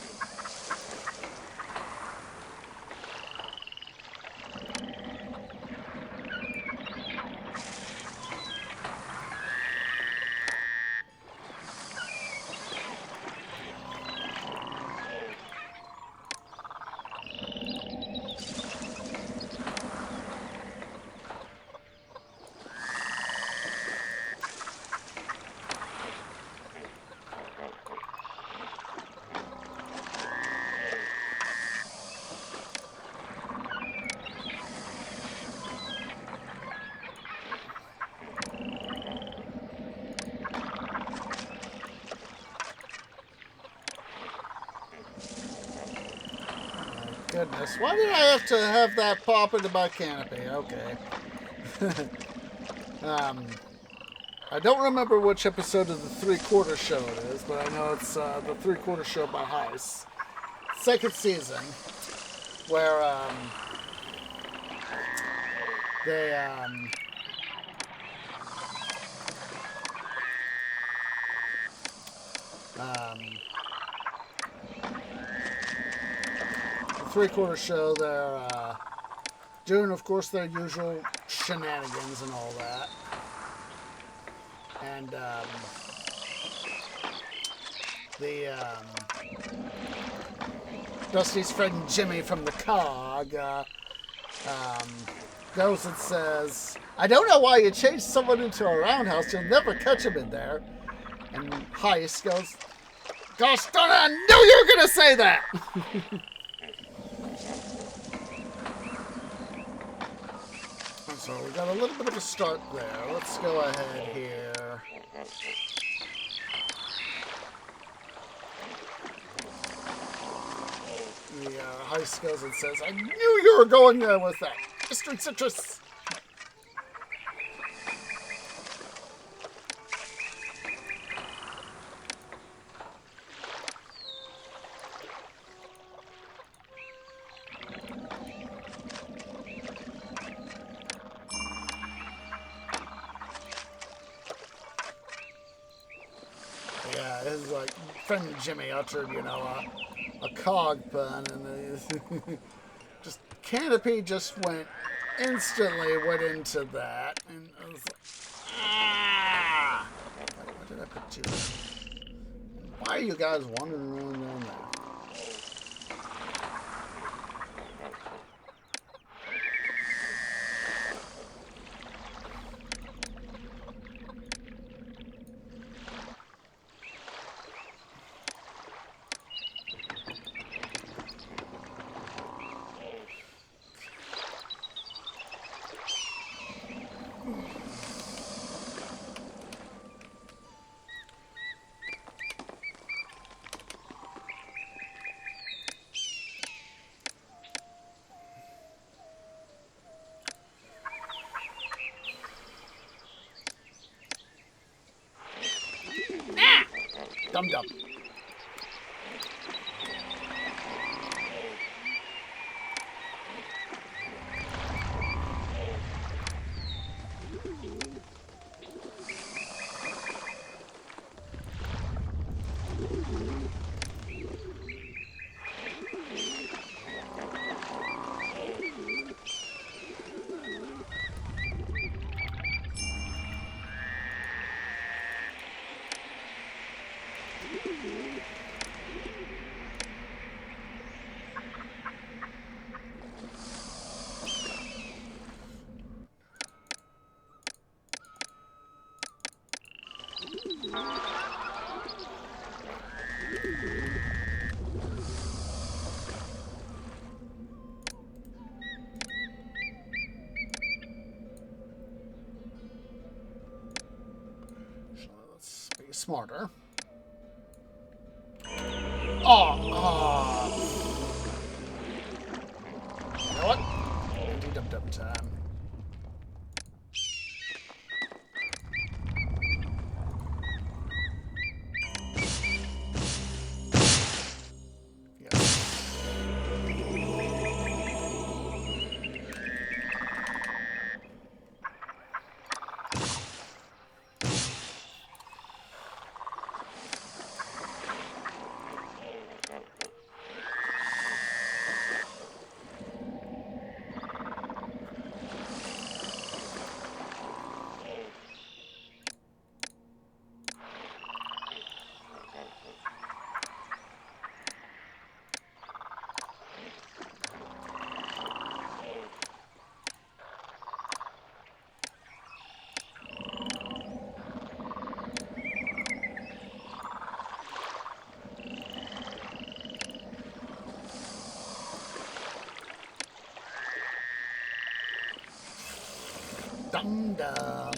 Speaker 1: Goodness, why did I have to have that pop into my canopy? Okay. I don't remember which episode of the three-quarter show it is, but I know it's the three-quarter show by Heist. Second season, where they three-quarter show, they're doing, of course, their usual shenanigans and all that. And Dusty's friend Jimmy from the COG goes and says, "I don't know why you changed someone into a roundhouse. You'll never catch him in there." And Heist goes, "Gosh darn it, I knew you were going to say that!" So we got a little bit of a start there. Let's go ahead here. The Heist goes and says, "I knew you were going there with that Eastern Citrus." Yeah, his friend Jimmy uttered, a COG pun, and just canopy just instantly went into that. And I was like, ah! Why did I put you there? Why are you guys wandering around down there? Dum-dum. Smarter. Oh. You know what? Anti-dum-dum time. Dum-dum.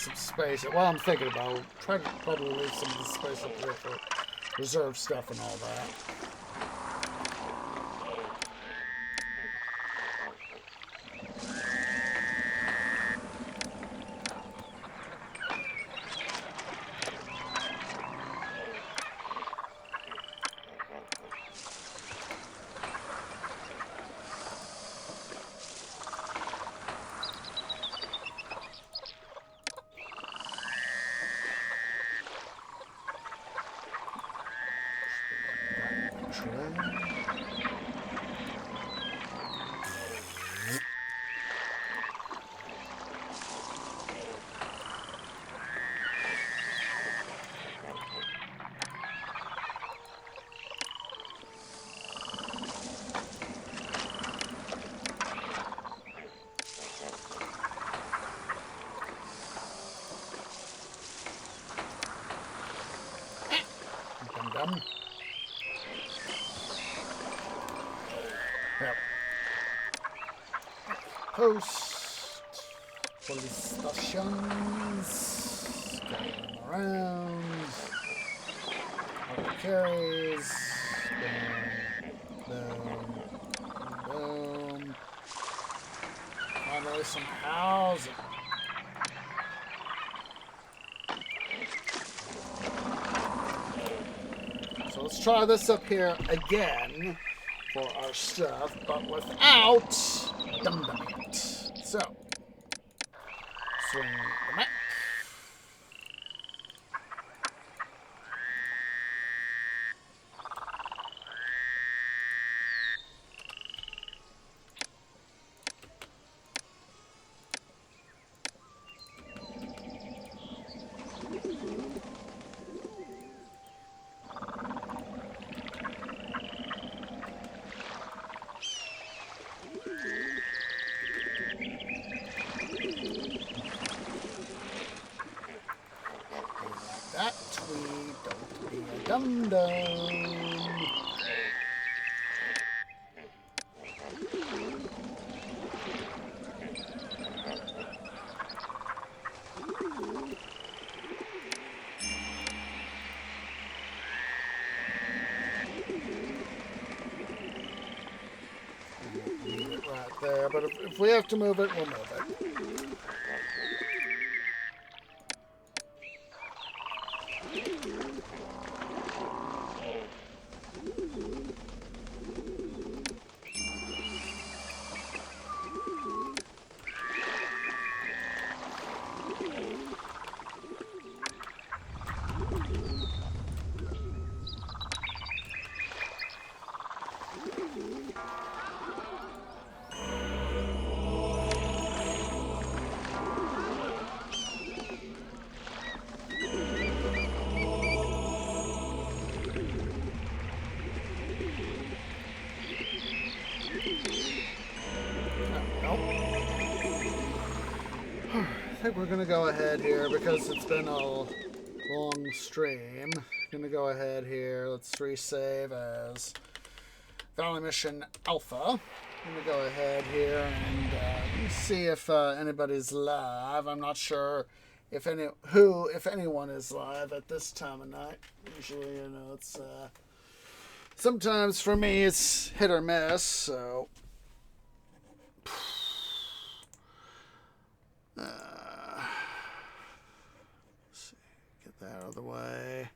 Speaker 1: some space. Well, I'm thinking about trying to probably leave some of the space up here for reserve stuff and all that. Yep. Post police stations, carry them around, auto carries, boom, boom. Finally, some housing. So let's try this up here again for our stuff, but without dum-dumming it. So, swing the map. That we don't be a dum-dum. Leave it right there, but if we have to move it, we'll move it. I think we're going to go ahead here because it's been a long stream. Going to go ahead here. Let's resave as Valley Mission Alpha. I'm going to go ahead here and see if anybody's live. I'm not sure if anyone is live at this time of night. Usually, it's sometimes for me it's hit or miss. So. Out of the way.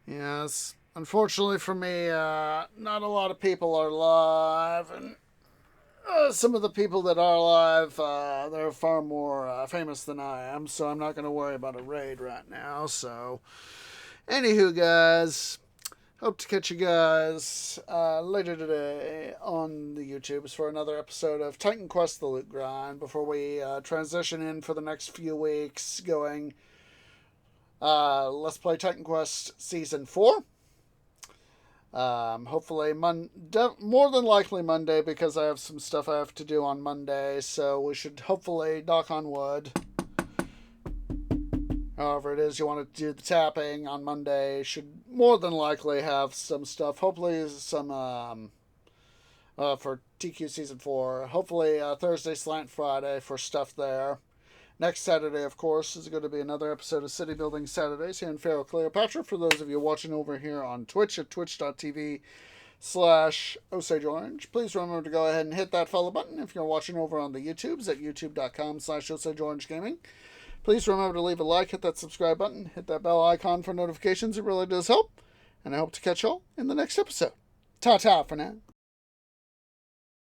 Speaker 1: Yes, unfortunately for me, not a lot of people are live, and some of the people that are live, they're far more famous than I am, so I'm not going to worry about a raid right now. So, anywho, guys, hope to catch you guys later today on the YouTubes for another episode of Titan Quest: The Loot Grind before we transition in for the next few weeks going Let's Play Titan Quest Season 4. Hopefully more than likely Monday because I have some stuff I have to do on Monday, so we should hopefully, knock on wood, however it is you want to do the tapping on Monday, should more than likely have some stuff. Hopefully some for TQ Season 4. Hopefully Thursday, Slant Friday for stuff there. Next Saturday, of course, is going to be another episode of City Building Saturdays here in Pharaoh, Cleopatra. For those of you watching over here on Twitch at twitch.tv/OsageOrange, please remember to go ahead and hit that follow button. If you're watching over on the YouTubes at youtube.com/OsageOrangeGaming, please remember to leave a like, hit that subscribe button, hit that bell icon for notifications. It really does help. And I hope to catch y'all in the next episode. Ta-ta for now.